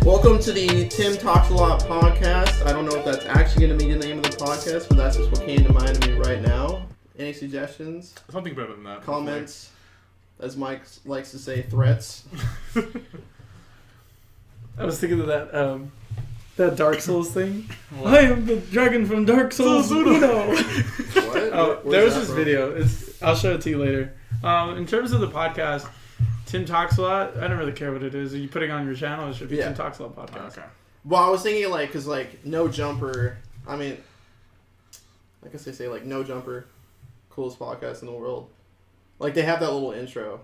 Welcome to the Tim Talksalot Podcast. I don't know if that's actually going to be the name of the podcast, but that's just what came to mind to me right now. Any suggestions? Something better than that. Comments? As Mike likes to say, threats. I was thinking of that Dark Souls thing. What? I am the dragon from Dark Souls Uno. What? Oh, there was this video. I'll show it to you later. In terms of the podcast, Tim Talksalot, I don't really care what it is. Are you putting it on your channel? It should be Tim Talksalot Podcast. Okay. Well, I was thinking because No Jumper, I mean, I guess they say No Jumper, coolest podcast in the world. Like they have that little intro.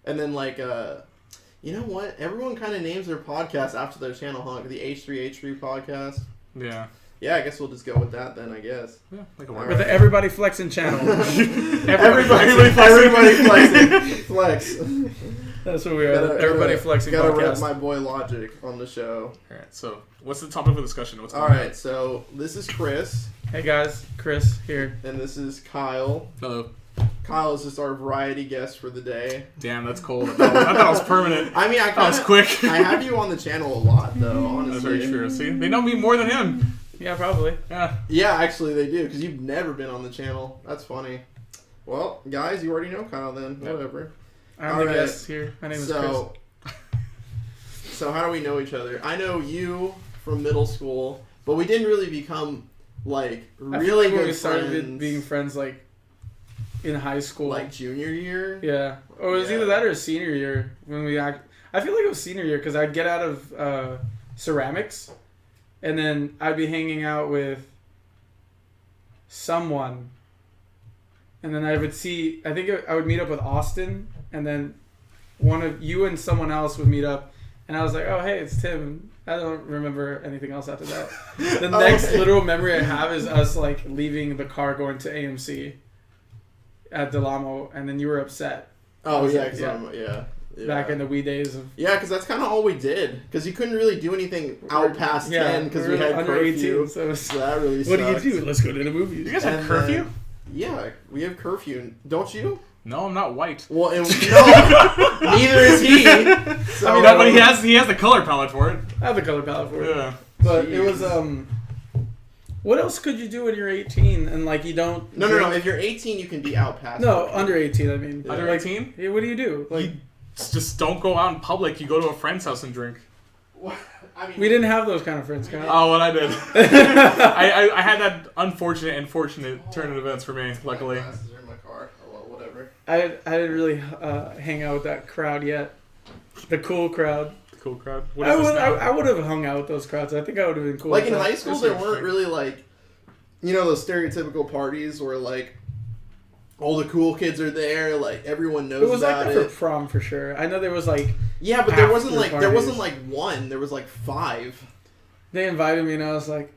And then you know what? Everyone kind of names their podcast after their channel, huh? The H3H3 podcast. Yeah. Yeah, I guess we'll just go with that then, I guess. Yeah, like a With the Everybody Flexing channel. Everybody flexing. Flex. That's what we are. Everybody Flexing Gotta Podcast. rep my boy Logic on the show. Alright, so what's the topic of discussion? Alright, so this is Chris. Hey guys, Chris here. And this is Kyle. Hello. Kyle is just our variety guest for the day. Damn, that's cold. I thought it was permanent. I mean, that was quick. I have you on the channel a lot, though, honestly. That's very true. See, they know me more than him. Yeah, probably. Yeah. Yeah, actually they do, because you've never been on the channel. That's funny. Well, guys, you already know Kyle then. Yep. Whatever. I'm the guest here. My name is Chris. So how do we know each other? I know you from middle school, but we didn't really become, really good friends. We started being friends, in high school. Junior year? Yeah. Or it was either that or senior year. I feel like it was senior year, because I'd get out of ceramics, and then I'd be hanging out with someone, and then I would see, I would meet up with Austin, and then one of you and someone else would meet up, and I was like, oh, hey, it's Tim. I don't remember anything else after that. The next literal memory I have is us, leaving the car going to AMC at Delamo, and then you were upset. Oh, yeah. Back in the wee days of... Yeah, because that's kind of all we did. Because you couldn't really do anything out past 10 because we had under curfew. 18, so that really what sucked. do you do? Let's go to the movies. You guys have curfew? Yeah, we have curfew. Don't you? No, I'm not white. Well, no, neither is he. So, I mean, no, but he has the color palette for it. I have the color palette for it. Yeah. But it was, what else could you do when you're 18 and, you don't... No. If you're 18, you can be out past. No, under 18, I mean. Under 18? Yeah, what do you do? You just don't go out in public. You go to a friend's house and drink. What? I mean, we didn't have those kind of friends, Kyle. Oh, well, I did. I had that unfortunate and fortunate turn of events for me, luckily. My glasses are in my car. Oh, well, whatever. I didn't really hang out with that crowd yet. The cool crowd. The cool crowd? I would have hung out with those crowds. I think I would have been cool. In high school, there weren't really, those stereotypical parties where, all the cool kids are there, everyone knows about it. It was for prom for sure. I know there was yeah, but there wasn't parties. one. There was 5. They invited me and I was like,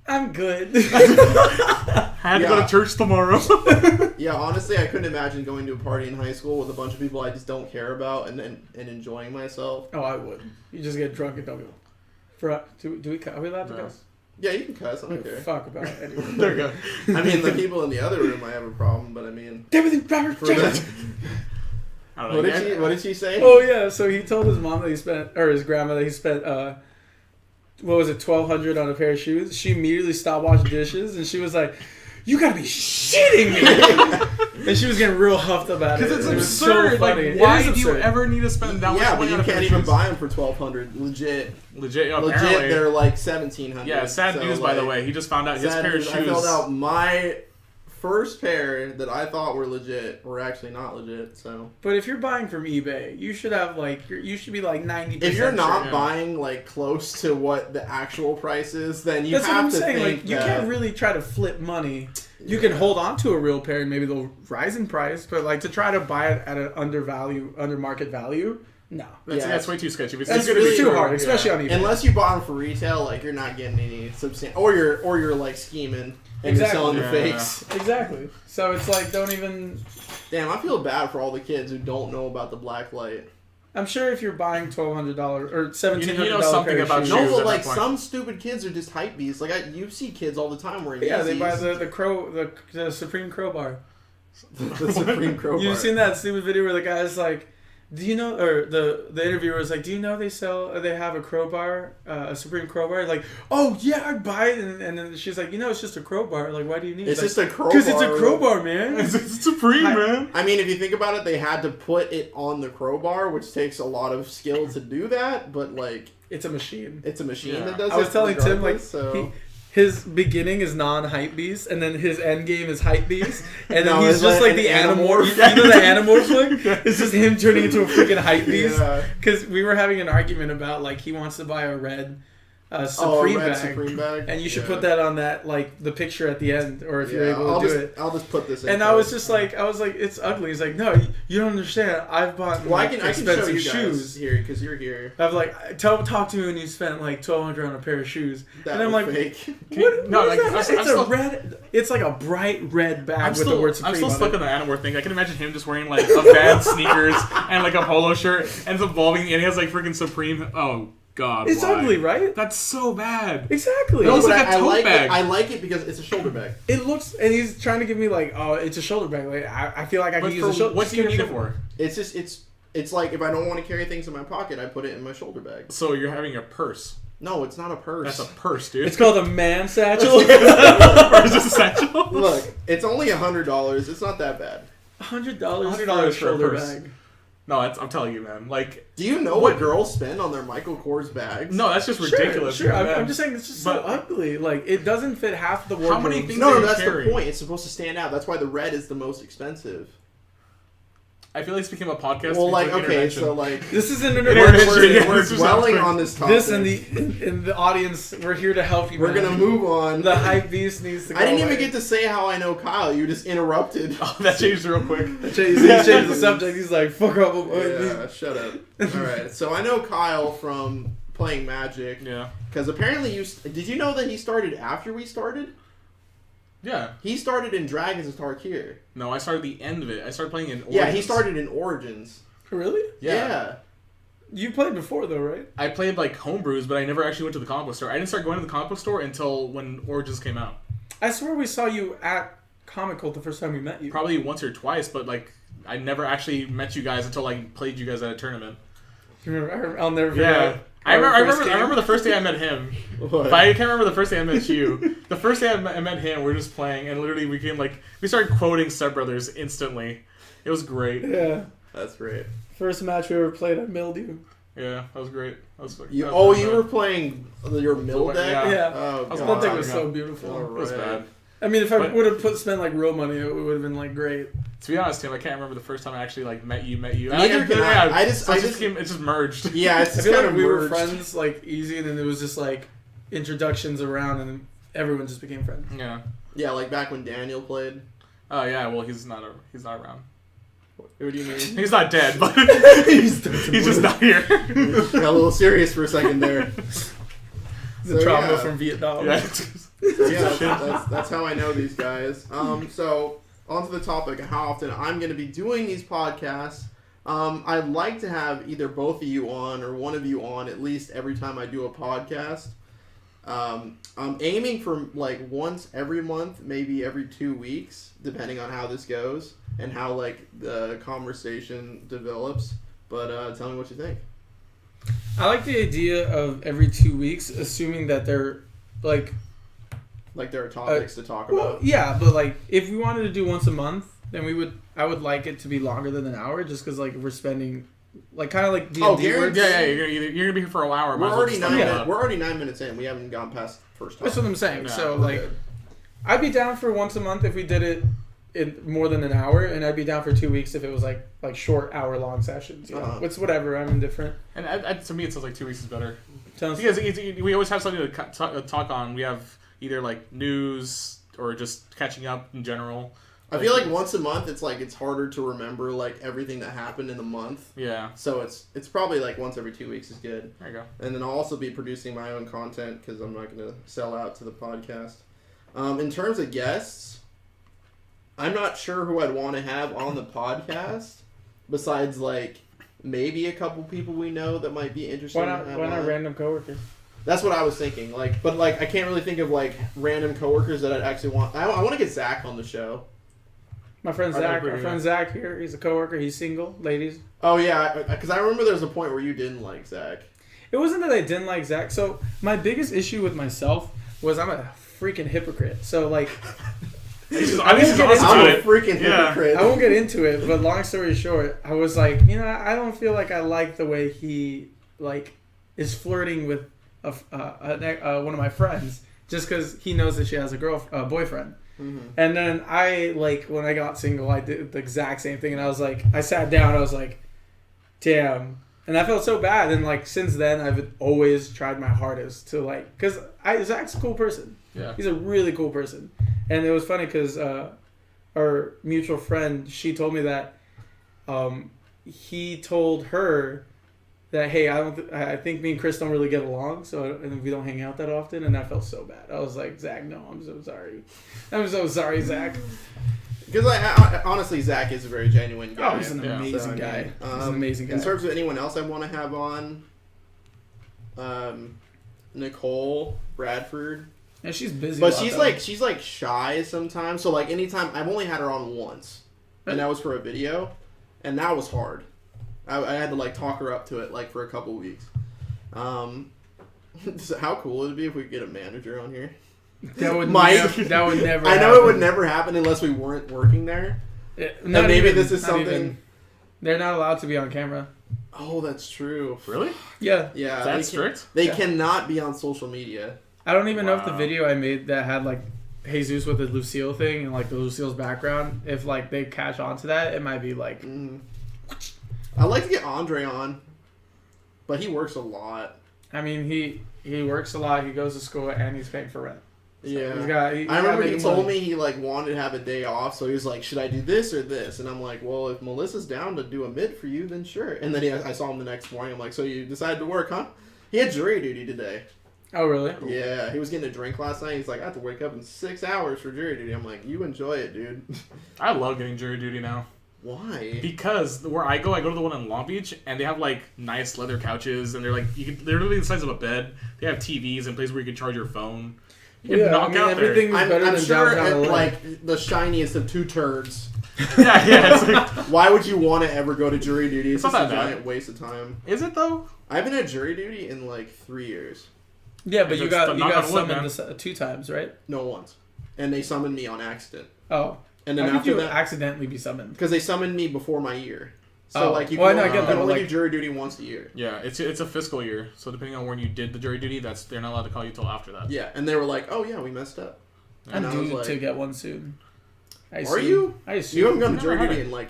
I'm good. I had to go to church tomorrow. Yeah, honestly, I couldn't imagine going to a party in high school with a bunch of people I just don't care about and enjoying myself. Oh, I would. You just get drunk and don't go. Are we allowed to cuss? Yeah, you can cuss. I don't care. Fuck about it. Anyway. There you go. I mean, the people in the other room might have a problem, but I mean... What did she say? Oh, yeah. So he told his mom that his grandma that he spent, what was it, $1,200 on a pair of shoes. She immediately stopped washing dishes, and she was like, you gotta be shitting me. And she was getting real huffed about it. Because it's absurd. So funny. Why do you ever need to spend that much money on a pair of shoes? Yeah, but you can't even buy them for $1,200. Legit, they're $1,700. Yeah, sad news, by the way. He just found out his pair of shoes. I found out my first pair that I thought were legit were actually not legit. So, but if you're buying from eBay, you should have you should be 90%. If you're not buying close to what the actual price is, then you That's have what I'm to saying. think You can't really try to flip money. You can hold on to a real pair and maybe they'll rise in price, but to try to buy it at an under market value, no. That's way too sketchy. That's really too hard, especially on eBay. Unless you bought them for retail, you're not getting any substantial, or you're scheming and you're selling the fakes. Yeah. Exactly. So it's don't even. Damn, I feel bad for all the kids who don't know about the black light. I'm sure if you're buying $1,200 or $1,700, you know something about shoes. No, but some stupid kids are just hype beasts. You see kids all the time wearing Yeezys. Yeah, they buy the Supreme Crowbar. The Supreme Crowbar. You've seen that stupid video where the guy's do you know, or the interviewer was like, do you know they have a crowbar, a Supreme crowbar? Like, oh yeah, I'd buy it. And then she's like, it's just a crowbar. Like, why do you need it? It's just a crowbar. Because it's a crowbar, man. It's Supreme, man. I mean, if you think about it, they had to put it on the crowbar, which takes a lot of skill to do that, but like... It's a machine. It's a machine that does it. I was telling Tim, like, so... his beginning is non-hype beast, and then his end game is hype beast, and then No, he's just like the Animorph. You know the Animorph look? It's just him turning into a freaking hype beast. Because we were having an argument about, like, he wants to buy a red Supreme bag. And you should put that on that, like, the picture at the end, or if you're able to do it. I'll just put this in. And I was like, it's ugly. He's like, no, you don't understand. I've bought I can show you shoes here, because you're here. I'm like, talk to me when you spent like $1,200 on a pair of shoes. That and I'm like, fake. What is that? Red. It's like a bright red bag with the word Supreme. I'm still stuck on on the Animorph thing. I can imagine him just wearing like a Vans sneakers and like a polo shirt, ends up evolving, and he has like freaking Supreme. Oh God, it's ugly, right? That's so bad. Exactly. It looks like a tote bag. I like it because it's a shoulder bag. It looks, and he's trying to give me like, oh, it's a shoulder bag. Like, I feel like I can use a shoulder. What do you need it for? It's just it's like if I don't want to carry things in my pocket, I put it in my shoulder bag. So you're having a purse. No, it's not a purse. That's a purse, dude. It's called a man satchel. Or is this a satchel? Look, it's only $100. It's not that bad. $100 $100 for a for a shoulder purse. bag. No, I'm telling you, man. Like, do you know what girls spend on their Michael Kors bags? No, that's just ridiculous. Sure. I'm just saying it's just so ugly. Like, it doesn't fit half the wardrobe. How many things? No, that's the point. It's supposed to stand out. That's why the red is the most expensive. I feel like this became a podcast. Well, like, okay, so like this is an we're dwelling on this topic. This in the audience, we're here to help you. We're gonna move on. The hype beast needs to go I didn't away. even get to say how I know Kyle. You just interrupted. Oh, that changed real quick. He changed the subject. He's like, fuck up. Yeah, shut up. Alright, so I know Kyle from playing Magic. Yeah. Because apparently did you know that he started after we started? Yeah. He started in Dragons of Tarkir. No, I started the end of it. I started playing in Origins. Yeah, he started in Origins. Really? Yeah. You played before though, right? I played like homebrews, but I never actually went to the comic book store. I didn't start going to the comic book store until when Origins came out. I swear we saw you at Comic Cult the first time we met you. Probably once or twice, but like I never actually met you guys until I played you guys at a tournament. I'll never forget. Yeah. I remember the first day I met him. What? But I can't remember the first day I met you. The first day I met him, we were just playing, and literally we started quoting Step Brothers instantly. It was great. Yeah. That's great. First match we ever played, I milled you. Yeah, that was great. You were playing your mill deck? Yeah. Oh, that deck was so beautiful. Right. It was bad. I mean, if I would have spent like real money, it would have been like great. To be honest, Tim, I can't remember the first time I actually like met you. Neither can I. It just merged. Yeah, it's I just feel kind like of we were merged. friends like easy, and then there was just like introductions around, and then everyone just became friends. Yeah. Yeah, like back when Daniel played. Oh yeah, well he's not around. What do you mean? He's not dead, but he's just not here. Got a little serious for a second there. The trauma from Vietnam. Yeah. That's how I know these guys. So onto the topic of how often I'm going to be doing these podcasts. I'd like to have either both of you on or one of you on at least every time I do a podcast. I'm aiming for like once every month, maybe every 2 weeks, depending on how this goes and how like the conversation develops. But tell me what you think. I like the idea of every 2 weeks, assuming that they're like there are topics to talk well, about. Yeah, but like if we wanted to do once a month, then I would like it to be longer than an hour, just because like we're spending like kind of like D&D words. Yeah, you're gonna be here for a while. We're already 9 minutes in. We haven't gone past first. That's what I'm saying. No, so like, good. I'd be down for once a month if we did it in more than an hour, and I'd be down for 2 weeks if it was like short hour-long sessions. You know? It's whatever. I'm indifferent. And to me, it sounds like 2 weeks is better. Sounds because we always have something to talk on. We have either like news or just catching up in general. I feel like once a month, it's harder to remember like everything that happened in the month. Yeah. So it's probably like once every 2 weeks is good. There you go. And then I'll also be producing my own content because I'm not going to sell out to the podcast. In terms of guests, I'm not sure who I'd want to have on the podcast besides like maybe a couple people we know that might be interested. Why not random coworkers? That's what I was thinking. But I can't really think of like random coworkers that I'd actually want. I want to get Zach on the show. My friend Zach. Our friend Zach here. He's a coworker. He's single. Ladies. Oh yeah, because I remember there was a point where you didn't like Zach. It wasn't that I didn't like Zach. So my biggest issue with myself was I'm a freaking hypocrite. So like, I'm a freaking hypocrite. I won't get into it, but long story short, I was like, I don't feel like I like the way he like is flirting with one of my friends just because he knows that she has a boyfriend. Mm-hmm. And then I when I got single, I did the exact same thing, and I was like, I sat down, I was like, damn. And I felt so bad, and since then I've always tried my hardest to because Zach's a cool person. Yeah, he's a really cool person. And it was funny because our mutual friend, she told me that he told her that, hey, I think me and Chris don't really get along, and we don't hang out that often, and I felt so bad. I was like, Zach, no, I'm so sorry. I'm so sorry, Zach. Because I honestly, Zach is a very genuine guy. Oh, he's an amazing guy. He's an amazing guy. In terms of anyone else I want to have on, Nicole Bradford. Yeah, she's busy. But she's shy sometimes. So anytime, I've only had her on once, and that was for a video, and that was hard. I had to talk her up to it for a couple weeks. How cool would it be if we could get a manager on here? That would that would never. I know it would never happen unless we weren't working there. This is something. They're not allowed to be on camera. Oh, that's true. Really? Yeah. Yeah. That's strict. They cannot be on social media. I don't even know if the video I made that had Jesus with the Lucille thing and the Lucille's background, if they catch on to that, it might be I'd like to get Andre on, but he works a lot. I mean, he works a lot. He goes to school and he's paying for rent. So yeah. I remember he told me he wanted to have a day off, so he was like, should I do this or this? And I'm like, well, if Melissa's down to do a mid for you, then sure. And then I saw him the next morning. I'm like, so you decided to work, huh? He had jury duty today. Oh, really? Yeah, he was getting a drink last night. He's like, I have to wake up in 6 hours for jury duty. I'm like, you enjoy it, dude. I love getting jury duty now. Why? Because where I go to the one in Long Beach, and they have nice leather couches, and they're they're literally the size of a bed. They have TVs and places where you can charge your phone. You can knock out there. I'm sure the shiniest of two turds. Yeah. It's why would you want to ever go to jury duty? It's just a giant waste of time. Is it though? I've been at jury duty in 3 years. Yeah, but you got summoned 2 times, right? No, once. And they summoned me on accident. Oh. And then How could you accidentally be summoned? Because they summoned me before my year. So you can only do jury duty once a year. Yeah, it's a fiscal year. So depending on when you did the jury duty, they're not allowed to call you till after that. Yeah, and they were like, "Oh yeah, we messed up." And I'm due to get one soon. Are you? I assume. You haven't gone to jury duty in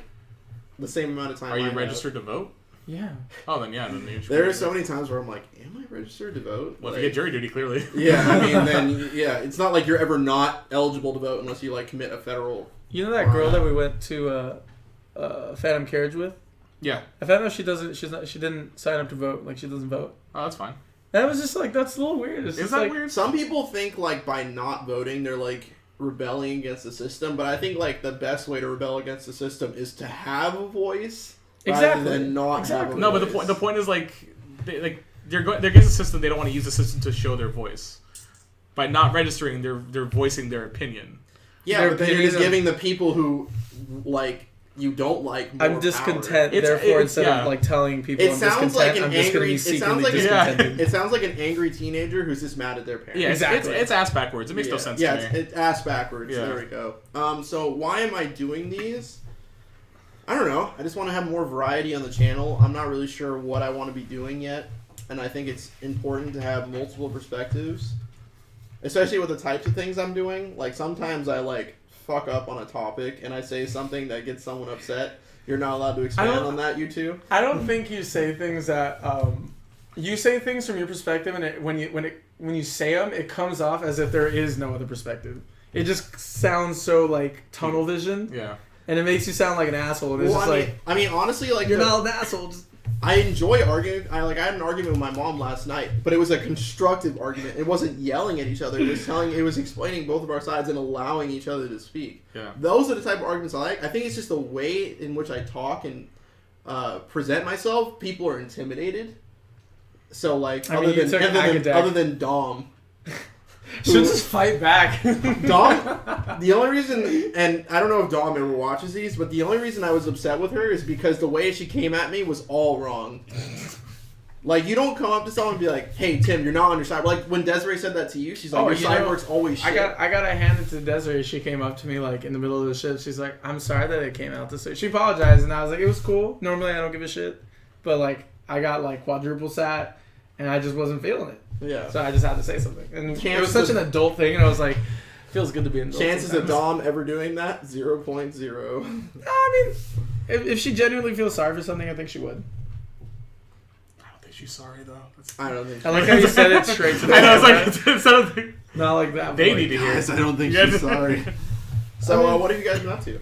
the same amount of time. Are you registered to vote? Yeah. Oh, then yeah. Then there are so many times where I'm like, am I registered to vote? Well, if you get jury duty, clearly. Yeah, I mean, then it's not like you're ever not eligible to vote unless you commit a federal. You know that girl that we went to Phantom Carriage with? Yeah. I found out she didn't sign up to vote. She doesn't vote. Oh, that's fine. And I was just that's a little weird. Is that weird? Some people think by not voting they're rebelling against the system, but I think the best way to rebel against the system is to have a voice. Exactly. Rather than not have a voice. No, but the point is they're against the system. They don't want to use the system to show their voice. By not registering, they're voicing their opinion. Yeah, but then you're just giving the people who you don't like more I'm discontent. Power. Therefore, instead of telling people I'm discontent, I'm just going to be secretly discontented. It sounds like an angry teenager who's just mad at their parents. Yeah, exactly. It's ass backwards. It makes no sense to me. Yeah, it's ass backwards. Yeah. There we go. So why am I doing these? I don't know. I just want to have more variety on the channel. I'm not really sure what I want to be doing yet, and I think it's important to have multiple perspectives, especially with the types of things I'm doing. Sometimes I fuck up on a topic and I say something that gets someone upset. You're not allowed to expand on that, you two. I don't think you say things that you say things from your perspective, and when you say them, it comes off as if there is no other perspective. It just sounds so tunnel vision. Yeah. And it makes you sound like an asshole. And it's I mean, honestly, you're not an asshole. I enjoy arguing. I had an argument with my mom last night, but it was a constructive argument. It wasn't yelling at each other. It was explaining both of our sides and allowing each other to speak. Yeah. Those are the type of arguments I like. I think it's just the way in which I talk and present myself. People are intimidated. So other than Dom. She'll just fight back. Dom, the only reason, and I don't know if Dom ever watches these, but the only reason I was upset with her is because the way she came at me was all wrong. Like, you don't come up to someone and be like, hey, Tim, you're not on your side. Like, when Desiree said that to you, she's like, your side work's always shit. I got to hand it to Desiree. She came up to me, like, in the middle of the shift. She's like, I'm sorry that it came out this way. She apologized, and I was like, it was cool. Normally, I don't give a shit. But, like, I got, like, quadruple sat, and I just wasn't feeling it. Yeah. So I just had to say something. And it was such an adult thing, and I was like, feels good to be an adult. Chances sometimes. of Dom ever doing that? 0.0. I mean, if she genuinely feels sorry for something, I think she would. She's sorry though. I don't think. I like how you said it straight to the I know, it's like instead of not like that. They like, need to hear. Guys, I don't think she's sorry. So, what have you guys been up to?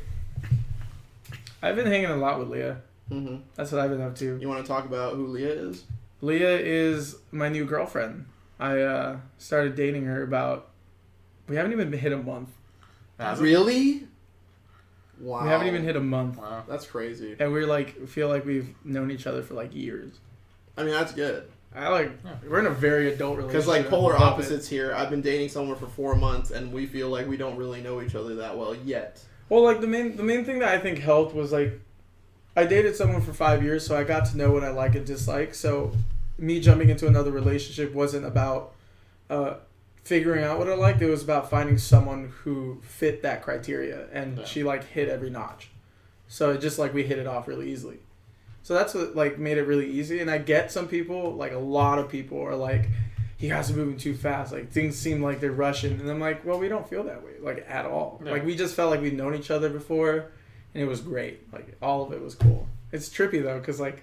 I've been hanging a lot with Leah. Mm-hmm. That's what I've been up to. You want to talk about who Leah is? Leah is my new girlfriend. I started dating her we haven't even hit a month. Really? Wow. We haven't even hit a month. Wow. That's crazy. And we're like, feel like we've known each other for like years. I mean, that's good. We're in a very adult relationship. Because, like, polar opposites here. I've been dating someone for 4 months, and we feel like we don't really know each other that well yet. Well, like, the main thing that I think helped was, like, I dated someone for 5 years, so I got to know what I like and dislike. So me jumping into another relationship wasn't about figuring out what I liked. It was about finding someone who fit that criteria, and she, like, hit every notch. So it just, like, we hit it off really easily. So that's what, like, made it really easy. And I get some people, like, a lot of people are like, you guys are moving too fast. Like, things seem like they're rushing. And I'm like, well, we don't feel that way, like, at all. No. Like, we just felt like we'd known each other before, and it was great. Like, all of it was cool. It's trippy, though, because, like,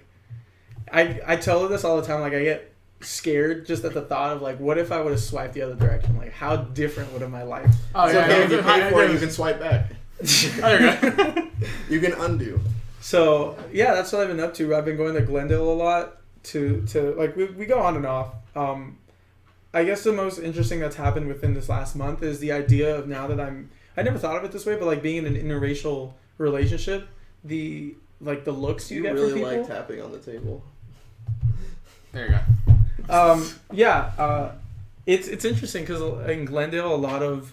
I tell her this all the time. Like, I get scared just at the thought of, like, what if I would have swiped the other direction? Like, how different would have my life? Oh, It's yeah, okay, yeah, if you yeah, pay for it, yeah. you can swipe back. There you go. You can undo. So, yeah, that's what I've been up to. I've been going to Glendale a lot to like, we go on and off. I guess the most interesting that's happened within this last month is the idea of now that I never thought of it this way, but, like, being in an interracial relationship, the looks you get really from people. like tapping on the table. There you go. It's interesting because in Glendale, a lot of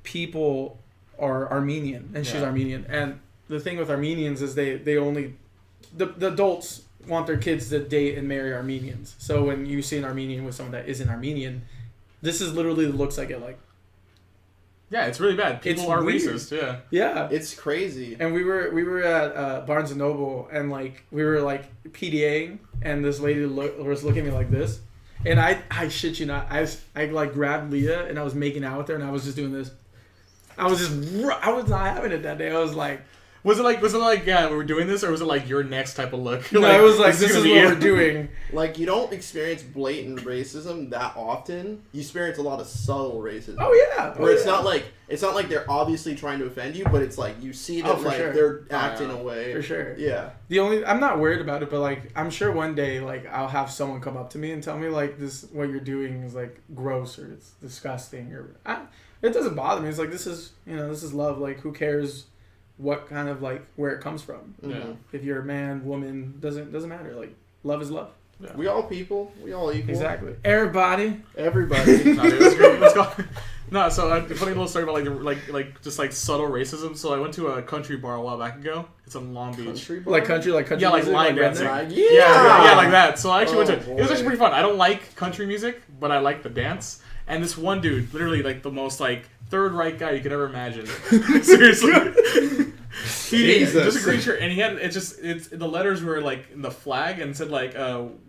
people are Armenian, and she's Armenian. And the thing with Armenians is they only the adults want their kids to date and marry Armenians. So when you see an Armenian with someone that isn't Armenian, this is literally the looks I get. Like, Yeah, it's really bad. People are weird. racist. Yeah. Yeah, It's crazy. and we were at Barnes and Noble, and, like, we were, like, PDAing, and this lady was looking at me like this, and I shit you not, I like grabbed Leah and I was making out with her, and I was just doing this. I was not having it that day. I was like, Was it like yeah, we're doing this, or was it like your next type of look? no, Like, it was like, this is gonna what be we're it. doing. Like, you don't experience blatant racism that often. You experience a lot of subtle racism. Oh yeah, Where it's not like they're obviously trying to offend you, but it's like you see that for like sure. they're acting away. for sure. Yeah. I'm not worried about it, but, like, I'm sure one day, like, I'll have someone come up to me and tell me, like, this, what you're doing is, like, gross, or it's disgusting, or it doesn't bother me. It's like, this is love. Like, who cares what kind of, like, where it comes from? Mm-hmm. If you're a man, woman, doesn't matter. Like, love is love. Yeah. We all people. We all equal. Exactly. Everybody. Everybody. No, dude, it was great. Let's go. No, so a funny little story about like just like subtle racism. So I went to a country bar a while back ago. It's in Long Beach. Country bar? Like country Yeah, like music, line redneck? dancing. Yeah, like that. So I actually went to it. Oh, It was actually boy. pretty fun. I don't like country music, but I like the dance. And this one dude, literally like the most like third right guy you could ever imagine. Seriously. He Jesus. just a green shirt, and he had it's the letters were like in the flag and said like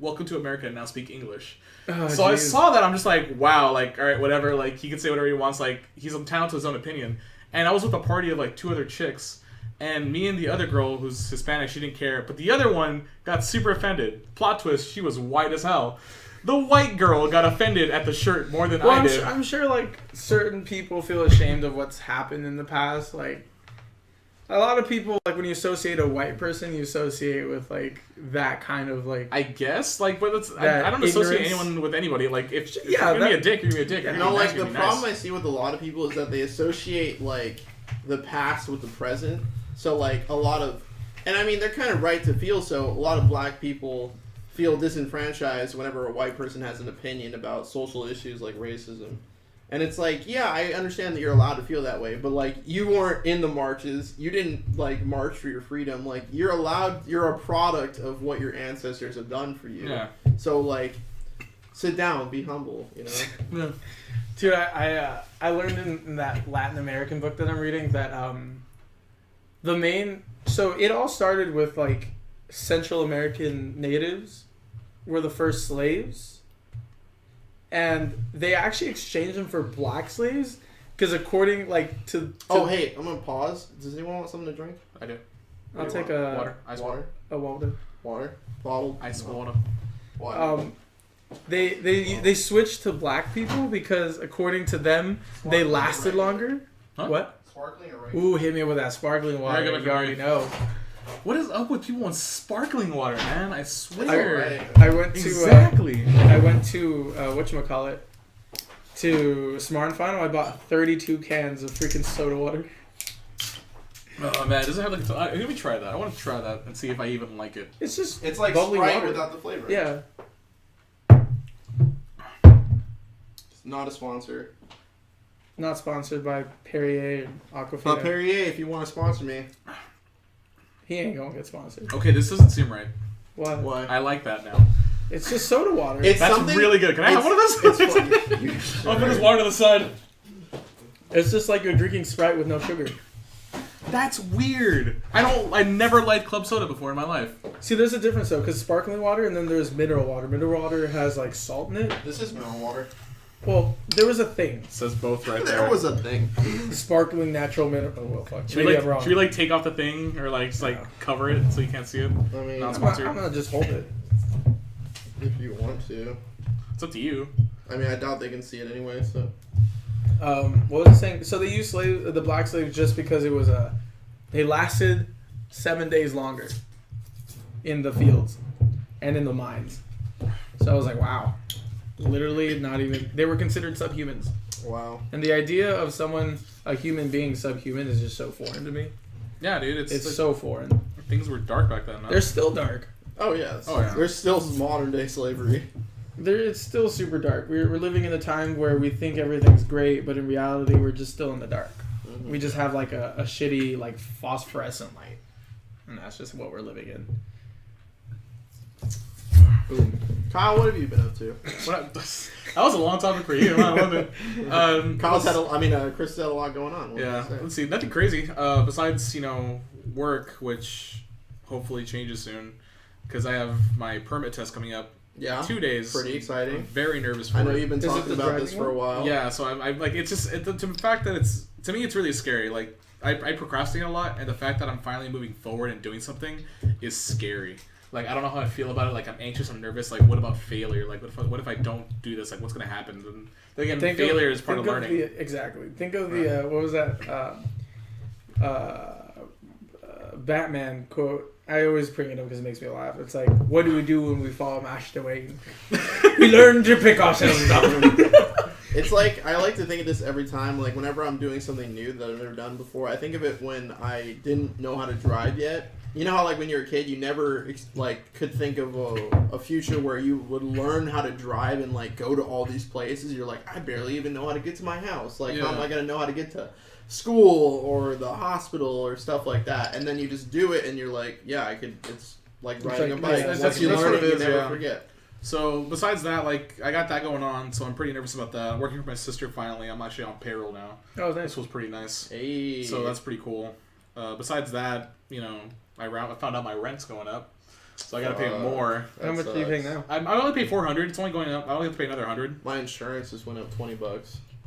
"Welcome to America, now speak English." Oh, So I geez. saw that, I'm just like, wow, like, all right, whatever, like, he can say whatever he wants, like, he's entitled to his own opinion. And I was with a party of, like, 2 other chicks, and me and the other girl, who's Hispanic, she didn't care, but the other one got super offended. Plot twist, she was white as hell. The white girl got offended at the shirt more than I did. I'm sure, like, certain people feel ashamed of what's happened in the past. Like, a lot of people, like, when you associate a white person, you associate with, like, that kind of, like... I guess, like, but it's, That I don't associate ignorance. anyone with anybody. Like, if you're Yeah, gonna be a dick, you're gonna be a dick. Yeah. If No, you're like nice, the you're gonna be problem nice. I see with a lot of people is that they associate like the past with the present. So like a lot of, and I mean they're kind of right to feel so. A lot of black people feel disenfranchised whenever a white person has an opinion about social issues like racism. And it's like, yeah, I understand that you're allowed to feel that way, but like you weren't in the marches. You didn't like march for your freedom. Like you're a product of what your ancestors have done for you. Yeah. So like, sit down, be humble. You know. Yeah. Dude, I learned in that Latin American book that I'm reading that so it all started with like Central American natives were the first slaves. And they actually exchanged them for black slaves because according like to Oh, hey, I'm gonna pause. Does anyone want something to drink? I do. I'll take a Water. Ice water. A water. Water. Bottled. Ice water. Water. They switched to black people because according to them they lasted longer. Huh? What? Sparkling or regular? Ooh, hit me with that sparkling water. You already know. What is up with people on sparkling water, man? I swear. I went to exactly. Whatchamacallit, to Smart and Final. I bought 32 cans of freaking soda water. Oh man, does it have like? Let me try that. I want to try that and see if I even like it. It's like bubbly Sprite water without the flavor. Yeah. It's not a sponsor. Not sponsored by Perrier and Aquafina. Perrier, if you want to sponsor me. He ain't gonna get sponsored. Okay, this doesn't seem right. Why? Why? I like that now. It's just soda water. It's That's something, really good. Can I have one of those? It's funny. I'll put this water to the side. It's just like you're drinking Sprite with no sugar. That's weird. I never liked club soda before in my life. See, there's a difference though, because sparkling water and then there's mineral water. Mineral water has like salt in it. This is mineral water. Well, there was a thing. It says both right there. There was a thing. Sparkling natural mineral. Oh well, fuck. Should Maybe we I'm wrong. should we like take off the thing or like just like cover it so you can't see it? I mean, Not I'm sponsored. gonna just hold it. if you want to. It's up to you. I mean, I doubt they can see it anyway. So. What was I saying? So they used the black slaves just because it was they lasted 7 days longer in the fields and in the mines. So I was like, wow. Literally not even... They were considered subhumans. Wow. And the idea of a human being subhuman is just so foreign to me. Yeah, dude. It's like, so foreign. things were dark back then. Man. They're still dark. Oh, yeah. Oh, yeah. There's still modern day slavery. It's still super dark. We're living in a time where we think everything's great, but in reality, we're just still in the dark. Mm-hmm. We just have like a shitty like phosphorescent light, and that's just what we're living in. Boom. Kyle, what have you been up to? That was a long topic for you. I love it. Chris had a lot going on. What Yeah. did you say? Let's see. Nothing crazy. Besides, work, which hopefully changes soon, because I have my permit test coming up. Yeah. 2 days. Pretty exciting. I'm very nervous for I know it. you've been Is it talking the about this driving for a one? while. Yeah, so I'm like, it's just the fact that to me it's really scary. Like I procrastinate a lot, and the fact that I'm finally moving forward and doing something is scary. Like I don't know how I feel about it. Like I'm anxious, I'm nervous. Like what about failure? Like what if I don't do this? Like what's gonna happen? And again, failure is part of learning. Exactly. Think of the what was that Batman quote. I always bring it up because it makes me laugh. It's like, what do we do when we fall mashed away? We learn to pick ourselves up. It's like, I like to think of this every time, like whenever I'm doing something new that I've never done before, I think of it when I didn't know how to drive yet. You know how like when you're a kid, you never could think of a future where you would learn how to drive and like go to all these places. You're like, I barely even know how to get to my house. Like, how am I going to know how to get to school or the hospital or stuff like that? And then you just do it and you're like, yeah, I could. It's like riding a bike. Once you learn it, you never forget. So besides that, like I got that going on, so I'm pretty nervous about that. Working for my sister finally. I'm actually on payroll now. Oh, nice. This was pretty nice. Hey. So that's pretty cool. Besides that, I found out my rent's going up, so I gotta pay more. How much are you paying now? I only pay $400. It's only going up. I only have to pay another $100. My insurance just went up $20.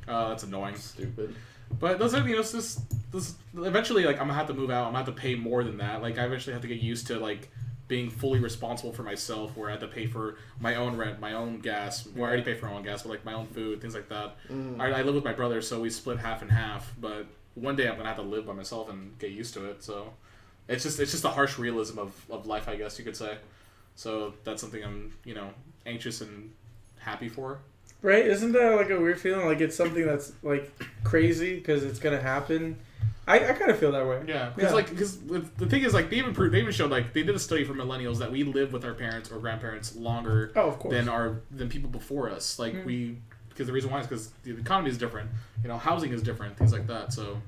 That's annoying. Stupid. But those are, it's just this. Eventually, like I'm gonna have to move out. I'm gonna have to pay more than that. Like I eventually have to get used to like being fully responsible for myself, where I have to pay for my own rent, my own gas. Well, I already pay for my own gas, but like my own food, things like that. I live with my brother, so we split half and half. But one day I'm gonna have to live by myself and get used to it. So it's just a harsh realism of life, I guess you could say. So that's something I'm anxious and happy for. Right? Isn't that like a weird feeling? Like it's something that's like crazy because it's gonna happen. I kind of feel that way. Yeah, because the thing is like they even showed like they did a study for millennials that we live with our parents or grandparents longer of course. than people before us. Like we because the reason why is because the economy is different. You know, housing is different, things like that. So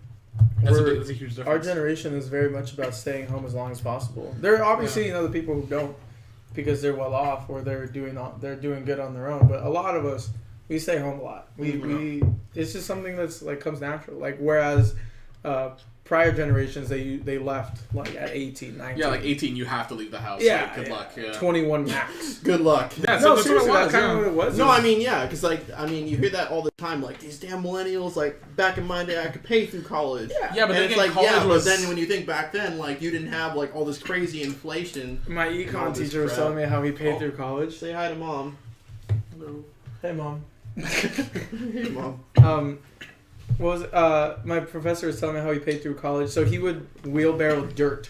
that's a huge difference. Our generation is very much about staying home as long as possible. There are obviously the people who don't because they're well off or they're doing good on their own. But a lot of us, we stay home a lot. We it's just something that's like comes natural. Like whereas prior generations they left like at 18, 19. Yeah, like 18 you have to leave the house. Yeah, like, good luck. Yeah. 21 max. Good luck. Yeah, No, that's seriously, what it was. that's kind of what it was. No, I mean, yeah, because, like, you hear that all the time, like, these damn millennials, like, back in my day, I could pay through college. Yeah, but and then it's again, like, college was... but then when you think back then, like, you didn't have, like, all this crazy inflation. My econ teacher was telling me how he paid through college. Say hi to Mom. Hello. Hey, Mom. Hey, Mom. My professor was telling me how he paid through college. So he would wheelbarrow dirt.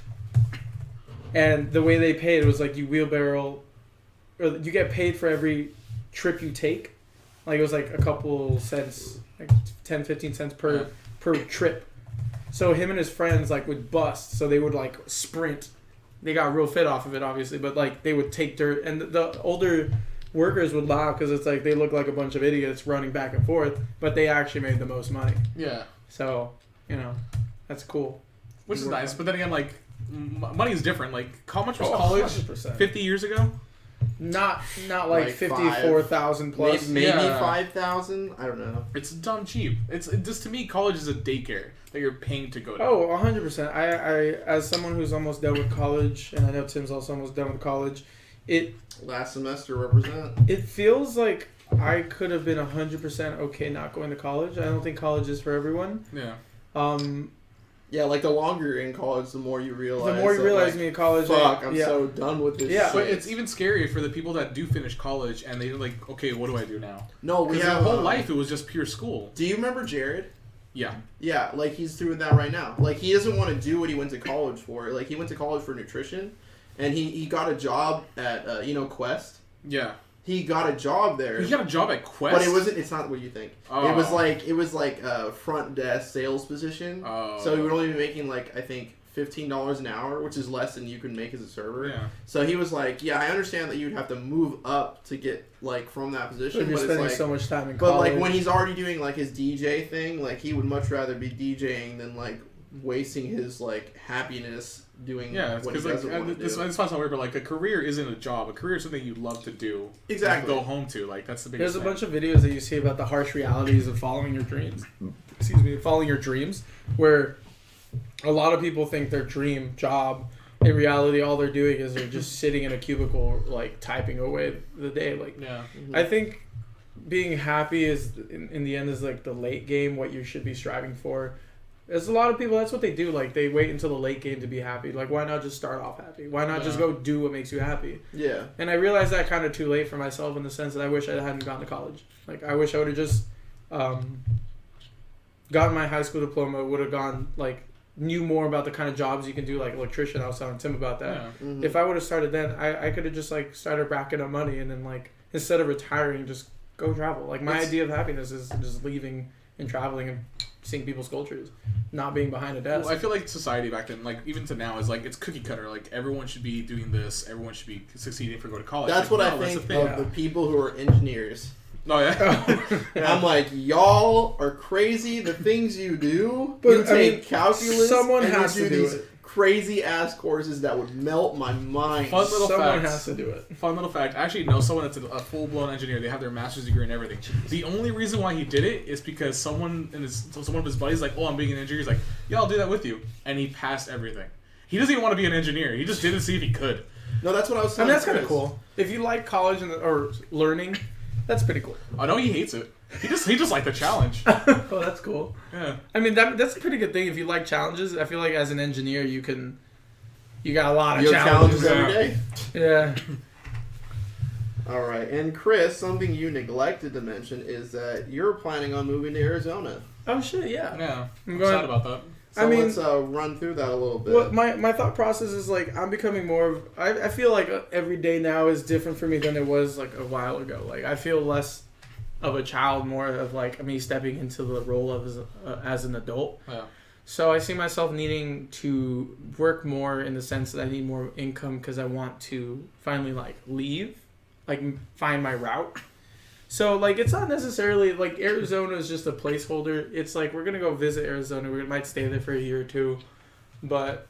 And the way they paid was like you wheelbarrow, or you get paid for every trip you take. Like it was like a couple cents, like 10, 15 cents per trip. So him and his friends like would bust. So they would like sprint. They got real fit off of it, obviously. But like they would take dirt. And the older workers would laugh because it's like they look like a bunch of idiots running back and forth. But they actually made the most money. Yeah. So, that's cool. Which is nice. But then again, like, money is different. Like, how much was college 100%. 50 years ago? Not like 54,000 plus. Maybe 5,000. I don't know. It's dumb cheap. It's just, to me, college is a daycare that you're paying to go to. Oh, 100%. I as someone who's almost done with college, and I know Tim's also almost done with college, last semester represent. It feels like I could have been 100% okay not going to college. I don't think college is for everyone. Yeah. Yeah, like the longer you're in college, the more you realize. The more you realize me in college. Fuck, I'm so done with this. Yeah, but it's even scarier for the people that do finish college and they're like, okay, what do I do now? No, we have their whole life it was just pure school. Do you remember Jared? Yeah. Yeah, like he's doing that right now. Like he doesn't want to do what he went to college for. Like he went to college for nutrition, and he got a job at Quest. Yeah. He got a job there. He got a job at Quest, but it wasn't. It's not what you think. Oh. It was like a front desk sales position. Oh. So he would only be making like I think $15 an hour, which is less than you can make as a server. Yeah. So he was like, yeah, I understand that you'd have to move up to get like from that position. But you're spending so much time in college. college. But like when he's already doing like his DJ thing, like he would much rather be DJing than like wasting his like happiness doing what he doesn't want to do. This sounds weird, but like a career isn't a job. A career is something you love to do. Exactly. And go home to. Like that's the biggest There's a bunch of videos that you see about the harsh realities of following your dreams. Following your dreams, where a lot of people think their dream job, in reality, all they're doing is they're just sitting in a cubicle, like typing away the day. Like, yeah. Mm-hmm. I think being happy is in the end is like the late game, what you should be striving for. There's a lot of people, that's what they do. Like, they wait until the late game to be happy. Like, why not just start off happy? Why not just go do what makes you happy? Yeah. And I realized that kind of too late for myself in the sense that I wish I hadn't gone to college. Like, I wish I would have just gotten my high school diploma, would have gone, like, knew more about the kind of jobs you can do, like electrician. I was telling Tim about that. Yeah. Mm-hmm. If I would have started then, I could have just, like, started racking up money and then, like, instead of retiring, just go travel. Like, my idea of happiness is just leaving and traveling and seeing people's cultures, not being behind a desk. Well, I feel like society back then, like even to now, is like it's cookie cutter. Like everyone should be doing this. Everyone should be succeeding if they go to college. That's like, what I think of the people who are engineers. Oh yeah. I'm like, y'all are crazy. The things you do, But, you take calculus. someone and has you to do do these it. crazy ass courses that would melt my mind. Someone has to do it. Fun little fact. I actually know someone that's a full-blown engineer. They have their master's degree and everything. The only reason why he did it is because someone of his buddies like, oh, I'm being an engineer. He's like, yeah, I'll do that with you. And he passed everything. He doesn't even want to be an engineer. He just did it to see if he could. No, that's what I was saying. And that's kind of cool. If you like college or learning, that's pretty cool. I know he hates it. He just liked the challenge. Oh, that's cool. Yeah. I mean, that's a pretty good thing. If you like challenges, I feel like as an engineer, you got a lot of challenges every day. Yeah. All right, and Chris, something you neglected to mention is that you're planning on moving to Arizona. Oh shit, yeah. Yeah. I'm going- sad about that. So I mean, let's run through that a little bit. Well, my thought process is like I'm becoming more of. I feel like every day now is different for me than it was like a while ago. Like I feel less of a child, more of like me stepping into the role of as an adult. Yeah. So I see myself needing to work more in the sense that I need more income because I want to finally like leave, like find my route. So, like, it's not necessarily, like, Arizona is just a placeholder. It's like, we're going to go visit Arizona. We might stay there for a year or two. But,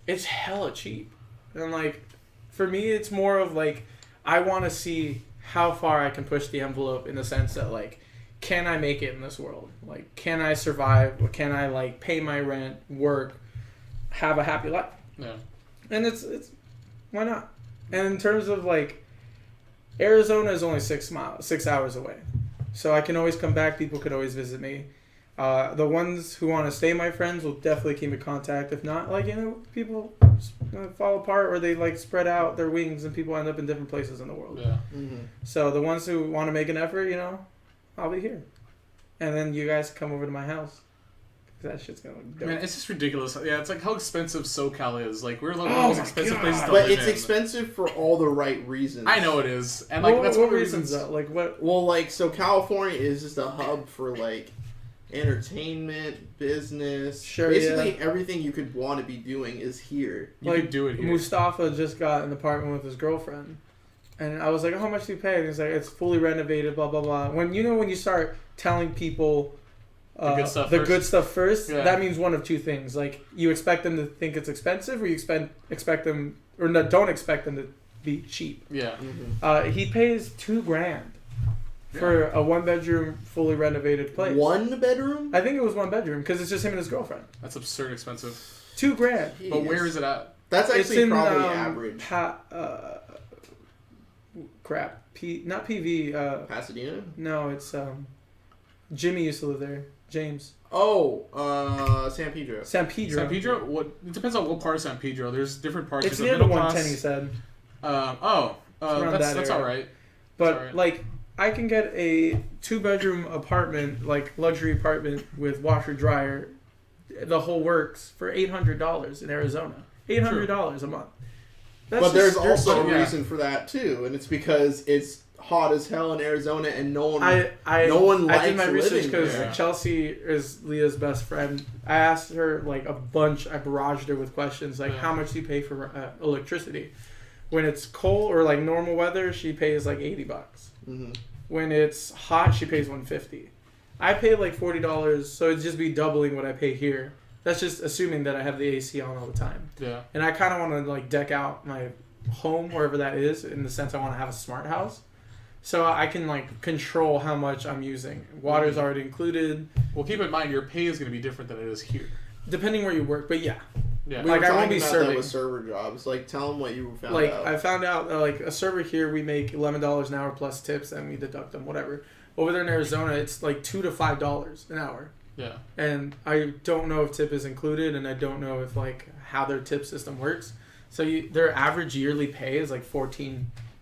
it's hella cheap. And, like, for me, it's more of, like, I want to see how far I can push the envelope in the sense that, like, can I make it in this world? Like, can I survive? Or can I, like, pay my rent, work, have a happy life? Yeah. And it's why not? And in terms of, like, Arizona is only 6 hours away. So I can always come back. People could always visit me. The ones who want to stay my friends will definitely keep in contact. If not, like, people fall apart or they, like, spread out their wings and people end up in different places in the world. Yeah. Mm-hmm. So the ones who want to make an effort, I'll be here. And then you guys come over to my house. That shit's gonna look dope. Man, it's just ridiculous. Yeah, it's like how expensive SoCal is. Like, we're like one Oh of the most my expensive God. places to But live it's in. expensive for all the right reasons. I know it is. And, like, that's what one of the reasons reasons. though? Like, what? Well, like, so California is just a hub for, like, entertainment, business. Sure, Basically, everything you could want to be doing is here. You like, could do it here. Mustafa just got an apartment with his girlfriend. And I was like, how much do you pay? And he's like, it's fully renovated, blah, blah, blah. When you start telling people The good stuff first? Yeah. that means one of two things. Like, you expect them to think it's expensive, or you expect them, or no, don't expect them to be cheap. Yeah. Mm-hmm. He pays $2,000 for a 1-bedroom, fully renovated place. 1 bedroom? I think it was 1 bedroom, because it's just him and his girlfriend. That's absurd expensive. $2,000. But where is it at? That's It's actually in, probably average. Not PV. Pasadena? No, it's Jimmy used to live there. James. Oh, San Pedro. San Pedro. San Pedro? What? It depends on what part of San Pedro. There's different parts. It's There's near the middle 110, class. he said. That's area. all right. But, alright. like, I can get a 2-bedroom apartment, like, luxury apartment with washer, dryer, the whole works, for $800 in Arizona. $800 a month. That's But there's just- also a yeah. reason for that, too. And it's because it's hot as hell in Arizona and no one I did my likes research living because there. Chelsea is Leah's best friend. I asked her like a bunch. I barraged her with questions like, how much do you pay for electricity? When it's cold or like normal weather, she pays like $80. Mm-hmm. When it's hot, she pays $150. I pay like $40, so it'd just be doubling what I pay here. That's just assuming that I have the AC on all the time. Yeah. And I kind of want to like deck out my home wherever that is, in the sense I want to have a smart house. So I can like control how much I'm using. Water's already included. Well, keep in mind your pay is going to be different than it is here. Depending where you work, but yeah. Yeah. We Like, were I won't talking be about serving. that with server jobs. Like, tell them what you found Like out. I found out that like a server here we make $11 an hour plus tips, and we deduct them, whatever. Over there in Arizona, it's like $2 to $5 an hour. Yeah. And I don't know if tip is included, and I don't know if like how their tip system works. So their average yearly pay is like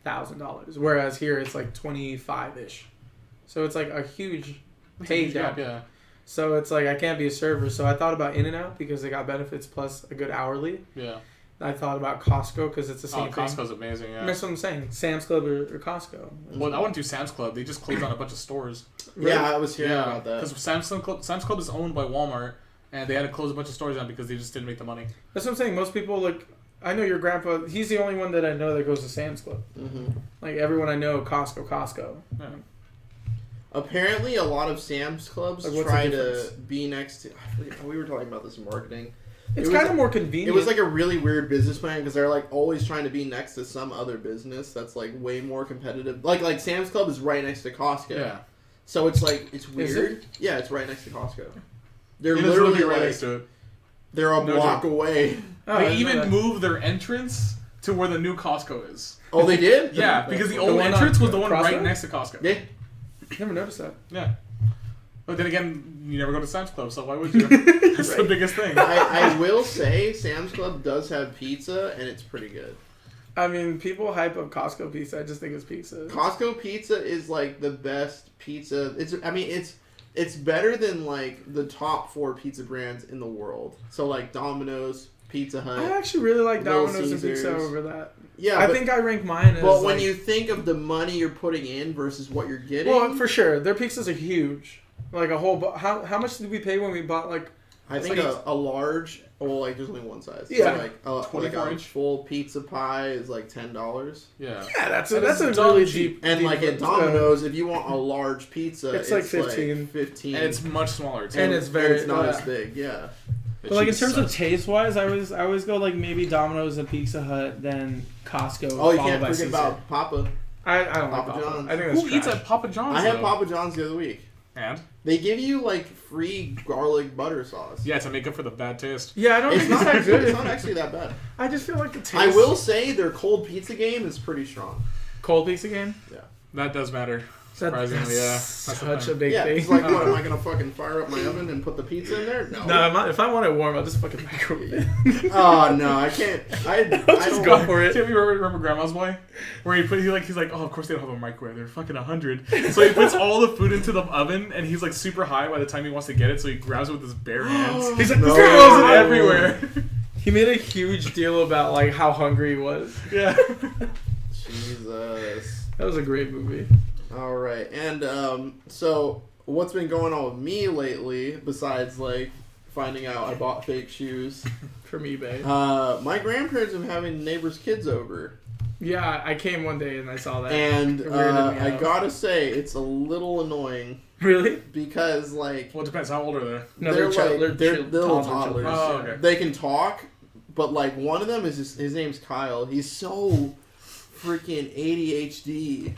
$14,000, whereas here it's like 25-ish. So it's like a huge pay gap. Yeah. So it's like I can't be a server. So I thought about In-N-Out because they got benefits plus a good hourly. Yeah. I thought about Costco because it's the same thing. Costco's amazing. Yeah. That's what I'm saying. Sam's Club or Costco. Well, I wouldn't do Sam's Club. They just closed down a bunch of stores. Yeah, I was hearing about that. Because Sam's Club is owned by Walmart, and they had to close a bunch of stores down because they just didn't make the money. That's what I'm saying. Most people, like, I know your grandpa, he's the only one that I know that goes to Sam's Club. Mm-hmm. Like, everyone I know, Costco. Yeah. Apparently, a lot of Sam's Clubs Like, what's the try to difference? be next to... I forget, we were talking about this in marketing. It's It was- kind of more convenient. It was like a really weird business plan because they're like always trying to be next to some other business that's like way more competitive. Like Sam's Club is right next to Costco. Yeah. So it's like, it's Is weird. Yeah, it's right next to Costco. They're It is literally right like, next to it. they're a No block joke. away. Oh, I They didn't know even that. moved their entrance to where the new Costco is. Oh, they did? Yeah, because the That's old one on entrance was the one Crossroads? right next to Costco. Yeah. Never noticed that. Yeah. But then again, you never go to Sam's Club, so why would you? That's the Right. biggest thing. I will say Sam's Club does have pizza and it's pretty good. I mean, people hype up Costco pizza. I just think it's pizza. Costco pizza is like the best pizza. It's better than like the top 4 pizza brands in the world. So like Domino's, Pizza Hut. I actually really like Little Domino's and pizza Caesars. over that. Yeah, I but, think I rank mine as. but when like- you think of the money you're putting in versus what you're getting, Well, for sure, their pizzas are huge. Like a whole. How much did we pay when we bought like I think a large. Well, like there's only one size. Yeah. So, like 24 a inch full pizza pie is like $10. Yeah. Yeah, that's That is a dumb really cheap. deep. And like at Domino's, if you want a large pizza, It's like 15. 15. And it's much smaller too. And it's very- it's not yeah. as big. Yeah. But like in terms of taste wise, I always go like maybe Domino's and Pizza Hut, then Costco. Oh, you followed can't by forget Caesar. about Papa. I don't like Papa Papa. John's. I think that's Who eats trash. at Papa John's? I had though? Papa John's the other week. And They give you like free garlic butter sauce. yeah, to make up for the bad taste. Yeah, I don't It's think it's not that good. It's not actually that bad. I just feel like the taste. I will say their cold pizza game is pretty strong. Cold pizza game. That does matter. That- Surprisingly, yeah. that's That's the such thing. a big Yeah, thing. it's like, what, am I going to fucking fire up my oven and put the pizza in there? No. No, if I want it warm, I'll just fucking microwave it. Oh, no, I can't. I Just don't go for it. Tim, you remember Grandma's Boy? Where he's like, oh, of course they don't have a microwave. They're fucking 100. So he puts all the food into the oven, and he's like super high by the time he wants to get it, so he grabs it with his bare hands. He's like, No. throws it everywhere. He made a huge deal about like how hungry he was. Yeah. Jesus. That was a great movie. All right. And so what's been going on with me lately, besides like finding out I bought fake shoes? From eBay. My grandparents have been having neighbors' kids over. Yeah, I came one day and I saw that. And It weirded me I out. gotta say, it's a little annoying Really? because, like, Well, it depends. How old are they? No, they're they're little toddler toddlers. Oh, okay. They can talk, but, like, one of them is his name's Kyle. He's so freaking ADHD.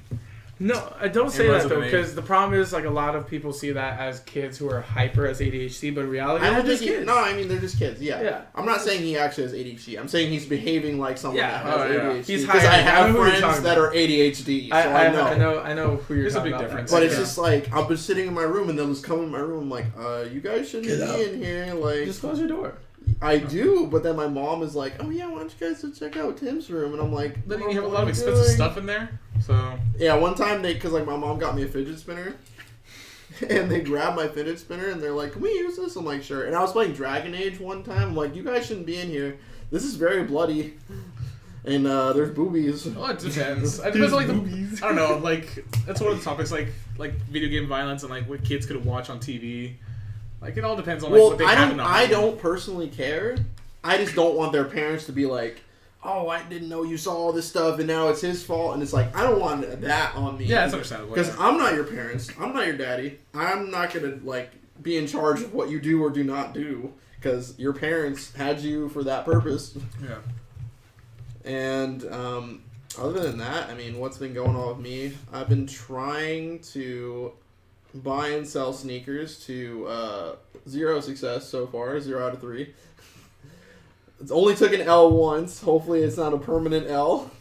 No, I don't say It runs that with though, an A. because the problem is like a lot of people see that as kids who are hyper as ADHD, but in reality, I they're don't just think kids. no, I mean they're just kids. Yeah. Yeah. I'm not saying he actually has ADHD. I'm saying he's behaving like someone Yeah. that has Oh, yeah. ADHD. He's Because higher. I I have know who you're friends talking that about. are ADHD, so I know. I know who you're There's a talking big about. difference. But it's Yeah. just like I'll be sitting in my room and they'll just come in my room like, you guys shouldn't Get be out. in here. Like, Just close your door. I do, but then my mom is like, oh yeah, why don't you guys go check out Tim's room? And I'm like, Then "Mom, you have a what lot of are you expensive doing?" stuff in there. So Yeah, one time because like my mom got me a fidget spinner, and they grabbed my fidget spinner and they're like, "Can we use this?" I'm like, "Sure." And I was playing Dragon Age one time. I'm like, "You guys shouldn't be in here. This is very bloody, and there's boobies." well, it depends. It depends on, like, I don't know. Like that's one of the topics, like video game violence and like what kids could watch on TV. Like it all depends on like Well, what they I have in don't. the I home. don't personally care. I just don't want their parents to be like, "Oh, I didn't know you saw all this stuff, and now it's his fault." And it's like, I don't want that on me. Yeah, that's understandable. Because Yeah. I'm not your parents. I'm not your daddy. I'm not gonna like be in charge of what you do or do not do. Because your parents had you for that purpose. Yeah. And other than that, I mean, what's been going on with me? I've been trying to buy and sell sneakers to zero success so far. 0 out of 3. It's only took an L once. Hopefully, it's not a permanent L.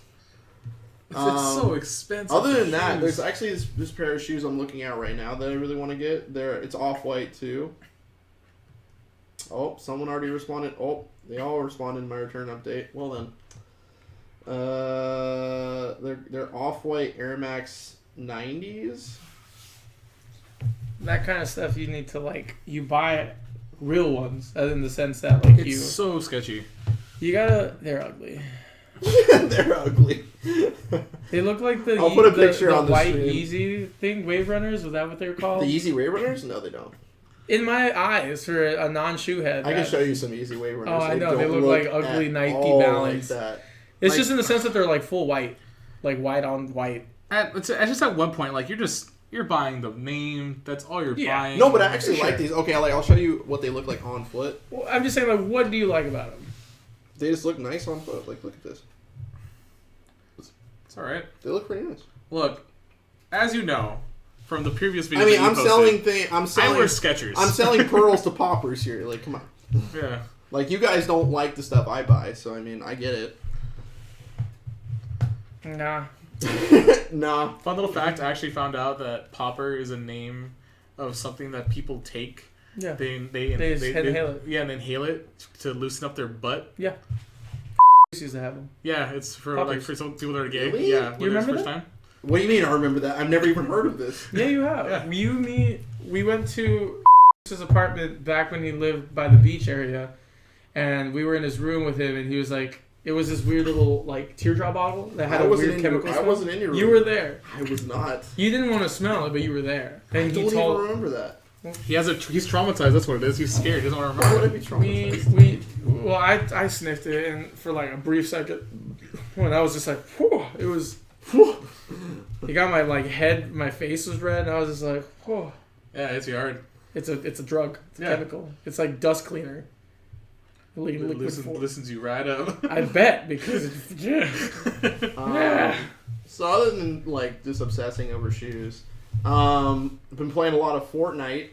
It's so expensive. Other than that, shoes. there's actually this pair of shoes I'm looking at right now that I really want to get. It's off-white too. Oh, someone already responded. Oh, they all responded in my return update. Well then, they're off-white Air Max 90s. That kind of stuff you need to like. You buy real ones, in the sense that like it's so sketchy. you gotta. They're ugly. They're ugly. They look like the I'll put a picture the on the white stream. Easy thing. Wave Runners, was that what they were called? The Easy Wave Runners? No, they don't. In my eyes, for a non-shoe head. I can show you some Easy Wave Runners. Oh, I know. They don't look like ugly at Nike all Balance. Like that. It's like- just in the sense that they're like full white, like white on white. It's just at one point, like you're buying the name. That's all you're Yeah. buying. No, but I actually Sure. like these. Okay, I'll show you what they look like on foot. Well, I'm just saying, like, what do you like about them? They just look nice on foot. Like, look at this. It's all right. They look pretty nice. Look, as you know from the previous video, I mean, that you I'm posted, selling I wear Skechers. I'm selling pearls to poppers here. Like, come on. Yeah. Like, you guys don't like the stuff I buy, so I mean, I get it. Nah. Nah. Fun little fact: I actually found out that popper is a name of something that people take. Yeah. They just inhale it. Yeah, and inhale it to loosen up their butt. Yeah. Used to have them. Yeah, it's for Poppers. like for some people that are gay. Really? Yeah, You remember first that? time. What do you mean I remember that? I've never even heard of this. Yeah, you have. Yeah. We went to his apartment back when he lived by the beach area, and we were in his room with him, and he was like, it was this weird little like teardrop bottle that had I a wasn't weird in chemical your- I smell. wasn't in your You room. were there. I was not. You didn't want to smell it, but you were there. I And don't he even told. remember that. He's traumatized. That's what it is. He's scared. He doesn't want to Why would I remember. be traumatized? Well, I sniffed it, and for like a brief second, when I was just like, whew, it was, whew. It got my like head, my face was red, and I was just like, whew. Yeah, it's hard. It's a drug. It's a chemical. It's like dust cleaner. Listens you right up. I bet because it's, So other than like just obsessing over shoes, I've been playing a lot of Fortnite.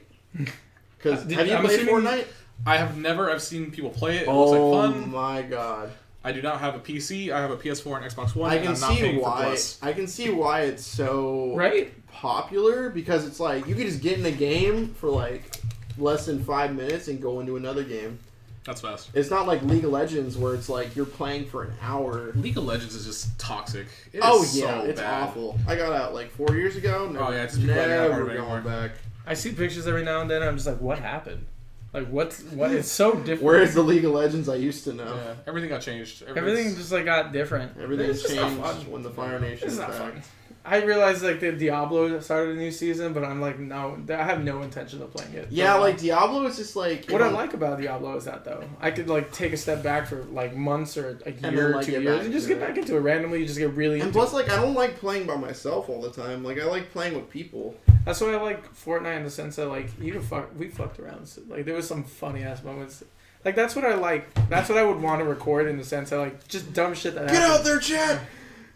Because have you played Fortnite? I have never. I've seen people play it. It Oh looks like fun. My god! I do not have a PC. I have a PS4 and Xbox One. I can and I'm not see paying for why. Plus. I can see why it's so right. popular because it's like you can just get in a game for like less than 5 minutes and go into another game. That's fast. It's not like League of Legends where it's like you're playing for an hour. League of Legends is just toxic. It It's bad. awful. I got out like 4 years ago. Never, It's just people that never aren't going back. I see pictures every now and then. And I'm just like, what happened? Like what? It's so different. Where's the League of Legends I used to know? Yeah, everything got changed. Everything just like got different. Everything's It's just not changed fun. when the Fire Nation It's is not back. fun. I realized like the Diablo started a new season, but I'm like, no, I have no intention of playing it. Yeah, like Diablo is just like What I like about Diablo is that though, I could like take a step back for like months or a year or like, 2 get years back and just into get it. back into it randomly. You just get really. And into plus, it. like, I don't like playing by myself all the time. Like, I like playing with people. That's why I like Fortnite in the sense that like we fucked around. So, like there was some funny ass moments. Like that's what I like. That's what I would want to record in the sense that like just dumb shit that. Get happens. out there, Chad!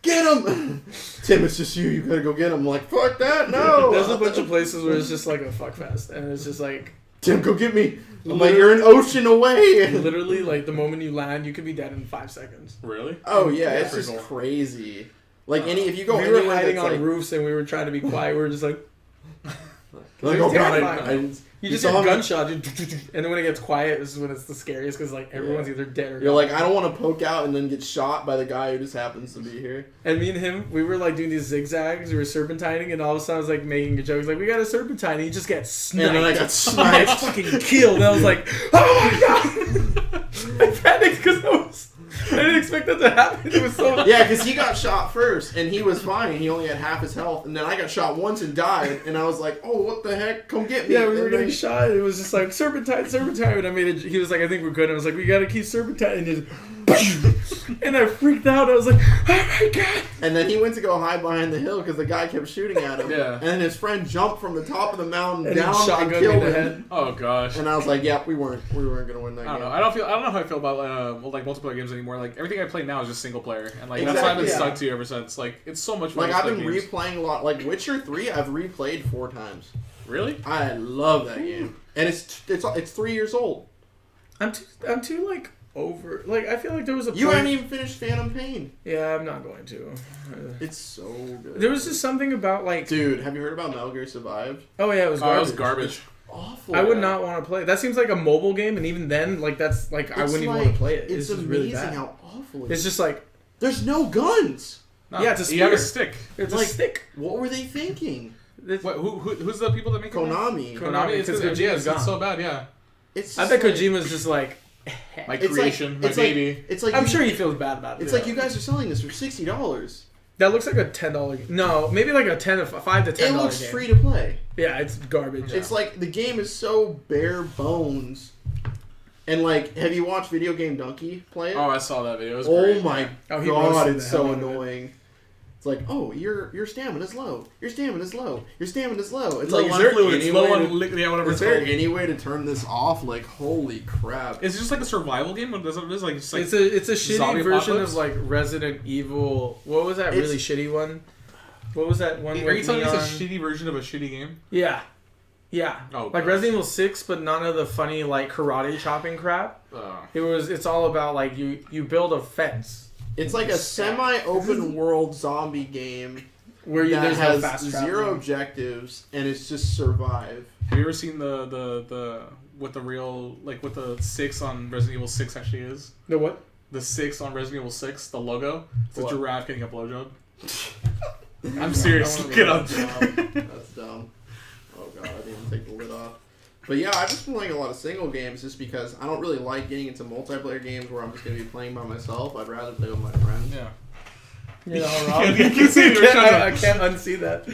Get him! Tim, it's just you. You gotta go get him. I'm like, fuck that, no! There's a bunch of places where it's just like a fuck fest, and it's just like. Tim, go get me! I'm like, you're an ocean away! Literally, like the moment you land, you could be dead in 5 seconds. Really? Oh yeah, Yeah, it's just pretty cool. crazy. Like if you go We anywhere were hiding that's on like, roofs and we were trying to be quiet. We were just like, like oh god, terrifying. you just saw hear me? gunshots, and then when it gets quiet, this is when it's the scariest because like everyone's either dead or. You're gone. like, I don't want to poke out and then get shot by the guy who just happens to be here. And me and him, we were like doing these zigzags. We were serpentining, and all of a sudden I was like making a joke. He's like, "We got a serpentine," and he just gets sniped. And then I got I sniped. got fucking killed. And I was like, "Oh my god!" I panicked because I didn't expect that to happen. It was so. Yeah, because he got shot first, and he was fine. He only had half his health, and then I got shot once and died, and I was like, "Oh, what the heck? Come get me!" Yeah, we were And getting then- shot. It was just like serpentine. And I made it. He was like, "I think we're good." And I was like, "We gotta keep serpentine." And just, and I freaked out. I was like, "Oh my god!" And then he went to go hide behind the hill because the guy kept shooting at him. Yeah. And then his friend jumped from the top of the mountain And he down and shotgunned me killed in the him. head. Oh gosh. And I was like, "Yeah, we weren't gonna win that I don't game." know. I don't know how I feel about like multiplayer games anymore. Like everything I play now is just single player, and like that's what I've been Exactly, stuck to ever since. Like it's so much fun. Like to I've play been games. replaying a lot. Like Witcher 3, I've replayed 4 times. Really? I love that game, and it's 3 years old. I'm too like over. Like I feel like there was a. You point- haven't even finished Phantom Pain. Yeah, I'm not going to. It's so good. There was just something about like. Dude, have you heard about Metal Gear Survived? Oh yeah, it was Oh, garbage. it was garbage. Awful. I would not want to play. That seems like a mobile game, and even then, like that's like I It's wouldn't even like- want to play it. It's just amazing really bad. how awful it It's is. just like There's no guns. No, Yeah, it's a you have a spear. stick. it's Like- a stick. What were they thinking? It's- What, who's the people that make it? Konami. Konami, It's because good. Kojima's Yes, gone. it's so bad. Yeah. It's I just bet like- Kojima's just like. My It's creation, like- my it's like- baby. It's like I'm you- sure he feels bad about it. It's like you guys are selling this for $60. That looks like a $10. No, maybe like a $5 to $10 It looks game. free to play. Yeah, it's garbage. It's like the game is so bare bones. And like, have you watched Video Game Donkey play it? Oh, I saw that video. It was Oh great. my Oh, he god, roasted it's the hell so out of it. annoying. It's like, oh, your stamina's low. Your stamina's low. Your stamina's low. It's Low like, on is there fluids, any low way on to- yeah, whatever is it's there called. any way to turn this off? Like, holy crap. Is it just like a survival game? What is it? It's like just like it's a shitty zombie version apocalypse? of like Resident Evil. What was that really shitty one? What was that one? Are with you telling me Neon? it's a shitty version of a shitty game? Yeah. Oh, Like gosh. Resident Evil 6, but none of the funny like karate chopping crap. It's all about like you build a fence It's like a semi-open world zombie game where that there's no has fast zero travel. objectives, and it's just survive. Have you ever seen the what the real like what the 6 on Resident Evil 6 actually is? The what? The 6 on Resident Evil 6, the logo. It's a What? giraffe getting a blowjob. I'm serious. Look it up. That's dumb. Oh god, I didn't even take the lid off. But yeah, I've just been playing a lot of single games just because I don't really like getting into multiplayer games where I'm just going to be playing by myself. I'd rather play with my friends. Yeah. You're all I wrong. can see it. I can't unsee that.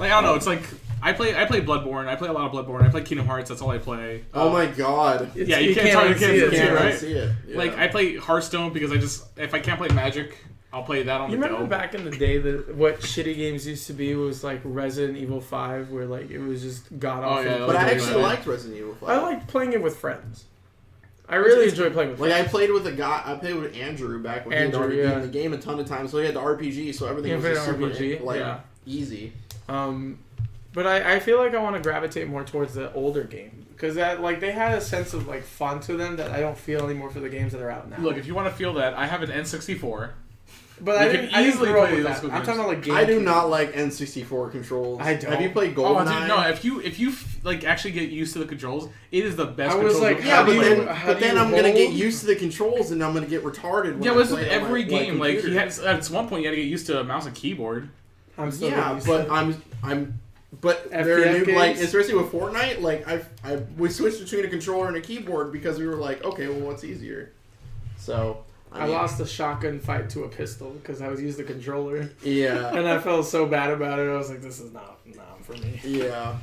Like, I don't know. It's like I play Bloodborne. I play a lot of Bloodborne. I play Kingdom Hearts. That's all I play. Oh my god. Yeah, you can't see it, right? See it. Yeah. Like I play Hearthstone because if I can't play Magic, I'll play that on You the remember go. back in the day that what shitty games used to be was like Resident Evil 5, where like it was just god awful. yeah, But I like actually that. liked Resident Evil 5. I liked playing it with friends. I really enjoy playing with Like friends. I played with a guy. I played with Andrew back when he had already beaten the game a ton of times. So he had the RPG, so everything was just super easy. But I feel like I want to gravitate more towards the older game because that like they had a sense of like fun to them that I don't feel anymore for the games that are out now. Look, if you want to feel that, I have an N64. but I didn't grow up with that. those I'm talking about like GameCube. I do not like N64 controls. I don't. Have you played Oh, GoldenEye? dude, no. If you like actually get used to the controls, it is the best. I was controls like, you'll Yeah, ever but play. then I'm gonna get used to the controls and I'm gonna get retarded. When Yeah, I but this is play on every my game. Like computer. he had at one point, you had to get used to a mouse and keyboard. I'm still Yeah, getting used but to it. but FPF there are new, like games? especially with Fortnite, like we switched between a controller and a keyboard because we were like, okay, well, what's easier? So I lost a shotgun fight to a pistol because I was using the controller, Yeah, and I felt so bad about it. I was like, "This is not for me." yeah,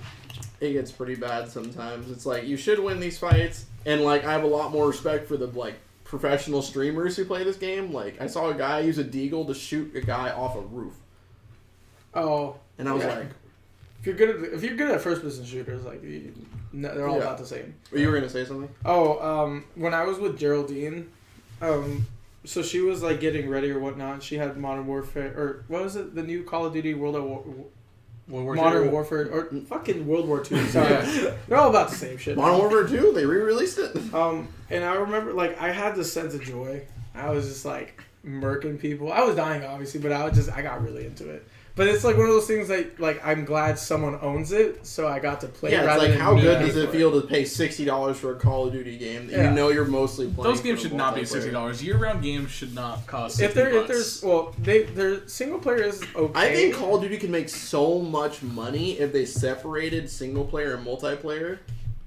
it gets pretty bad sometimes. It's like you should win these fights, and like I have a lot more respect for the like professional streamers who play this game. Like I saw a guy use a deagle to shoot a guy off a roof, Oh, and I was yeah. like, if you're good at first person shooters, like they're all Yeah. about the same. you were gonna say something? Oh, when I was with Geraldine, so she was like getting ready or whatnot. She had Modern Warfare, or what was it? The new Call of Duty Modern Warfare, or fucking World War II. Sorry, they're all about the same shit. Modern Warfare 2, they re-released it. And I remember like I had this sense of joy. I was just like murking people. I was dying obviously, but I got really into it. But it's like one of those things that like I'm glad someone owns it, so I got to play. Yeah, it's rather like than how me good pay does it for feel to pay $60 for a Call of Duty game that Yeah. you know you're mostly playing? Those games for should the not be multiplayer? $60. Year-round games should not cost $60. If their single player is okay. I think Call of Duty can make so much money if they separated single player and multiplayer.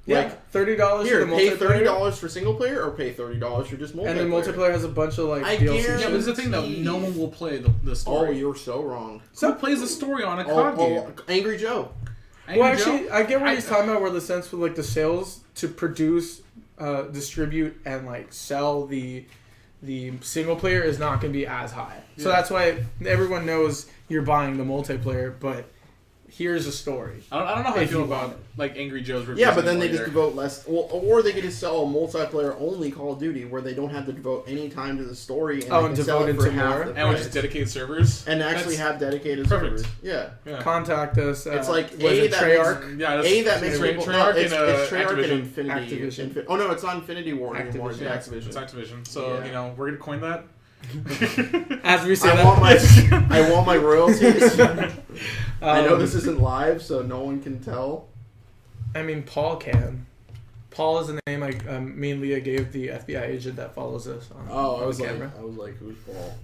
Yeah, Like, $30 here, for the pay multiplayer. $30 for single player or pay $30 for just multiplayer. And then multiplayer has a bunch of like I DLC. Yeah, but guarantee- it's the thing though. No one will play the Oh, story. you're so wrong. Who plays the story on a COD game? Angry Joe. Angry Well, Joe? actually, I get what he's talking about. Where the sense for like the sales to produce, distribute, and like sell the single player is not going to be as high. So Yeah. that's why everyone knows you're buying the multiplayer. But here's a story. I don't know how I If feel you about want it. like Angry Joe's. Yeah, but then they either. just devote less, or they could just sell a multiplayer only Call of Duty where they don't have to devote any time to the story and, Oh, they and can sell devote it it for to half more? the and with price. just dedicated servers And actually That's have dedicated perfect. servers. Yeah. Yeah. Contact us. It's like was A it that Treyarch? Yeah, that's that makes people. No, Treyarch it's and Treyarch and Activision. Infinity. Activision. Oh no, it's not Infinity War anymore. It's Activision. Activision. It's Activision. So Yeah. you know we're gonna coin that. As we say I that. want my I want my royalties. I know Um, this isn't live, so no one can tell. I mean, Paul can. Paul is the name me and Leah gave the FBI agent that follows us on, Oh, on I was the like, camera. who's Paul?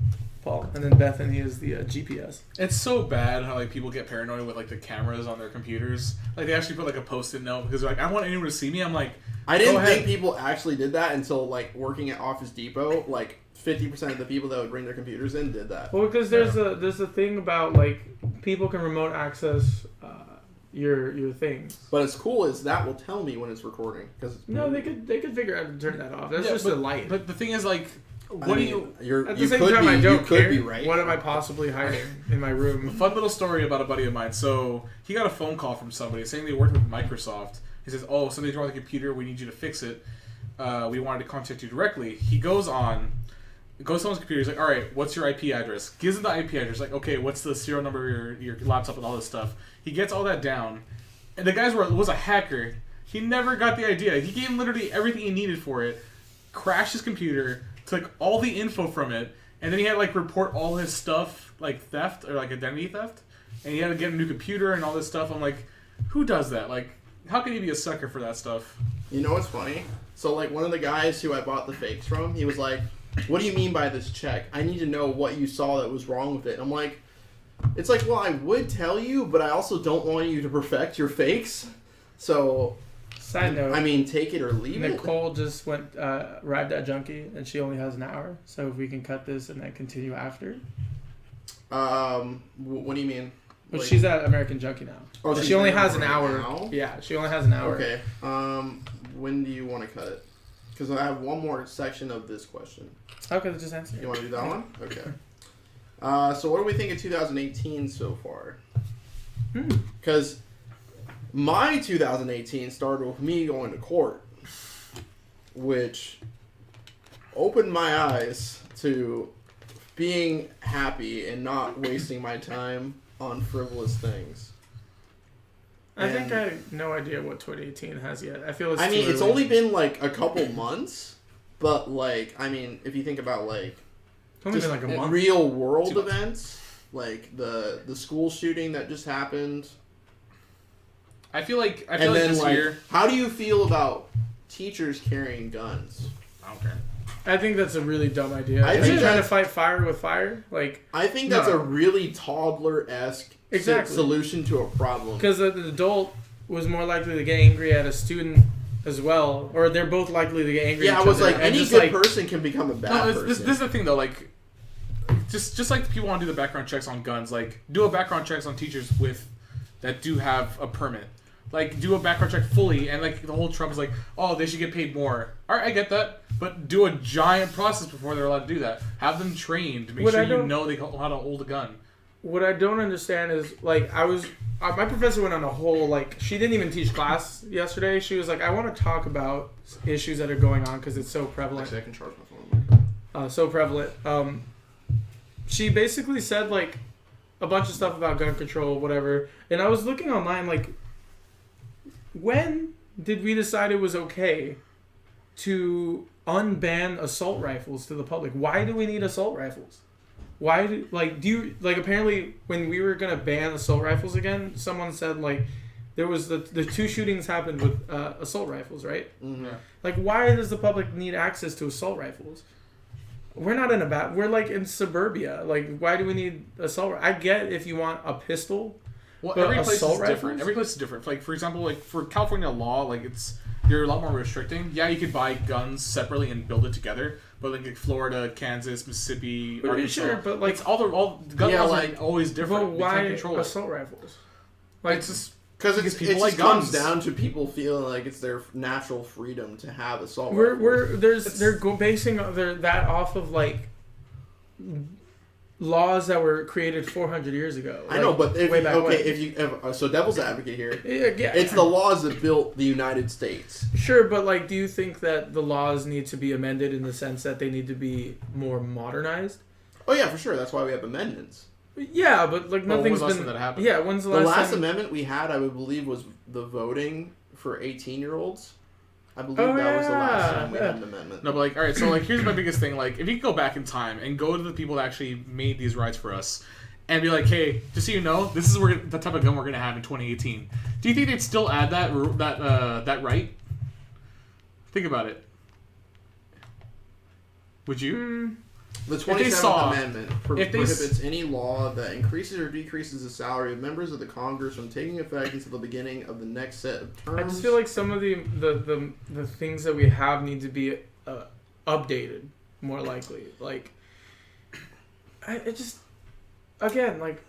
Paul. And then Bethany is the GPS. It's so bad how like people get paranoid with like the cameras on their computers. Like they actually put like a post-it note because they're like, I want anyone to see me. I'm like, I didn't Go ahead. think people actually did that until like working at Office Depot. Like 50% of the people that would bring their computers in did that. Well, because there's a thing about like people can remote access your things. But it's cool is that will tell me when it's recording because No, they could figure out how to turn that off. That's yeah, just but, a light. But the thing is like, At what do you? At the you same could time, be, I don't you could care. be right. What am I possibly hiding in my room? Fun little story about a buddy of mine. So he got a phone call from somebody saying they worked with Microsoft. He says, "Oh, something's wrong with the computer. We need you to fix it. We wanted to contact you directly." He goes to someone's computer. He's like, "All right, what's your IP address?" Gives him the IP address. Like, "Okay, what's the serial number of your laptop and all this stuff?" He gets all that down, and the guy was a hacker. He never got the idea. He gave him literally everything he needed for it. Crashed his computer, took all the info from it, and then he had to like report all his stuff like theft or like identity theft, and he had to get a new computer and all this stuff. I'm like, who does that? Like, how can you be a sucker for that stuff? You know what's funny? So like one of the guys who I bought the fakes from, he was like, "What do you mean by this check? I need to know what you saw that was wrong with it." And I'm like, it's like, well, I would tell you, but I also don't want you to perfect your fakes. So, Side note. I mean, take it or leave it. Nicole just arrived at Junkie, and she only has an hour. So if we can cut this and then continue after. What do you mean? But Like- she's at American Junkie now. Oh, But she's she only there has an right hour. now? Yeah, she only has an hour. Okay. When do you want to cut it? Because I have one more section of this question. Okay, just answer. You want to do that one? Okay. So what do we think of 2018 so far? Because my 2018 started with me going to court, which opened my eyes to being happy and not wasting my time on frivolous things. I think I have no idea what 2018 has yet. I feel it's I mean, too it's early. only been like a couple months, but like, I mean, if you think about like It's only just been like a month. real world 2 months. events, like the school shooting that just happened, I feel like and then this like, year. how do you feel about teachers carrying guns? I don't care. I think that's a really dumb idea. I Is think it trying to that- fight fire with fire? Like, I think that's No. a really toddler-esque Exactly. solution to a problem. because the adult was more likely to get angry at a student as well, or they're both likely to get angry. Yeah, at I each was other, like, and any just, good like, person can become a bad No, person. this is the thing though. Like, just like people want to do the background checks on guns. Like, do a background checks on teachers that do have a permit. Like, do a background check fully, and like the whole Trump is like, oh, they should get paid more. All right, I get that, but do a giant process before they're allowed to do that. Have them trained. Make What sure I you don't- know they know how to hold a gun. What I don't understand is, like, my professor went on a whole, like, she didn't even teach class yesterday. She was like, I want to talk about issues that are going on because it's so prevalent. Actually, I can charge my phone. So prevalent. She basically said, like, a bunch of stuff about gun control, whatever. And I was looking online, like, when did we decide it was okay to unban assault rifles to the public? Why do we need assault rifles? Apparently when we were going to ban assault rifles again, someone said, like, there was the 2 shootings happened with assault rifles, right? Mm-hmm. Like, why does the public need access to assault rifles? We're not in we're like in suburbia. Like, why do we need assault? I get if you want a pistol. Well, But every place is assault different. rifles? Every place is different. Like, for example, like for California law, like you're a lot more restricting. Yeah, you could buy guns separately and build it together. But like Florida, Kansas, Mississippi, But Arkansas, sure, but, like, it's all the gun Yeah, laws like, are always But different. You why can't control it. assault rifles? Like, it's just Because Because it people just like comes guns. down to people feeling like it's their natural freedom to have assault Basing rifles. that off of, like, laws that were created 400 years ago. I know, but if way you, back okay, when. so devil's advocate here, Yeah, it's the laws that built the United States. Sure, but, like, do you think that the laws need to be amended in the sense that they need to be more modernized? Oh yeah, for sure. That's why we have amendments. Yeah, but, like, But when nothing's was the last been... time that happened? Yeah, when's the The last last time... amendment we had, I would believe, was the voting for 18-year-olds. I believe Oh, that was the last yeah, time we yeah. had an amendment. No, but like, all right. So like, here's my biggest thing. Like, if you could go back in time and go to the people that actually made these rights for us, and be like, hey, just so you know, this is the type of gun we're gonna have in 2018. Do you think they'd still add that right? Think about it. Would you? The they 27th saw- Amendment if they prohibits any law that increases or decreases the salary of members of the Congress from taking effect until the beginning of the next set of terms. I just feel like some of the things that we have need to be updated, more likely. Like, it just... Again, like,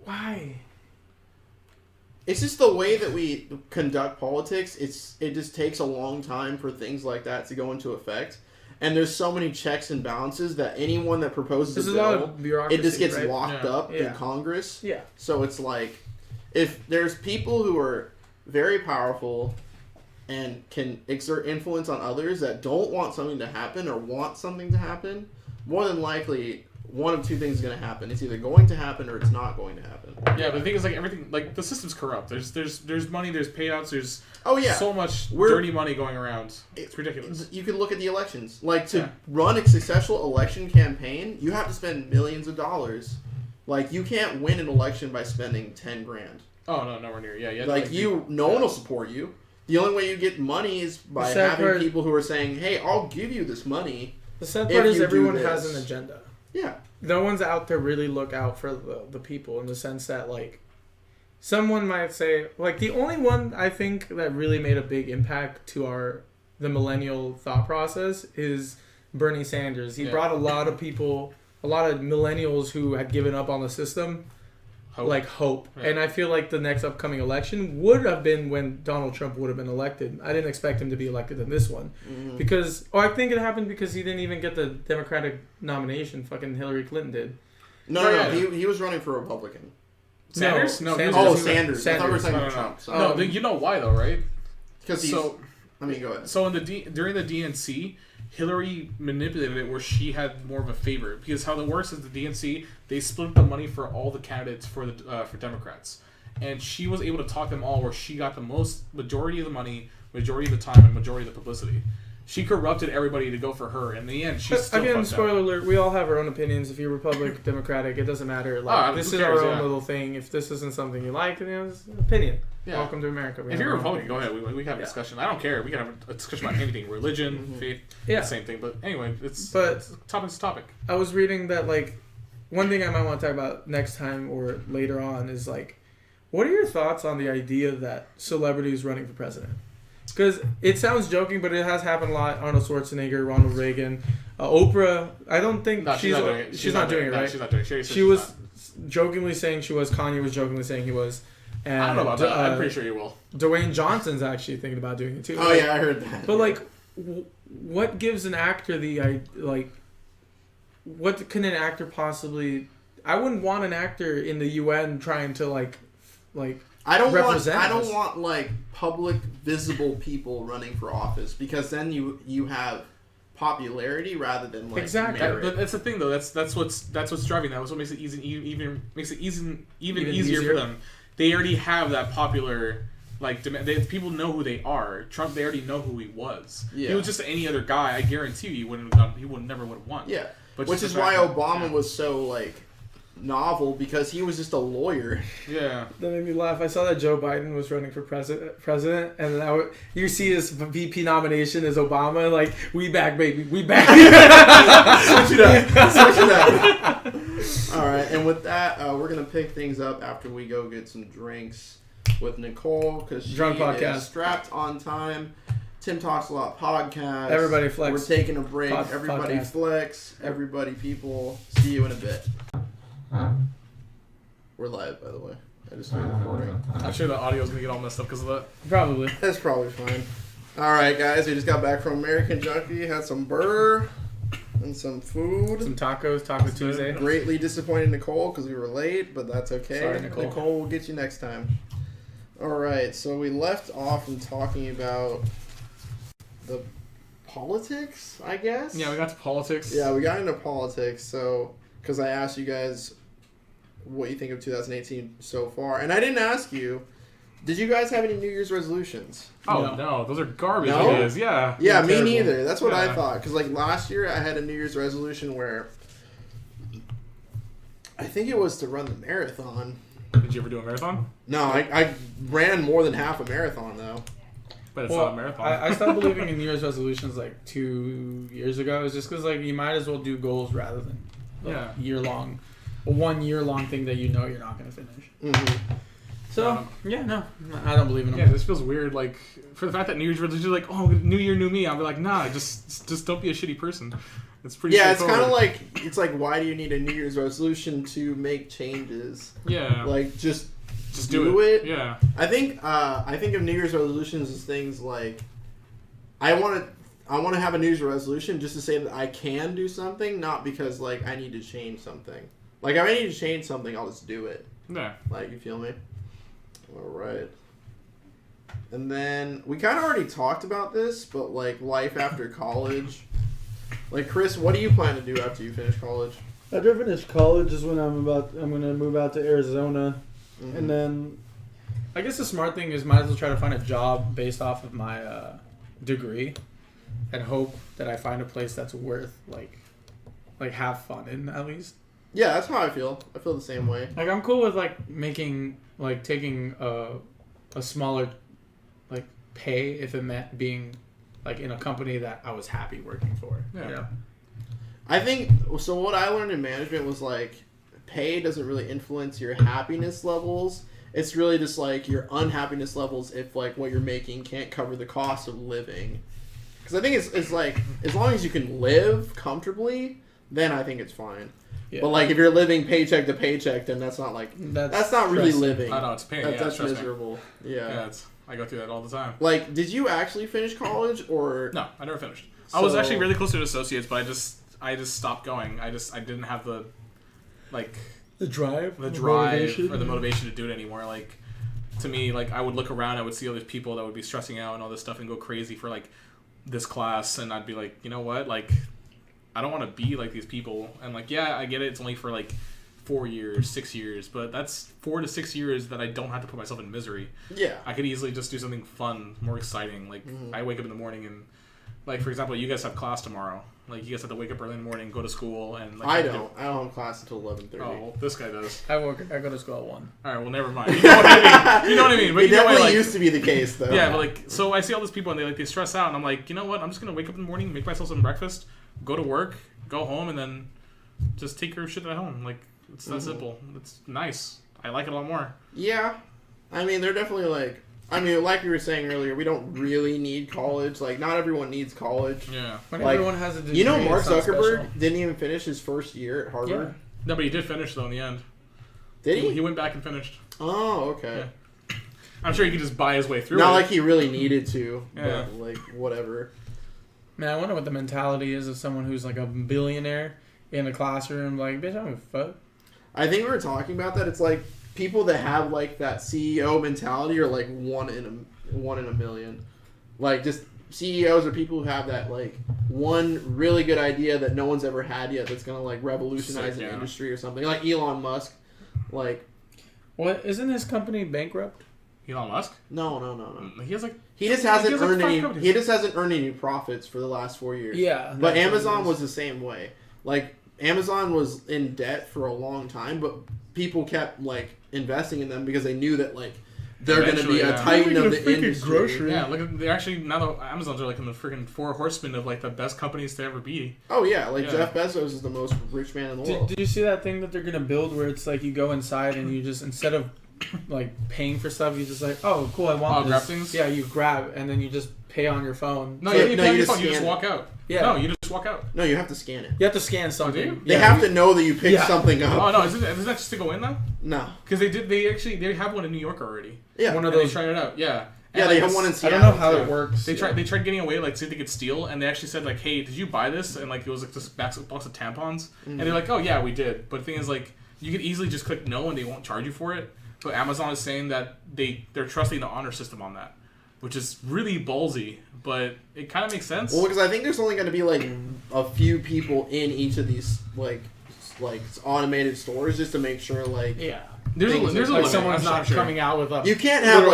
why? It's just the way that we conduct politics. It just takes a long time for things like that to go into effect. And there's so many checks and balances that anyone that proposes There's a a lot bill, of bureaucracy, it just gets right? locked Yeah. up in Yeah. Congress. Yeah. So it's like, if there's people who are very powerful and can exert influence on others that don't want something to happen or want something to happen, more than likely, one of two things is going to happen. It's either going to happen or it's not going to happen. Yeah, but the thing is, like, everything, like, the system's corrupt. There's money, there's payouts, there's Oh, yeah. so much We're- dirty money going around. It's ridiculous. You can look at the elections. Like, to Yeah. run a successful election campaign, you have to spend millions of dollars. Like, you can't win an election by spending 10 grand. Oh no, nowhere near. Yeah, yeah. No one will support you. The only way you get money is by The sad having part- people who are saying, hey, I'll give you this money. The sad If part is you do everyone has this. an agenda. Yeah. No one's out there really look out for the people in the sense that, like, someone might say, like, the only one I think that really made a big impact to the millennial thought process is Bernie Sanders. He Yeah. brought a lot of people, a lot of millennials who had given up on the system hope. Yeah. And I feel like the next upcoming election would have been when Donald Trump would have been elected. I didn't expect him to be elected in this one. Because, I think it happened because he didn't even get the Democratic nomination. Fucking Hillary Clinton did. No. He was running for Republican. Sanders? No, Sanders. I thought we were talking about Trump. No, you know why though, right? Because go ahead. So during the DNC, Hillary manipulated it where she had more of a favor, because how that works is the DNC, they split up the money for all the candidates for Democrats, and she was able to talk them all where she got the majority of the money, majority of the time, and majority of the publicity. She corrupted everybody to go for her. In the end, she's still again, fucked spoiler up. alert, we all have our own opinions. If you're Republican, Democratic, it doesn't matter. Like, this is our own little thing. If this isn't something you like, it's an opinion. Yeah. Welcome to America. If you're a Republican, go ahead. We can have a discussion. I don't care. We can have a discussion about anything. Religion, faith, the same thing. But anyway, it's topic's a topic. I was reading that, like, one thing I might want to talk about next time or later on is, like, what are your thoughts on the idea that celebrities running for president? Because it sounds joking, but it has happened a lot. Arnold Schwarzenegger, Ronald Reagan, Oprah. I don't think she's not doing it. She's not doing it, right? She's not doing it. She was jokingly saying she was. Kanye was jokingly saying he was. And, I don't know about that. I'm pretty sure you will. Dwayne Johnson's actually thinking about doing it too. Oh, yeah, I heard that. But, like, what gives an actor what can an actor possibly... I wouldn't want an actor in the UN trying to, like I don't represent want like public visible people running for office, because then you have popularity rather than like merit. But that's the thing though. That's what's driving that. That's what makes it even easier for them. They already have that popular people know who they are. Trump, they already know who he was. Yeah. If he was just any other guy, I guarantee you he never would have won. Yeah. But which is why Obama was so like novel, because he was just a lawyer. Yeah. That made me laugh. I saw that Joe Biden was running for president, and then you see his VP nomination as Obama, like, we back, baby, we back. Switch it up. All right, and with that, we're gonna pick things up after we go get some drinks with Nicole, because she is strapped on time. Tim Talksalot Podcast. Everybody flex. We're taking a break. Everybody podcast. Flex. Everybody people. See you in a bit. We're live, by the way. I just started recording. I'm sure the audio's gonna get all messed up because of that. Probably. That's probably fine. Alright, guys. We just got back from American Junkie. Had some burger and some food. Some tacos. Taco Tuesday. Greatly disappointed Nicole because we were late, but that's okay. Sorry, Nicole. Nicole will get you next time. Alright, so we left off from talking about the politics, I guess? Yeah, we got to politics. Yeah, we got into politics, so... Because I asked you guys what you think of 2018 so far. And I didn't ask you, did you guys have any New Year's resolutions? Oh, no. Those are garbage no? ideas. Yeah. Yeah, me neither. That's what I thought. Because, like, last year I had a New Year's resolution where I think it was to run the marathon. Did you ever do a marathon? No, I ran more than half a marathon, though. But it's not a marathon. I stopped believing in New Year's resolutions, like, 2 years ago. It's just because, like, you might as well do goals rather than... year-long, a 1 year long thing that you know you're not going to finish. Mm-hmm. So, no, I don't believe in them. Yeah, this feels weird. Like, for the fact that New Year's resolution is like, oh, new year, new me. I'll be like, nah, just don't be a shitty person. It's pretty. Yeah, it's kind of like why do you need a New Year's resolution to make changes? Yeah, like just do it. Yeah, I think of New Year's resolutions as things like I want to have a New Year's resolution just to say that I can do something, not because, like, I need to change something. Like, if I need to change something, I'll just do it. Yeah. Like, you feel me? All right. And then, we kind of already talked about this, but, like, life after college. Like, Chris, what do you plan to do after you finish college? After I finish college is when I'm going to move out to Arizona. Mm-hmm. And then... I guess the smart thing is might as well try to find a job based off of my degree. And hope that I find a place that's worth like have fun in, at least. Yeah, that's how I feel. I feel the same way. Like, I'm cool with taking a smaller pay if it meant being in a company that I was happy working for. Yeah. You know? I think so. What I learned in management was pay doesn't really influence your happiness levels. It's really just your unhappiness levels if what you're making can't cover the cost of living. Because I think it's as long as you can live comfortably, then I think it's fine. Yeah. But like if you're living paycheck to paycheck, then that's not like that's not really living. I know it's a pain. That's miserable. Yeah. I go through that all the time. Like, did you actually finish college or? No, I never finished. I was actually really close to an associate's, but I just stopped going. I didn't have the drive or the motivation to do it anymore. Like, to me, like, I would look around, I would see all these people that would be stressing out and all this stuff and go crazy for like this class, and I'd be like, you know what, like, I don't want to be like these people. And like, yeah, I get it, it's only for like 4 years, 6 years, but that's 4 to 6 years that I don't have to put myself in misery. Yeah. I could easily just do something fun, more exciting. Like, I wake up in the morning and, like, for example, you guys have class tomorrow. Like, you guys have to wake up early in the morning, go to school, and like. I don't have class until 11:30. Oh, well, this guy does. I go to school at 1. All right, well, never mind. You know what I mean? You know what I mean? But it definitely used to be the case, though. Yeah, but like, so I see all these people and they stress out, and I'm like, you know what? I'm just gonna wake up in the morning, make myself some breakfast, go to work, go home, and then just take care of shit at home. Like, it's that simple. It's nice. I like it a lot more. Yeah, I mean, they're definitely like. I mean, like we were saying earlier, we don't really need college. Like, not everyone needs college. Yeah. When everyone has a degree, you know, Mark Zuckerberg didn't even finish his first year at Harvard. Yeah. No, but he did finish, though, in the end. Did he? He went back and finished. Oh, okay. Yeah. I'm sure he could just buy his way through Not it. like he really needed to, yeah. but, like, whatever. Man, I wonder what the mentality is of someone who's, like, a billionaire in a classroom. Like, bitch, I don't give a fuck. I think we were talking about that. It's like, people that have, like, that CEO mentality are, like, one in a million. Like, just CEOs are people who have that, like, one really good idea that no one's ever had yet that's gonna, like, revolutionize an industry or something. Like Elon Musk. Like, what, isn't his company bankrupt? Elon Musk? No. He has like he just hasn't earned any profits for the last 4 years. Yeah. But Amazon was the same way. Like, Amazon was in debt for a long time, but people kept, like, investing in them because they knew that, like, they're going to be a titan of the industry. Grocery. Yeah, look, they're actually, now the Amazons are like in the freaking 4 horsemen of like the best companies to ever be. Oh yeah, like Jeff Bezos is the most rich man in the world. Did you see that thing that they're going to build where it's like you go inside and you just, instead of like paying for stuff, you just like, oh cool, I want this. Grab things? Yeah, you grab and then you just pay on your phone. No, you pay on your phone, you just walk out. Yeah. No, you just walk out. No, you have to scan it. You have to scan something. Oh, they have to know that you picked something up. Oh no, isn't that just to go in though? No. Because they have one in New York already. Yeah. One of those. They tried it out. Yeah. Yeah, they have one in Seattle. I don't know how it works. They tried getting away, like, see if they could steal, and they actually said, like, hey, did you buy this? And, like, it was, like, this box of tampons. And they're like, oh, yeah, we did. But the thing is, like, you could easily just click no and they won't charge you for it. But Amazon is saying that they're trusting the honor system on that, which is really ballsy, but it kind of makes sense. Well, because I think there's only going to be, like, a few people in each of these, like automated stores just to make sure, like... Yeah. There's a like someone's not coming out with a you can't have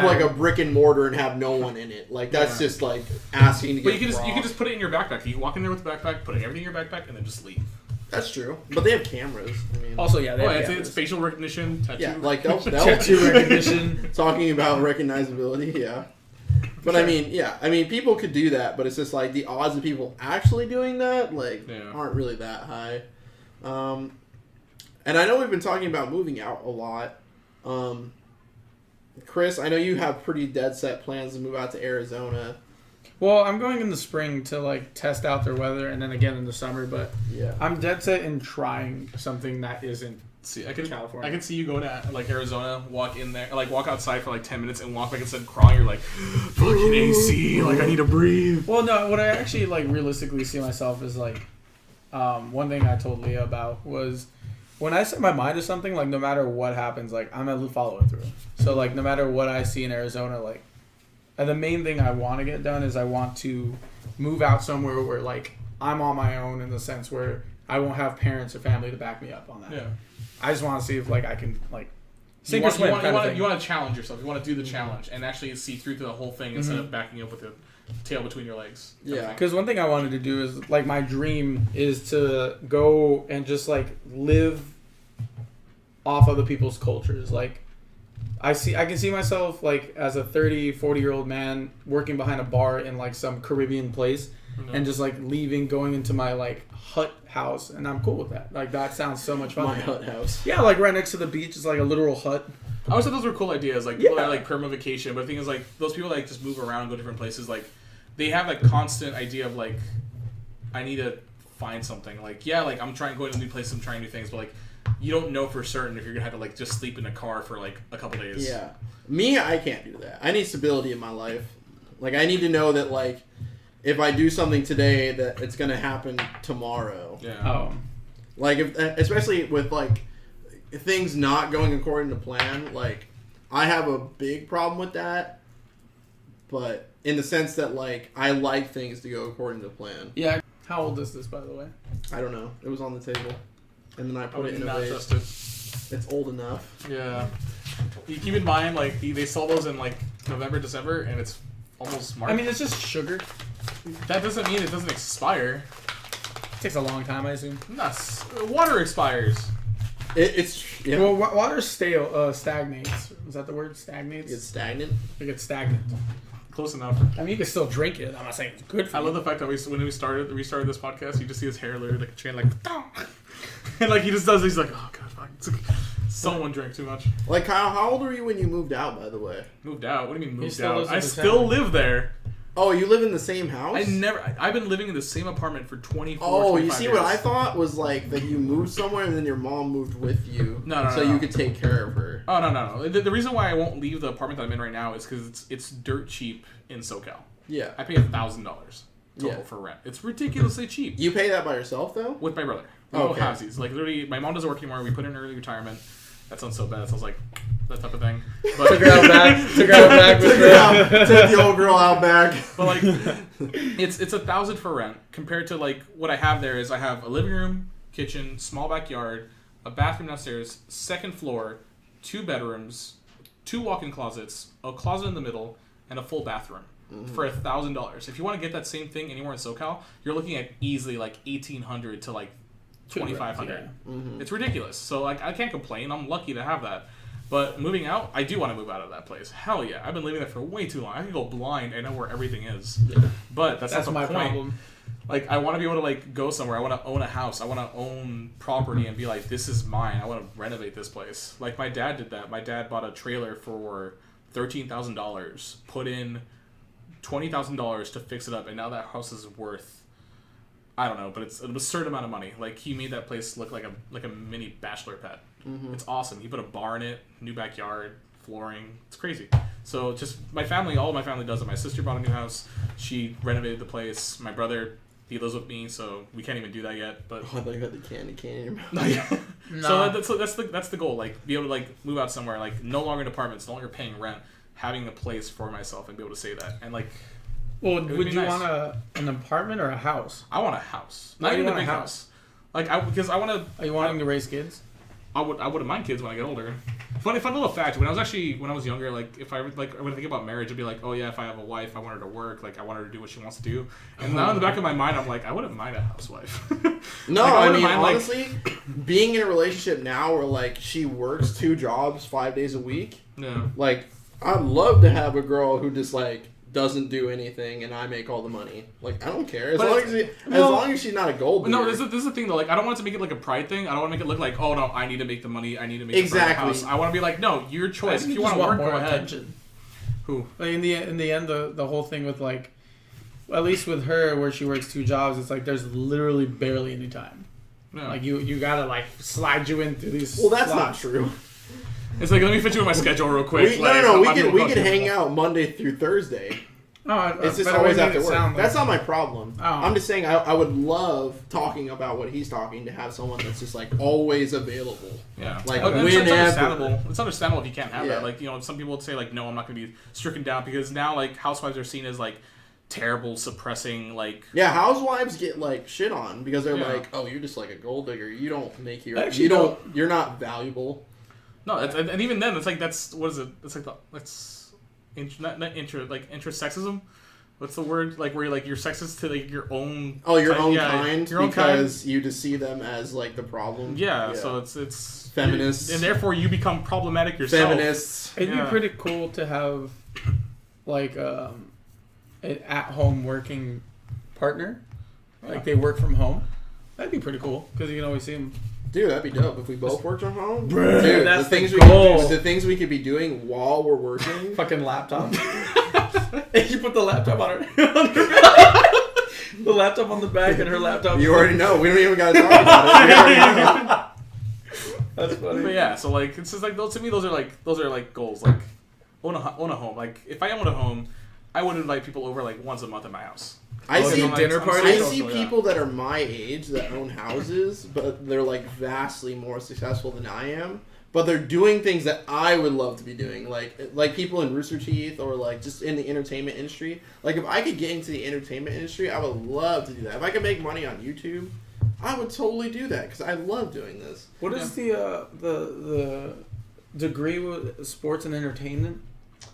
like a brick and mortar and have no one in it. Like that's just like asking to get. But you can just put it in your backpack. You can walk in there with the backpack, put everything in your backpack, and then just leave. That's true. But they have cameras. I mean, also they have it's facial recognition, tattoo. Yeah, like tattoo recognition. Talking about recognizability, yeah. But I mean, people could do that, but it's just like the odds of people actually doing that aren't really that high. And I know we've been talking about moving out a lot. Chris, I know you have pretty dead set plans to move out to Arizona. Well, I'm going in the spring to like test out their weather, and then again in the summer. But I'm dead set in trying something that isn't California. I can see you going to like Arizona, walk in there, like walk outside for like 10 minutes, and walk back instead of crawling. You're like, fucking AC, like I need to breathe. Well, no, what I actually like realistically see myself is like, one thing I told Leah about was, when I set my mind to something, like, no matter what happens, like, I'm going to follow it through. So, like, no matter what I see in Arizona, like, the main thing I want to get done is I want to move out somewhere where, like, I'm on my own in the sense where I won't have parents or family to back me up on that. Yeah. I just want to see if, like, I can, like, sink or swim. You want to challenge yourself. You want to do the challenge and actually see through to the whole thing instead of backing up with the tail between your legs. Yeah. Because one thing I wanted to do is, like, my dream is to go and just, like, live off other people's cultures. Like, I can see myself, like, as a 30, 40-year-old man working behind a bar in, like, some Caribbean place and just, like, leaving, going into my, like, hut house, and I'm cool with that. Like, that sounds so much fun. My hut house. Yeah, like, right next to the beach is, like, a literal hut. I always thought those were cool ideas, like, people that, like, perma-vacation, but the thing is, like, those people that, like, just move around and go different places, like, they have, like, constant idea of, like, I need to find something. Like, yeah, like I'm going to new places, I'm trying new things, but like you don't know for certain if you're gonna have to like just sleep in a car for like a couple days. Yeah. Me, I can't do that. I need stability in my life. Like, I need to know that, like, if I do something today, that it's gonna happen tomorrow. Yeah. Oh. Like, especially with, like, things not going according to plan, like, I have a big problem with that, but in the sense that, like, I like things to go according to plan. Yeah. How old is this, by the way? I don't know. It was on the table. And then I put it in a not vase. trust it. It's old enough. Yeah. You keep in mind, like, they sell those in, like, November, December, and it's almost March. I mean, it's just sugar. That doesn't mean it doesn't expire. It takes a long time, I assume. Nuts. Water expires. It's yeah. Well, water stagnates. Is that the word? Stagnates? It's stagnant. It gets stagnant. Close enough. I mean, you can still drink it. I'm not saying it's good for you. I love the fact that when we restarted this podcast, you just see his hair literally like a chain, like, and like he just does. He's like, oh god, fuck. It's like, someone drank too much. Like, Kyle, how old were you when you moved out? By the way. Moved out? What do you mean moved still out? lives in I the still town. live there. Oh, you live in the same house? I've been living in the same apartment for 24. Oh, 25 you see years. what I thought was like that you moved somewhere and then your mom moved with you. No, so you could take care of her. Oh no. The reason why I won't leave the apartment that I'm in right now is because it's dirt cheap in SoCal. Yeah. I pay $1,000 total for rent. It's ridiculously cheap. You pay that by yourself though? With my brother. We Oh, both okay. have these. Like literally, my mom doesn't work anymore. We put her in early retirement. That sounds so bad. It sounds like that type of thing. But Took her out back. Took her out back. Took her out. Took the old girl out back. But like, it's $1,000 for rent compared to like what I have there is I have a living room, kitchen, small backyard, a bathroom downstairs, second floor, 2 bedrooms, 2 walk-in closets, a closet in the middle, and a full bathroom for $1,000. If you want to get that same thing anywhere in SoCal, you're looking at easily like $1,800 to like $2,500. Yeah. It's ridiculous. So like I can't complain. I'm lucky to have that. But moving out, I do want to move out of that place. Hell yeah. I've been living there for way too long. I can go blind. I know where everything is. Yeah. But that's not the my point. problem. Like I want to be able to like go somewhere. I want to own a house. I want to own property and be like, this is mine. I want to renovate this place. Like my dad did that. My dad bought a trailer for $13,000, put in $20,000 to fix it up, and now that house is worth, I don't know, but it's an absurd amount of money. Like he made that place look like a mini bachelor pad. It's awesome. He put a bar in it, new backyard, flooring. It's crazy. So just my family, all of my family does it. My sister bought a new house. She renovated the place. My brother, he lives with me, so we can't even do that yet. But Oh, I thought you had the candy cane in your mouth. so that's the goal. Like be able to like move out somewhere. Like no longer in apartments, no longer paying rent, having a place for myself and be able to say that. And like Well, would would be you nice. want an apartment or a house? I want a house, Why not do you even a want big a house. Like because I want to. Are you wanting to raise kids? I wouldn't mind kids when I get older. Fun little fact: when I was younger, like if I would think about marriage, I'd be like, oh yeah, if I have a wife, I want her to work, like I want her to do what she wants to do. And now in the back of my mind, I'm like, I wouldn't mind a housewife. No, Like, I wouldn't mean, mind, like- honestly, being in a relationship now where, like, she works 2 jobs 5 days a week, Yeah. like, I'd love to have a girl who just, like, doesn't do anything and I make all the money. Like, I don't care. As long as she's not a gold digger. No, this is the thing though. Like, I don't want it to make it like a pride thing. I don't want to make it look like, oh no, I need to make the money. I need to make Exactly. the house. I want to be like, no, your choice. If you want to work, go ahead. Who? Like in the end, the whole thing with like, at least with her, where she works 2 jobs, it's like there's literally barely any time. Yeah. Like you gotta like slide you into these. Well, that's not slots. true. It's like, let me fit you in my schedule real quick. We could hang out Monday through Thursday. Oh, It's just but I always wouldn't after make it work. sound like- That's not my problem. Oh. I'm just saying I would love talking about what he's talking to have someone that's just like always available. Yeah. Like, It's whenever. understandable. It's understandable if you can't have Yeah. that. Like, you know, some people would say like, no, I'm not going to be stricken down because now like housewives are seen as like terrible, suppressing, like. Yeah, housewives get like shit on because they're Yeah. like, oh, you're just like a gold digger. You don't make your. Actually, You don't. You're not valuable. No, and even then, it's like that's what is it? It's like that's intersexism. What's the word? Like where you're sexist to like your own. Oh, your type- own yeah, kind your own because you just see them as like the problem. Yeah, so it's Feminists. and therefore you become problematic yourself. Feminists. It'd Yeah. be pretty cool to have like an at-home working partner. Like they work from home. That'd be pretty cool because you can always see them. Dude, that'd be dope if we both worked from home. Bruh, Dude, that's the things the we goal. could do, the things we could be doing while we're working. Fucking laptop. You put the laptop on her. The laptop on the back and her laptop. You already know. We don't even gotta talk about it. We already know. That's funny. But yeah, so like it's just like those, to me those are like goals. Like own a home. Like if I owned a home, I would invite people over like once a month at my house. I see dinner parties. I see people that are my age that own houses, but they're like vastly more successful than I am. But they're doing things that I would love to be doing, like people in Rooster Teeth or like just in the entertainment industry. Like if I could get into the entertainment industry, I would love to do that. If I could make money on YouTube, I would totally do that because I love doing this. What is the degree with sports and entertainment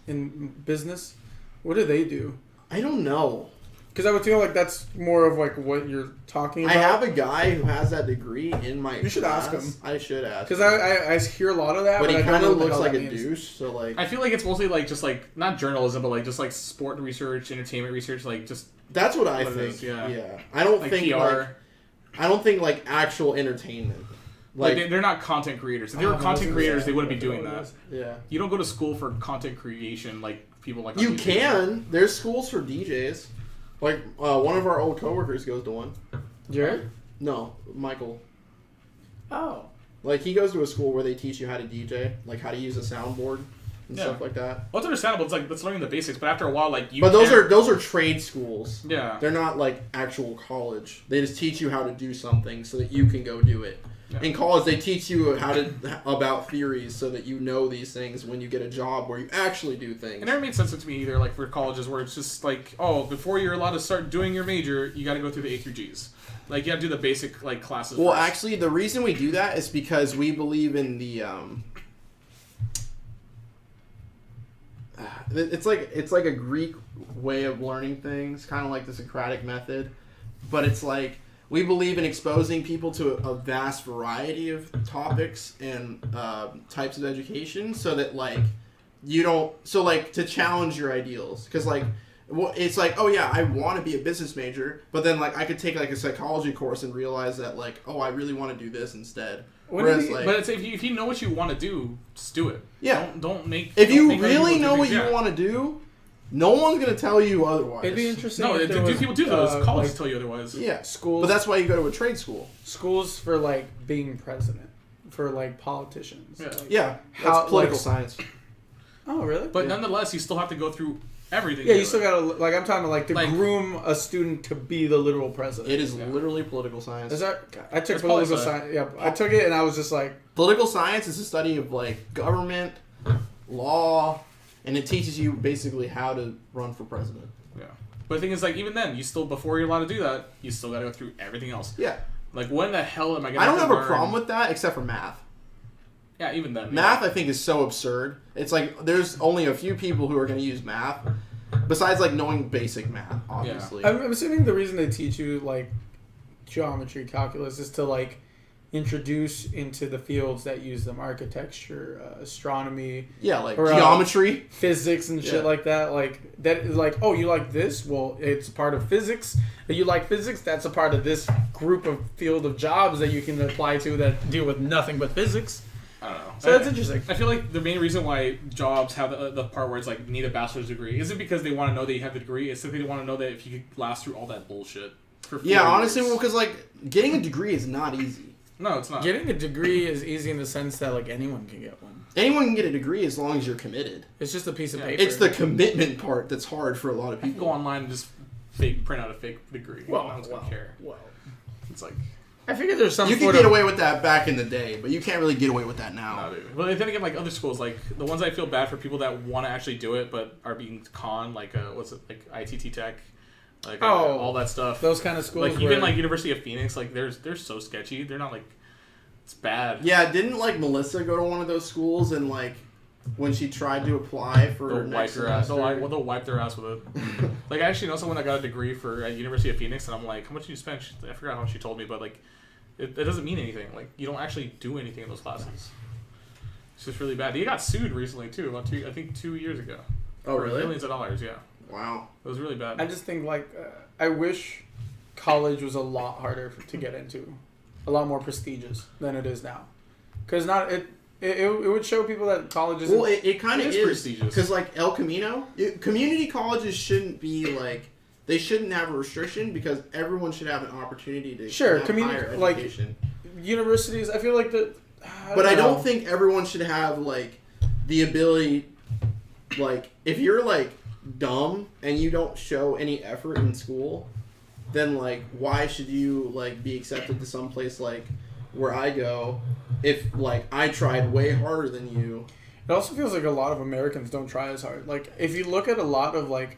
in business? What do they do? I don't know. Because I would feel like that's more of like what you're talking about. I have a guy who has that degree in my You should class. ask him. I should ask Because him. I hear a lot of that, But he I don't kind know of what the looks hell like that a means. douche, so like... I feel like it's mostly like just like not journalism, but like just like sport research, entertainment research, like just That's what I What it think. is, yeah. I don't like think PR. like... I don't think like actual entertainment. Like they're not content creators. If they were content creators, they wouldn't be doing that. Yeah. You don't go to school for content creation like people like. on You YouTube. can. There's schools for DJs. Like, one of our old coworkers goes to one. Jared? No, Michael. Oh. Like, he goes to a school where they teach you how to DJ, like how to use a soundboard and Yeah. stuff like that. Well, it's understandable. It's like that's learning the basics, but after a while, like you. But those can't- are trade schools. Yeah. They're not like actual college. They just teach you how to do something so that you can go do it. Yeah. In college, they teach you about theories so that you know these things when you get a job where you actually do things. It never made sense to me either. Like for colleges where it's just like, oh, before you're allowed to start doing your major, you got to go through the A through G's. Like you got to do the basic like classes. Well, first. actually, the reason we do that is because we believe in the it's like a Greek way of learning things, kind of like the Socratic method, but it's like we believe in exposing people to a vast variety of topics and types of education, so that like you don't to challenge your ideals, because like. Well, it's like, oh yeah, I want to be a business major, but then like I could take like a psychology course and realize that like, oh, I really want to do this instead. Whereas, like, but it's, if you know what you want to do, just do it. Yeah. Don't make. If you make other really people know do what things. you want to do, no one's gonna tell you otherwise. It'd be interesting. No, if there was, people do those. Colleges like, tell you otherwise. Yeah, schools. but that's why you go to a trade school. Schools for like being president, for like politicians. Yeah. Like, Yeah, that's How- political like- science. Oh really? But Yeah. nonetheless, you still have to go through everything. Yeah, to you do still it. gotta like. I'm talking about like to Like- groom a student to be the literal president. It is Yeah. literally political science. Is that? I took It's political poli-sci. science. Yeah, I took it and I was just like, Political science is a study of like government, law, and it teaches you basically how to run for president. Yeah. But the thing is, like, even then, you still, before you're allowed to do that, you still got to go through everything else. Yeah, Like, when the hell am I going to I don't have a problem with that except for math. Yeah, even then. Math, I think, is so absurd. It's like there's only a few people who are going to use math, besides like knowing basic math, obviously. I'm assuming the reason they teach you like geometry, calculus, is to like introduce into the fields that use them: architecture, astronomy, Yeah, like or, geometry. physics, and shit Yeah. like that. Like that is like, oh, you like this? Well, it's part of physics. You like physics? That's a part of this group of field of jobs that you can apply to that deal with nothing but physics. I don't know. So that's interesting. I feel like the main reason why jobs have the part where it's like need a bachelor's degree isn't because they want to know that you have the degree. It's simply they want to know that if you could last through all that bullshit. For 4 Yeah, honestly, years. well, because like getting a degree is not easy. No, it's not. Getting a degree is easy in the sense that like anyone can get one. Anyone can get a degree as long as you're committed. It's just a piece of Yeah. paper. It's the commitment part that's hard for a lot of You can people. go online and just print out a fake degree. No one's gonna care. Well, It's like, I figured there's some You could sort get of away with that back in the day, but you can't really get away with that now. nah, dude. Well, then again, like other schools, like the ones I feel bad for people that want to actually do it but are being conned, like what's it, like ITT Tech, like all that stuff. those kind of schools. Like even like University of Phoenix, like they're so sketchy. They're not like it's bad. Yeah, didn't like Melissa go to one of those schools and like when she tried to apply for They'll wipe next their ass. semester? They'll wipe their ass with it. Like I actually know someone that got a degree at University of Phoenix, and I'm like, how much did you spend? I forgot how much she told me, but like, it doesn't mean anything. Like you don't actually do anything in those classes. It's just really bad. He got sued recently too. About 2 years ago. Oh, For really? Millions of dollars. Yeah, Wow. it was really bad. I just think like I wish college was a lot harder to get into, a lot more prestigious than it is now, because it would show people that college is. Well, it kind of It is is prestigious. because like El Camino, community colleges shouldn't be like they shouldn't have a restriction because everyone should have an opportunity to Sure, have higher education. Universities, I feel like I don't think everyone should have like the ability, like if you're like dumb and you don't show any effort in school, then like why should you like be accepted to some place like where I go if like I tried way harder than you? It also feels like a lot of Americans don't try as hard. Like if you look at a lot of like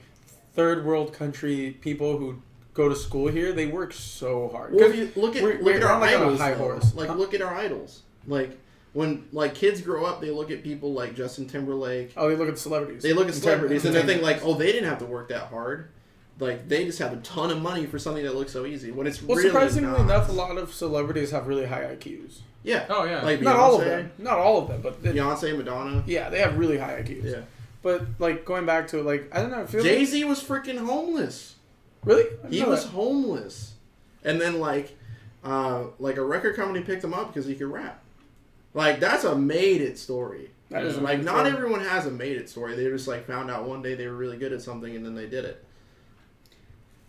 third world country people who go to school here, they work so hard. Well, if you look at our like idols, on a high horse. Like look at our idols. Like when like kids grow up, they look at people like Justin Timberlake. Oh, they look at celebrities. They look at celebrities and they think like, oh, they didn't have to work that hard. Like they just have a ton of money for something that looks so easy. When it's really surprisingly not. enough, a lot of celebrities have really high IQs. Yeah. Oh yeah. Like not Beyonce, all of them. Not all of them, but Beyonce, Madonna. Yeah, they have really high IQs. Yeah. But like going back to like I don't know. Jay-Z was freaking homeless. Really? He was homeless, and then like a record company picked him up because he could rap. Like that's a made it story. That is like not everyone has a made it story. They just like found out one day they were really good at something and then they did it.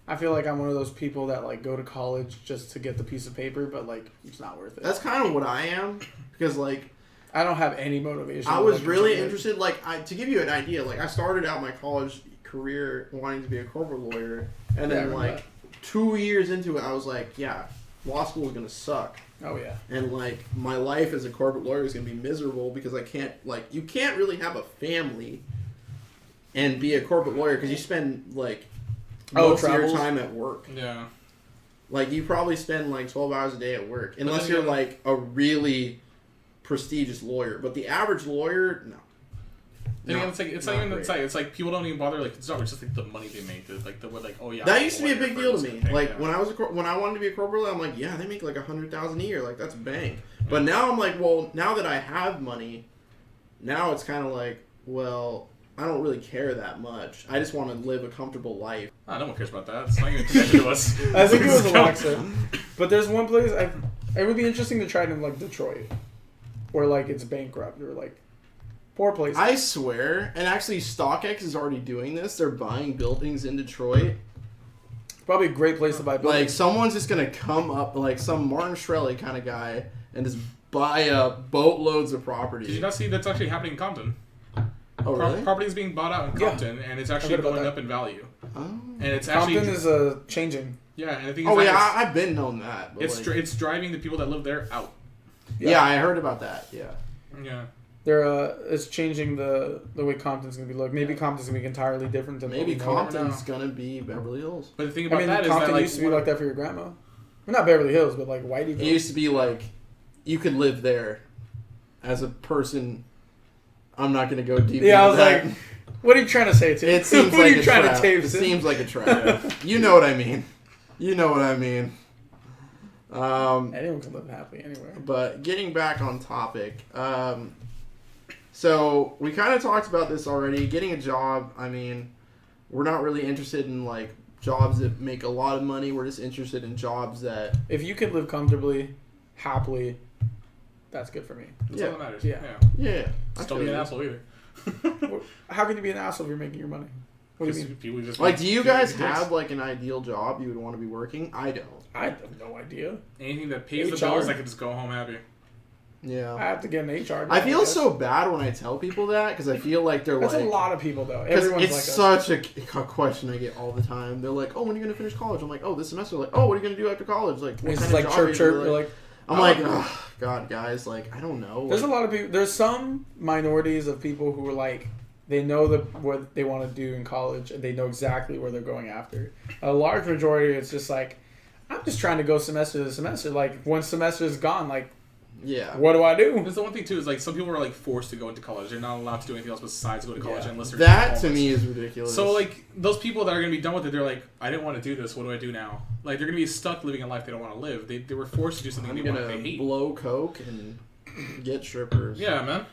I feel like I'm one of those people that like go to college just to get the piece of paper, but like it's not worth it. That's kind of what I am because like I don't have any motivation. I was really interested. Like to give you an idea, like I started out my college career wanting to be a corporate lawyer, and then like 2 years into it, I was like, yeah, law school is gonna suck. Oh yeah. And like my life as a corporate lawyer is gonna be miserable because I can't like you can't really have a family and be a corporate lawyer because you spend like most of your time at work. Yeah. Like you probably spend like 12 hours a day at work unless you're like a really prestigious lawyer. But the average lawyer, no. It's like people don't even bother. Like it's not just like the money they make. It's like oh yeah. That used to be a big deal to me. Like when I wanted to be a corporate lawyer, I'm like, yeah, they make like $100,000 a year. Like that's bank. But now I'm like, well, now that I have money, now it's kind of like, well, I don't really care that much. I just want to live a comfortable life. No one cares about that. It's not even connected to us. I think it was Alexa. But there's one place it would be interesting to try in like Detroit, where like it's bankrupt or like poor places. I swear, and actually StockX is already doing this. They're buying buildings in Detroit. Probably a great place to buy buildings. Like someone's just gonna come up, like some Martin Shkreli kind of guy, and just buy up boatloads of property. Did you not see that's actually happening in Compton? Oh, really? Property is being bought out in Compton, and it's actually going up in value. Oh. And it's Compton actually is changing. Yeah, and I think I've been known that. But it's driving the people that live there out. Yeah, I heard about that. Yeah. Yeah. It's changing the way Compton's gonna be looked. Maybe Compton's gonna be entirely different than maybe Compton's gonna be Beverly Hills. But the thing about that is Compton that like, used to be like that for your grandma. Well, not Beverly Hills, but like Whiteyville. It used to be like you could live there as a person. I'm not gonna go deep. Yeah, I was that. like, what are you trying to say, Tim? It seems what like are you a trying trap. to tape? It seems like a trap. You know what I mean. You know what I mean. Anyone can live happily anywhere. But getting back on topic, so we kind of talked about this already. Getting a job, I mean, we're not really interested in like jobs that make a lot of money. We're just interested in jobs that if you can live comfortably, happily, that's good for me. That's all that matters. Yeah. Just don't be an asshole either. How can you be an asshole if you're making your money? What do you mean? Like, do you guys have like an ideal job you would want to be working? I don't. I have no idea. Anything that pays HR. the bills, I can just go home happy. Yeah. I have to get an HR. I feel so bad when I tell people that because I feel like they're That's like. That's a lot of people though. Everyone's it's like such a question I get all the time. They're like, "Oh, when are you gonna finish college?" I'm like, "Oh, this semester." Like, "Oh, what are you gonna do after college?" Like, what it's kind like of chirp. You're like, I'm like, oh, God, guys, like, I don't know. There's like, a lot of people. There's some minorities of people who are like, they know what they want to do in college and they know exactly where they're going after. A large majority, it's just like, I'm just trying to go semester to semester. Like, one semester is gone, like, yeah. What do I do? That's the one thing too is like some people are like forced to go into college. They're not allowed to do anything else besides go to college unless they're that to me is ridiculous. So like those people that are gonna be done with it, they're like, I didn't want to do this. What do I do now? Like they're gonna be stuck living a life they don't want to live. They were forced to do something they hate. Blow coke and get strippers. Yeah, man.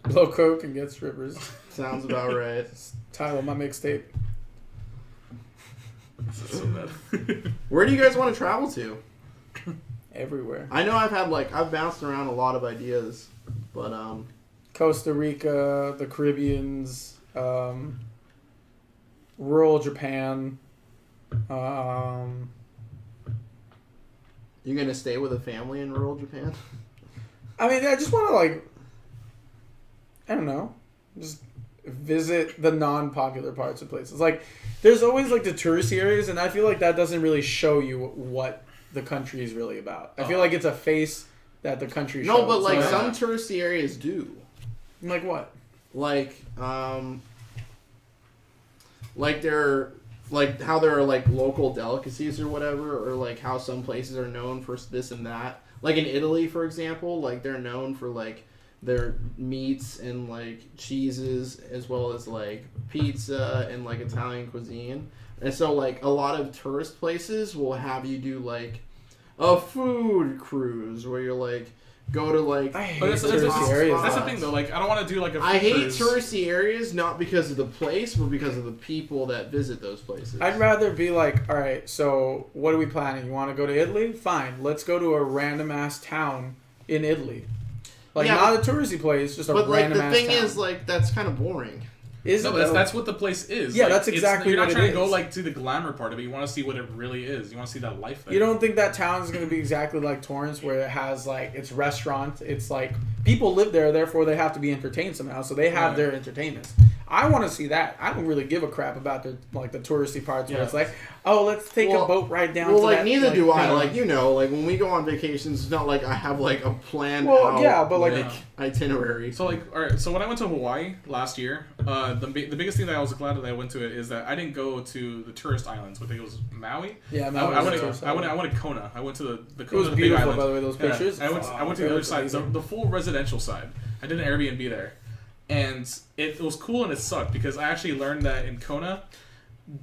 Blow coke and get strippers. Sounds about right. Title of my mixtape. This is so bad. Where do you guys want to travel to? Everywhere. I know I've bounced around a lot of ideas, but Costa Rica, the Caribbeans, rural Japan. You gonna stay with a family in rural Japan? I mean, I just want to like, I don't know, just visit the non-popular parts of places. Like, there's always like the touristy areas, and I feel like that doesn't really show you what the country is really about. I feel like it's a face that the country shows. No, but like some touristy areas do. Like what? Like they're like how there are like local delicacies or whatever, or like how some places are known for this and that. Like in Italy, for example, like they're known for like their meats and like cheeses, as well as like pizza and like Italian cuisine. And so like a lot of tourist places will have you do like a food cruise where you're like go to like touristy areas. That's the thing though. Like I don't want to do like a food I hate cruise. touristy areas not because of the place, but because of the people that visit those places. I'd rather be like, all right, so what are we planning? You want to go to Italy? Fine, let's go to a random ass town in Italy. Like, Yeah, not a touristy place, just a but like random the ass thing town. is like that's kind of boring. Is No, it? that's what the place is. Yeah, Like, that's exactly you're not what it trying to go is. like to the glamour part of it. You want to see what it really is. You want to see that life there. You don't think that town is going to be exactly like Torrance, where it has like its restaurant, it's like people live there, therefore they have to be entertained somehow, so they have Right. their entertainments. I want to see that. I don't really give a crap about the like the touristy parts where Yeah. it's like, oh, let's take a boat ride down. Well, to like that, neither do I. thing. Like you know, like when we go on vacations, it's not like I have like a planned Well, out, yeah, but, like- itinerary. So like, all right. So when I went to Hawaii last year, the biggest thing that I was glad that I went to it is that I didn't go to the tourist islands. I think it was Maui. Yeah, I Maui went was to a tourist I went to Kona. I went to the It Kona, was the big beautiful, island. by the way. Those Yeah. pictures. I went to the other side, the full residential side. I did an Airbnb there, and it was cool and it sucked because I actually learned that in Kona,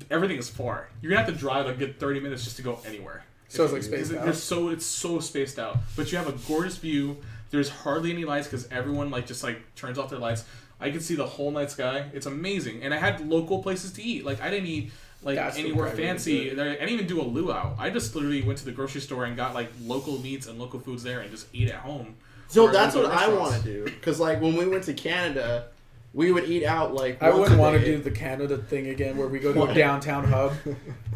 everything is far. You're gonna have to drive like a good 30 minutes just to go anywhere. So it's like spaced out. It's so spaced out, but you have a gorgeous view. There's hardly any lights because everyone like just like turns off their lights. I could see the whole night sky. It's amazing, and I had local places to eat. Like I didn't eat like That's the anywhere part we fancy. I didn't even do a luau. I just literally went to the grocery store and got like local meats and local foods there, and just ate at home. So Or that's go to what I restaurants. want to do. Because like when we went to Canada, we would eat out like. I once wouldn't a want to day. do the Canada thing again where we go to What? a downtown hub.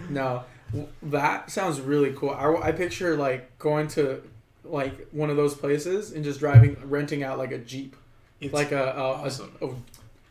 No. That sounds really cool. I picture like going to like one of those places and just renting out like a Jeep. It's Like awesome.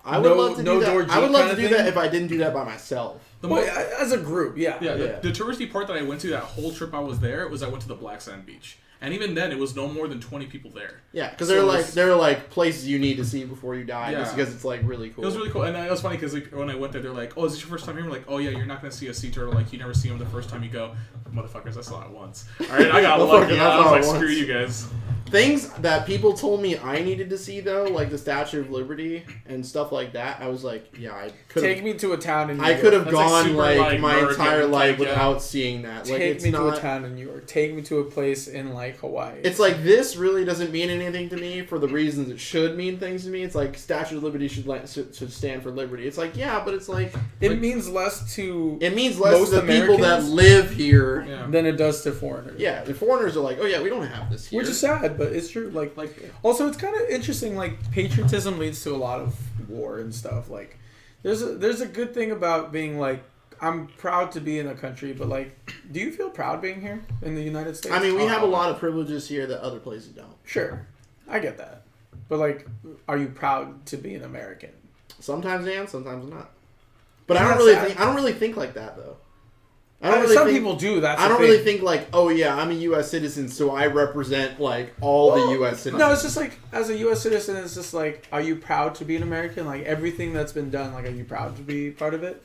I would no- love to no do door that. I would love to Jeep do kinda that if I didn't do that by myself. The well, mo- as a group, yeah. Yeah, Yeah. the touristy part that I went to that whole trip I was there was I went to the Black Sand Beach, and even then it was no more than 20 people there. Yeah, because So they're like places you need to see before you die, just Yeah. because it's like really cool. It was really cool, and it was funny because like, when I went there, they're like, "Oh, is this your first time here?" We're like, "Oh yeah, you're not gonna see a sea turtle like you never see them the first time you go." Motherfuckers, I saw it once. All right, I got lucky. Motherfuckers, I I was saw like, it "Screw once." you guys." Things that people told me I needed to see though, like the Statue of Liberty and stuff like that. I was like, yeah, I could. Take me to a town in New I York. could have That's like gone super, like like, my American entire life type, yeah. without seeing that. Like Take it's me not. to a town in New York. Take me to a place in like Hawaii. It's like this really doesn't mean anything to me for the reasons it should mean things to me. It's like Statue of Liberty should stand for liberty. It's like yeah, but it's like it means less to it means less Most to the people that Americans? live here. Yeah. than it does to foreigners. Yeah, the foreigners are like, oh yeah, we don't have this here. Which is sad, but it's true. Like also, it's kind of interesting. Like patriotism leads to a lot of war and stuff. Like there's a good thing about being like I'm proud to be in a country, but like, do you feel proud being here in the United States? I mean, we have a lot of privileges here that other places don't. Sure, I get that, but like, are you proud to be an American? Sometimes I am, sometimes not. But And I that's- don't really think like that though. Some people do. That's I the don't thing. really think like, oh yeah, I'm a U.S. citizen, so I represent like all the U.S. citizens. No, it's just like as a U.S. citizen, it's just like, are you proud to be an American? Like everything that's been done, like, are you proud to be part of it?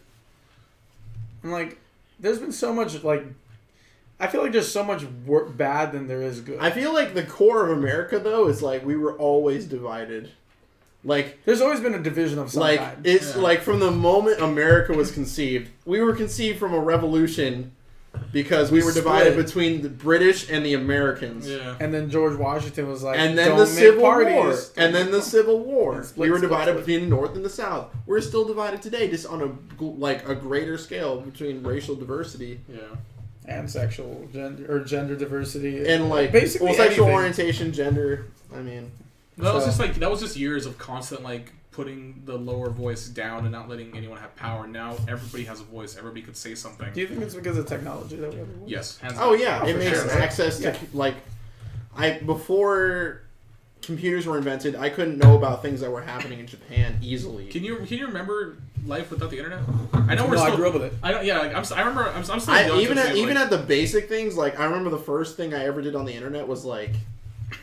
And like, there's been so much like, I feel like there's so much bad than there is good. I feel like the core of America though is like we were always divided. Like There's always been a division of some like kind. it's Yeah. like from the moment America was conceived, we were conceived from a revolution because we were divided Split. between the British and the Americans. Yeah. And then George Washington was like, And then don't the make Civil parties. War. And then the Civil War. And split, We were split, divided split. between the North and the South. We're still divided today, just on a greater scale between racial diversity Yeah. And sexual gender diversity. and like basically sexual anything. orientation, gender. I mean, That was So- just years of constant like putting the lower voice down and not letting anyone have power. Now everybody has a voice. Everybody could say something. Do you think it's because of technology that we have a voice? Yes. Hands Oh down. yeah, it makes sure. access to before computers were invented, I couldn't know about things that were happening in Japan easily. Can you remember life without the internet? I know I grew up with it. I don't. Yeah, like, I remember. I'm still young. Even at the basic things, like I remember the first thing I ever did on the internet was like,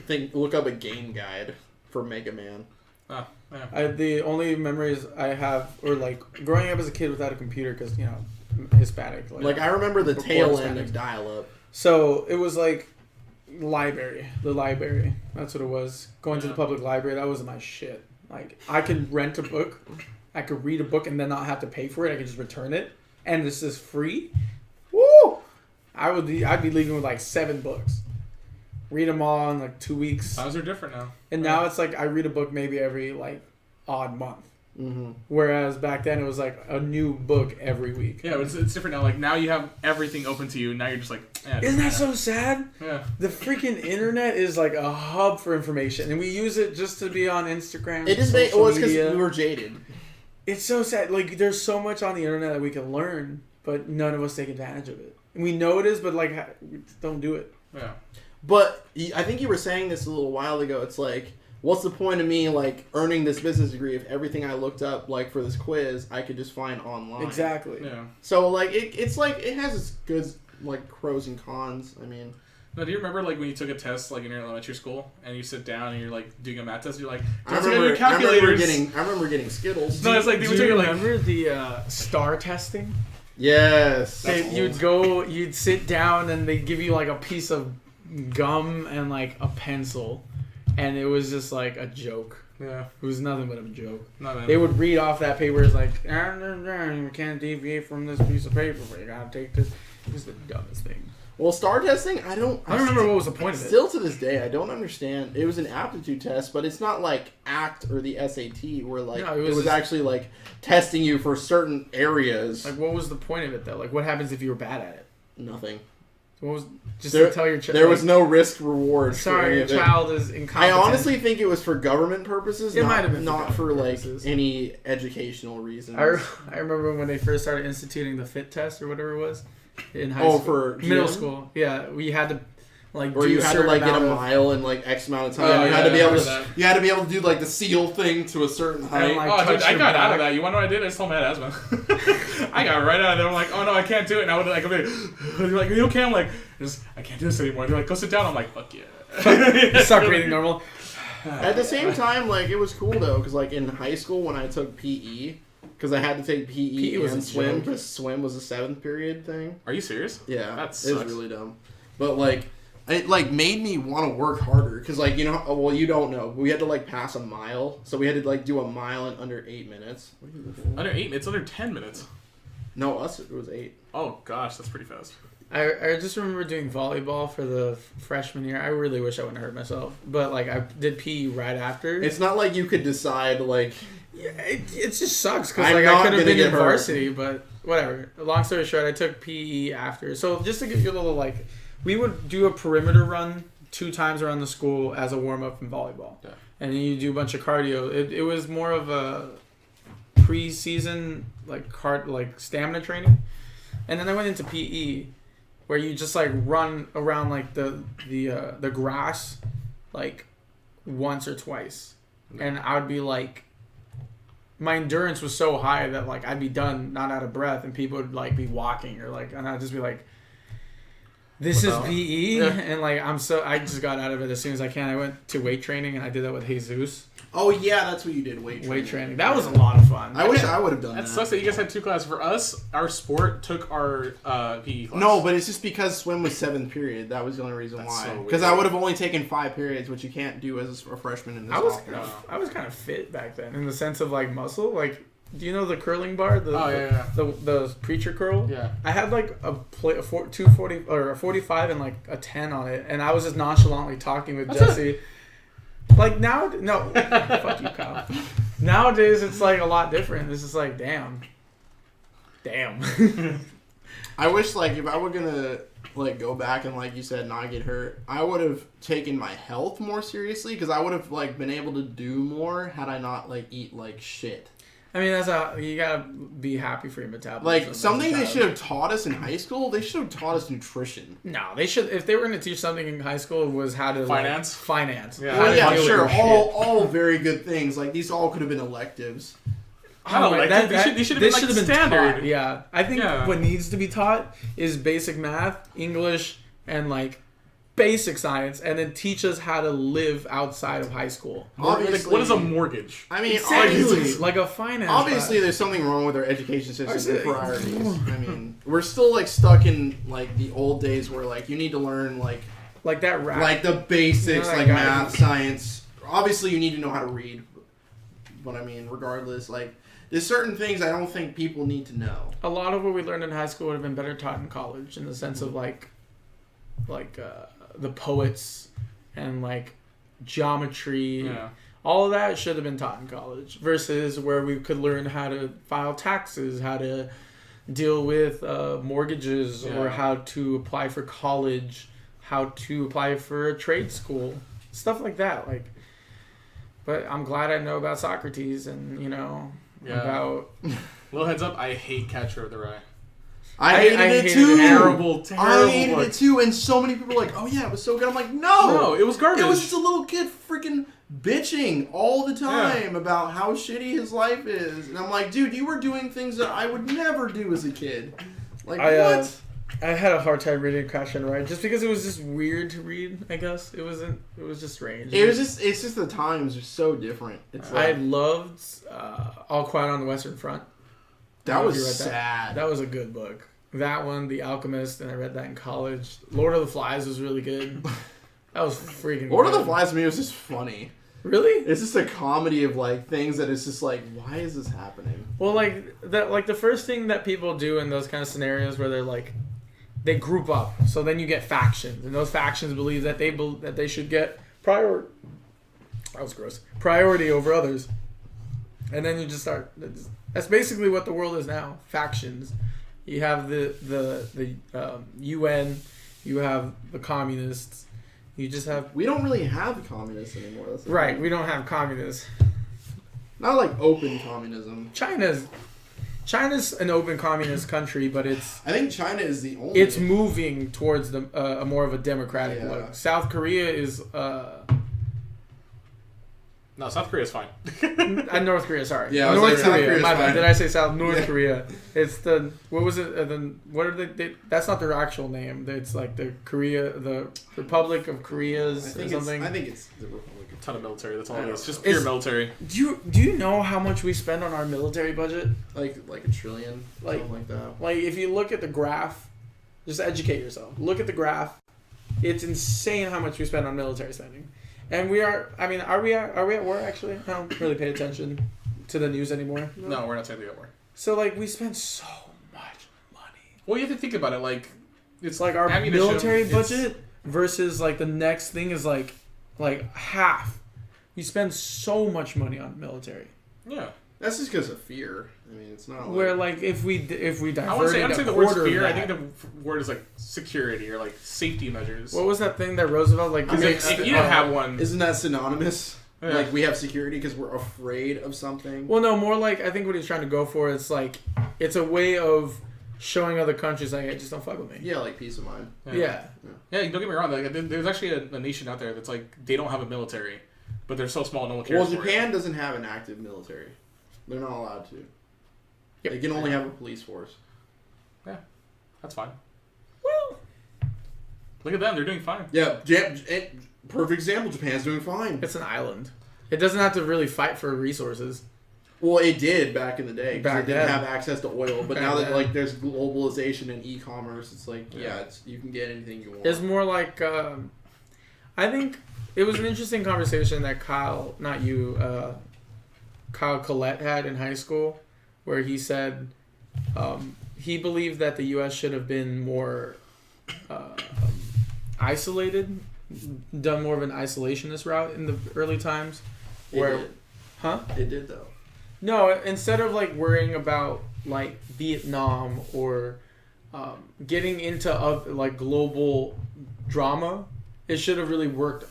look up a game guide for Mega Man. Oh, yeah. The only memories I have, or like growing up as a kid without a computer, because Hispanic. Like I remember the tail end of dial-up. So it was like the library. That's what it was. Going to the public library. That was my shit. Like I could rent a book, I could read a book and then not have to pay for it. I could just return it, and this is free. Woo! I'd be leaving with like 7 books. Read them all in like 2 weeks. Times are different now. And now it's like I read a book maybe every like odd month. Mm-hmm. Whereas back then it was like a new book every week. Yeah, it's different now. Like now you have everything open to you. Now you're just like, isn't that so sad? Yeah. The freaking internet is like a hub for information, and we use it just to be on Instagram. It is because we were jaded. It's so sad. Like there's so much on the internet that we can learn, but none of us take advantage of it. And we know it is, but like we just don't do it. Yeah. But I think you were saying this a little while ago. It's like, what's the point of me like earning this business degree if everything I looked up like for this quiz I could just find online? Exactly. Yeah. So like it's like it has its good like pros and cons. I mean. No, do you remember like when you took a test like in your elementary school and you sit down and you're like doing a math test? You're like, I remember getting Skittles. No, it's like do you remember the star testing? Yes. You'd sit down and they'd give you like a piece of gum and like a pencil, and it was just like a joke. Yeah. It was nothing but a joke. No, they would read off that paper as like, you can't deviate from this piece of paper, but you gotta take this. It was the dumbest thing. Well, star testing, I don't remember what was the point of it. Still to this day, I don't understand. It was an aptitude test, but it's not like ACT or the SAT where like it was actually like testing you for certain areas. Like, what was the point of it though? Like, what happens if you were bad at it? Nothing. What was to tell your child? There was no risk reward. Sorry, your child is incompetent. I honestly think it was for government purposes. It might have been not for like purposes. Any educational reasons. I remember when they first started instituting the fit test or whatever it was in high school. For middle school. Yeah, we had to like or you had to like get a mile in like X amount of time. Oh, you had to be able to do like the seal thing to a certain height. Like, dude, I got out of that. You want to know what I did? I just told me I had asthma. I got right out of there. I'm like, oh no, I can't do it. And I would like, they're like, are you okay? I'm like, I can't do this anymore. They're like, go sit down. I'm like, fuck yeah. Start breathing normal. At the same time, like it was cool though, because like in high school when I took PE, because I had to take PE and swim, because swim was a 7th period thing. Are you serious? Yeah, that it sucks. was really dumb. But like, it like made me want to work harder, because like you don't know, we had to like pass a mile, so we had to like do a mile in under 8 minutes. Under 8 minutes, under 10 minutes. No, it was 8. Oh gosh, that's pretty fast. I just remember doing volleyball for the freshman year. I really wish I wouldn't hurt myself, but like I did PE right after. It's not like you could decide like. Yeah, it just sucks because like I could have been in varsity, but whatever. Long story short, I took PE after. So just to give you a little like, we would do a perimeter run 2 times around the school as a warm up in volleyball, and then you do a bunch of cardio. It was more of a pre-season like stamina training, and then I went into PE. Where you just like run around like the grass like once or twice, and I would be like, my endurance was so high that like I'd be done, not out of breath, and people would like be walking or like, and I'd just be like, this is PE, and like I just got out of it as soon as I can. I went to weight training and I did that with Jesus. Oh yeah, that's what you did. Weight training. That was a lot of fun. I wish I would have done that. That sucks that you guys had 2 classes. For us, our sport took our PE class. No, but it's just because swim was 7th period. That was the only reason why. Because I would have only taken 5 periods, which you can't do as a freshman in this. I was kind of fit back then in the sense of like muscle. Like, do you know the curling bar? The preacher curl. Yeah. I had like a 240 or a 45 and like a 10 on it, and I was just nonchalantly talking with Jesse. Like now, no, fuck you, Kyle. Nowadays, it's like a lot different. This is like, damn. I wish, like, if I were gonna, like, go back and, like you said, not get hurt, I would have taken my health more seriously, because I would have, like, been able to do more had I not, like, eat, like, shit. I mean, you gotta be happy for your metabolism. Like, something they should have taught us in high school, they should have taught us nutrition. No, they should. If they were going to teach something in high school, it was how to finance. Yeah, well, yeah, sure. All very good things. Like, these all could have been electives. They should have been standard. Taught. Yeah, I think what needs to be taught is basic math, English, and like basic science, and then teach us how to live outside of high school. Obviously, what is a mortgage? I mean, exactly, like a finance. Obviously, there's something wrong with our education system and priorities. I mean, we're still like stuck in like the old days where like you need to learn like that like the basics, like math, science. Obviously, you need to know how to read. But I mean, regardless, like there's certain things I don't think people need to know. A lot of what we learned in high school would have been better taught in college, in the sense of like the poets and like geometry. Yeah. All of that should have been taught in college, versus where we could learn how to file taxes, how to deal with mortgages, or how to apply for college, how to apply for a trade school, stuff like that. Like, but I'm glad I know about Socrates and about. Little heads up, I hate Catcher of the Rye. I hated it too. Terrible. I hated it too, and so many people were like, "Oh yeah, it was so good." I'm like, "No, it was garbage. It was just a little kid freaking bitching all the time about how shitty his life is," and I'm like, "Dude, you were doing things that I would never do as a kid." Like what? I had a hard time reading Crash and Ride just because it was just weird to read. I guess it was just strange. It's just the times are so different. It's I loved All Quiet on the Western Front. That was sad. That was a good book. That one, The Alchemist, and I read that in college. Lord of the Flies was really good. That was freaking Lord good. of the Flies to me was just funny. Really? It's just a comedy of like things that it's just like, why is this happening? Well, like the first thing that people do in those kind of scenarios where they're like, they group up. So then you get factions, and those factions believe that they should get priority. That was gross. Priority over others, and then you just start. That's basically what the world is now. Factions. You have the UN. You have the communists. You just have. We don't really have communists anymore. That's right. We don't have communists. Not like open communism. China's an open communist country, but it's. I think China is the only. It's moving towards a more of a democratic look. South Korea is. No, South Korea is fine. North Korea, sorry. Yeah, North Korea. Korea. My bad. Did I say South? North Korea. It's the what was it? What are they? That's not their actual name. It's like the Republic of Korea's or something. I think it's the Republic. A ton of military. That's all it is. Just pure military. Do you know how much we spend on our military budget? Like $1 trillion, something like that. Like if you look at the graph, just educate yourself. Look at the graph. It's insane how much we spend on military spending. And we are. I mean, are we at war? Actually, I don't really pay attention to the news anymore. No, we're not saying we at war. So like, we spend so much money. Well, you have to think about it. Like, it's like our military budget versus like the next thing is like half. We spend so much money on military. Yeah, that's just because of fear. I mean, it's not. Where like if we diverted I wouldn't say the word fear. I think the word is like security or like safety measures. What was that thing that Roosevelt like? If you didn't have one, isn't that synonymous? Yeah. Like we have security because we're afraid of something. Well, no, more like I think what he's trying to go for is like it's a way of showing other countries like, hey, just don't fuck with me. Yeah, like peace of mind. Yeah. Don't get me wrong. Like, there's actually a nation out there that's like they don't have a military, but they're so small no one cares. Well, Japan doesn't have an active military. They're not allowed to. Yep. They can only have a police force. Yeah, that's fine. Well, look at them; they're doing fine. Yeah, perfect example. Japan's doing fine. It's an island. It doesn't have to really fight for resources. Well, it did back in the day. Back it didn't have access to oil, but now that like there's globalization and e-commerce, it's like you can get anything you want. It's more like I think it was an interesting conversation that Kyle Collette had in high school, where he said he believed that the U.S. should have been more isolated, done more of an isolationist route in the early times. It did though. No, instead of like worrying about like Vietnam or getting into like global drama, it should have really worked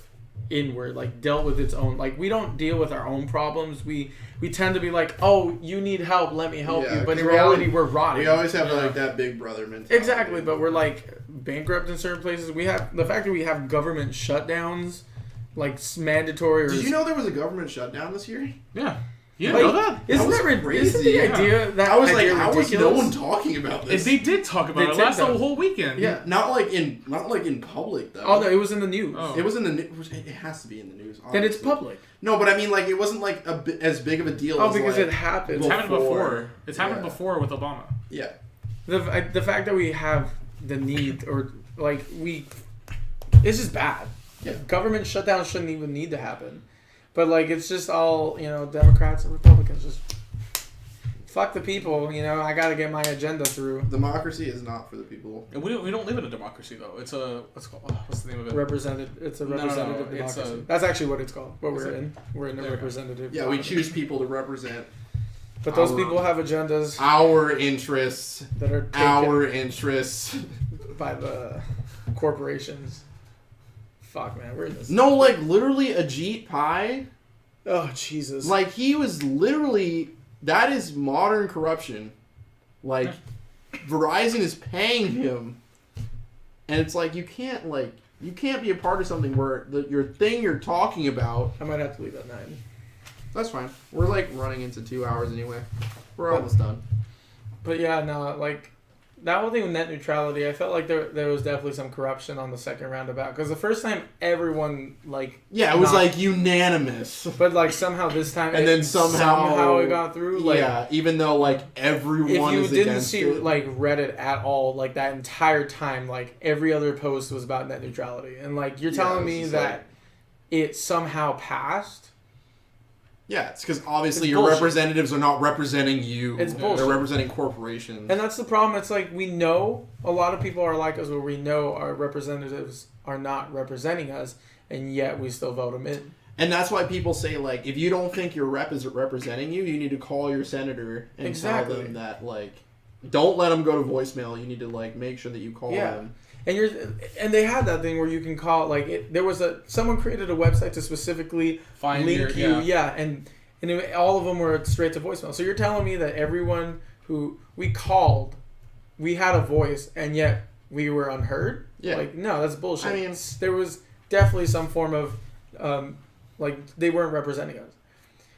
inward, like dealt with its own. Like we don't deal with our own problems. We tend to be like, oh, you need help, let me help you. But in reality, we're rotting. We always have like that big brother mentality. Exactly, but we're like bankrupt in certain places. We have the fact that we have government shutdowns, like mandatory. Did you know there was a government shutdown this year? Yeah. You didn't know that? Isn't the idea that I was like, idea how was no ridiculous? one talking about this? They did talk about it. It lasted the whole weekend. Yeah. Not like in public though. Oh no, it was in the news. Oh. It was in the news. It has to be in the news. Obviously. Then it's public. No, but I mean, like, it wasn't like as big of a deal. Oh, as, because like, it happened. It's happened before. It's happened before with Obama. Yeah. The fact that we have the need, or like it's just bad. Yeah. Government shutdown shouldn't even need to happen, but like it's just all Democrats and Republicans just fuck the people. I got to get my agenda through. Democracy is not for the people. And we don't live in a democracy though. It's a what's the name of it? It's a representative democracy. That's actually what it's called. We're in a representative. Yeah, we choose people to represent. But those people have agendas. Our interests. That are taken our interests by the corporations. Fuck, man, we're in this. No, like literally Ajit Pai. Oh Jesus! Like he was literally. That is modern corruption. Like Verizon is paying him, and it's like you can't be a part of something where your thing you're talking about. I might have to leave at 9. That's fine. We're like running into 2 hours anyway. We're almost done. But yeah, no, like that whole thing with net neutrality, I felt like there was definitely some corruption on the second roundabout, because the first time everyone it was like unanimous, but like somehow this time and then somehow it got through. Like, even though like everyone if is you didn't against see it. like Reddit at all, like that entire time, like every other post was about net neutrality, and like you're telling me that it somehow passed. Yeah, it's because obviously your bullshit. Representatives are not representing you. It's bullshit. They're representing corporations. And that's the problem. It's like we know a lot of people are like us, where we know our representatives are not representing us, and yet we still vote them in. And that's why people say, like, if you don't think your rep is representing you, you need to call your senator and tell them that, like, don't let them go to voicemail. You need to, like, make sure that you call them. And they had that thing where you can call, like, there was someone created a website to specifically find link you, and all of them were straight to voicemail. So you're telling me that everyone who we called, we had a voice, and yet we were unheard? Yeah. Like, no, that's bullshit. I mean, there was definitely some form of, they weren't representing us.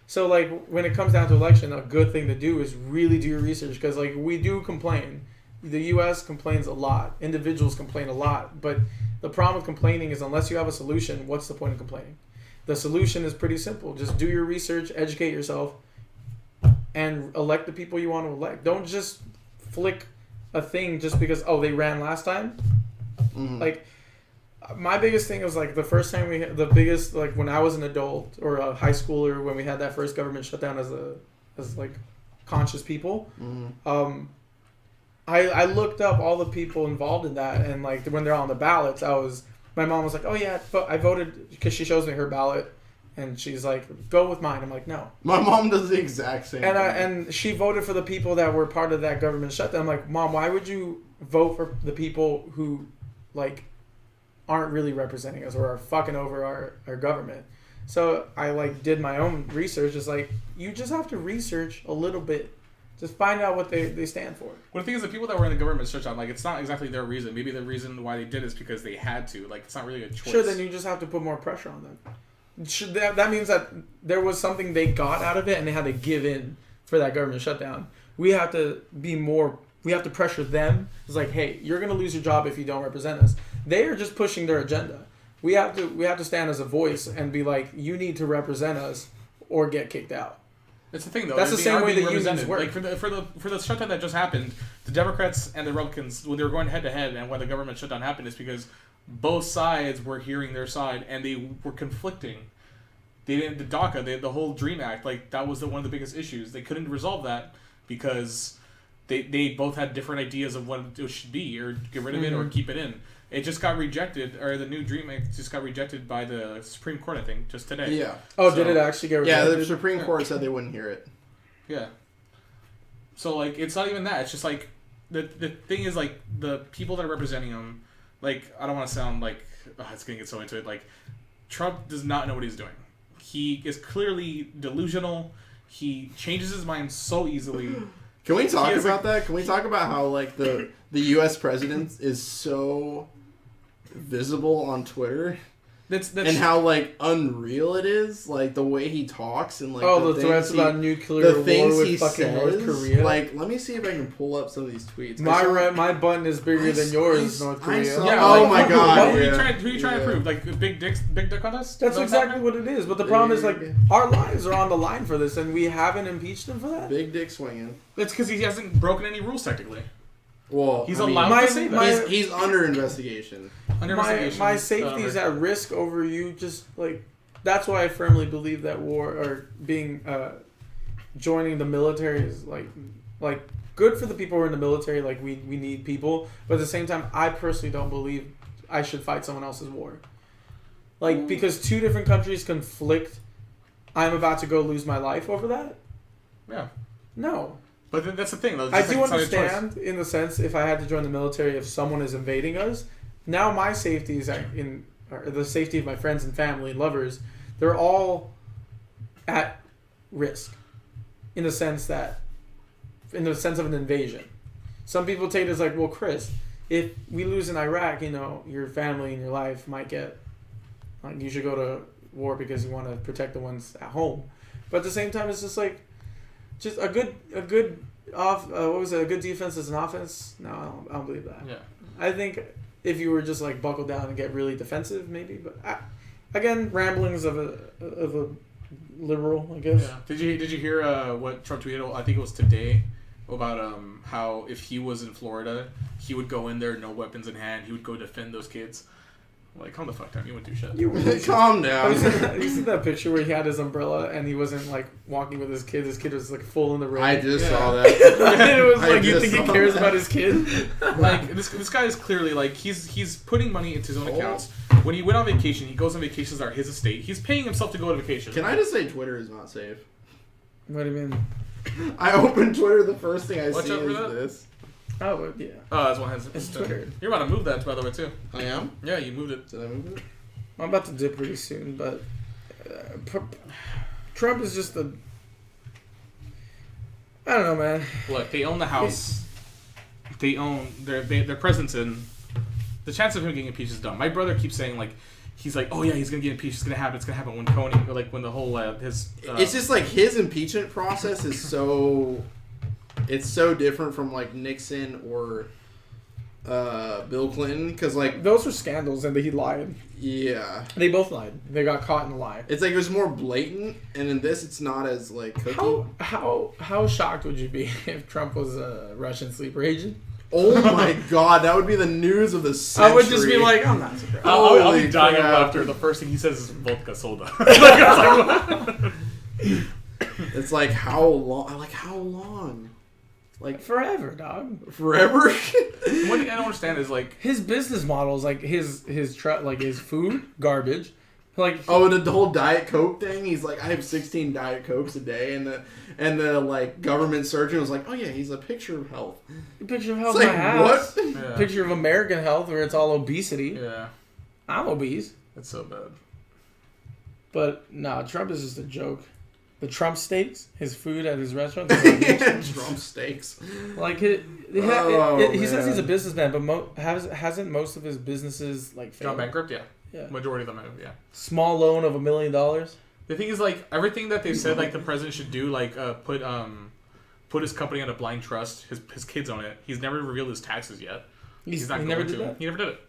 So, like, when it comes down to election, a good thing to do is really do your research, because, like, we do complain. The U.S. complains a lot. Individuals complain a lot. But the problem with complaining is, unless you have a solution, what's the point of complaining? The solution is pretty simple. Just do your research, educate yourself, and elect the people you want to elect. Don't just flick a thing just because, they ran last time. Mm-hmm. Like, my biggest thing was, like, the first time when I was an adult or a high schooler, when we had that first government shutdown as conscious people, mm-hmm. I looked up all the people involved in that, and like when they're on the ballots, my mom was like, oh yeah, I voted, because she shows me her ballot, and she's like, go with mine. I'm like, no. My mom does the exact same thing. And she voted for the people that were part of that government shutdown. I'm like, Mom, why would you vote for the people who like aren't really representing us or are fucking over our government? So I like did my own research. Just like, you just have to research a little bit. Just find out what they stand for. Well, the thing is, the people that were in the government shutdown, like, it's not exactly their reason. Maybe the reason why they did it is because they had to. Like, it's not really a choice. Sure, then you just have to put more pressure on them. That means that there was something they got out of it, and they had to give in for that government shutdown. We have to we have to pressure them. It's like, hey, you're going to lose your job if you don't represent us. They are just pushing their agenda. We have to stand as a voice and be like, you need to represent us or get kicked out. It's the thing, though. That's the same way the unions work. Like for the shutdown that just happened, the Democrats and the Republicans, when they were going head to head, and when the government shutdown happened, is because both sides were hearing their side, and they were conflicting. They didn't the DACA, the whole DREAM Act, like that was one of the biggest issues. They couldn't resolve that because they both had different ideas of what it should be, or get rid of it or keep it in. It just got rejected, or the new DREAM Act just got rejected by the Supreme Court, I think, just today. Yeah. Oh, so, did it actually get rejected? Yeah, the Supreme Court said they wouldn't hear it. Yeah. So, like, it's not even that. It's just, like, the thing is, like, the people that are representing him, like, I don't want to sound like, it's going to get so into it, like, Trump does not know what he's doing. He is clearly delusional. He changes his mind so easily. Can we talk about that? Can we talk about how, like, the U.S. president is so visible on Twitter? And how, like, unreal it is, like, the way he talks and, like, the threats about nuclear war with fucking North Korea. Like, let me see if I can pull up some of these tweets. My button is bigger than yours, North Korea. Oh my god! Who are you trying to prove? Like, big dick contest? That's exactly what it is. But the problem is, like, our lives are on the line for this, and we haven't impeached him for that. Big dick swinging. It's because he hasn't broken any rules technically. Well, he's allowed to say that. He's under investigation. My safety is at risk over you. Just like that's why I firmly believe that war or joining the military is like good for the people who are in the military. Like we need people, but at the same time, I personally don't believe I should fight someone else's war. Like because two different countries conflict, I'm about to go lose my life over that. Yeah. No. But that's the thing, though. I do understand, in the sense, if I had to join the military, if someone is invading us, now my safety is or the safety of my friends and family and lovers, they're all at risk, in the sense of an invasion. Some people take it as like, well, Chris, if we lose in Iraq, your family and your life might get, like, you should go to war because you want to protect the ones at home. But at the same time, it's just like, just a good defense is an offense? No, I don't believe that. Yeah. I think if you were just like buckle down and get really defensive, maybe. But again, ramblings of a liberal, I guess. Yeah. Did you hear what Trump tweeted? I think it was today about how if he was in Florida, he would go in there, no weapons in hand. He would go defend those kids. Like, calm the fuck down. You wouldn't do shit. Calm down. You see that picture where he had his umbrella and he wasn't, like, walking with his kid? His kid was, like, full in the rain. I just saw that. It was like, you think he cares about his kid? Like, this guy is clearly, like, he's putting money into his own accounts. When he went on vacation, he goes on vacations that are his estate. He's paying himself to go on vacation. Can I just say Twitter is not safe? What do you mean? I open Twitter, the first thing I see is that? this. Oh, yeah. Oh, that's one has It's Twitter. You're about to move that, by the way, too. I am? Yeah, you moved it. Did I move it? I'm about to dip pretty soon, but Trump is just I don't know, man. Look, they own the House. They own their presence in. The chance of him getting impeached is dumb. My brother keeps saying, like, he's like, oh yeah, he's gonna get impeached. It's gonna happen when Coney, or like when the whole his. It's just like his impeachment process is so. It's so different from like Nixon or Bill Clinton, because like those were scandals and he lied. Yeah, they both lied. They got caught in a lie. It's like it was more blatant, and in this, it's not as like cookie. How shocked would you be if Trump was a Russian sleeper agent? Oh my god, that would be the news of the century. I would just be like, I'm not surprised. I'll be dying of laughter. The first thing he says is vodka soda. It's like how long? Like how long? Like forever, dog. Forever. One thing I don't understand is like his business model is like his food garbage. Like the whole Diet Coke thing. He's like, I have 16 Diet Cokes a day, and the like government surgeon was like, oh yeah, he's a picture of health. A picture of health. It's my like, house. what? Yeah. Picture of American health where it's all obesity. Yeah, I'm obese. It's so bad. But nah, Trump is just a joke. The Trump steaks, his food at his restaurant. Trump steaks. Like he says he's a businessman, but hasn't most of his businesses like failed? Gone bankrupt? Yeah. Majority of them have. Yeah. Small loan of $1 million. The thing is, like, everything that they've said, like the president should do, like put his company on a blind trust. His kids own it. He's never revealed his taxes yet. He's not going to. He never did it.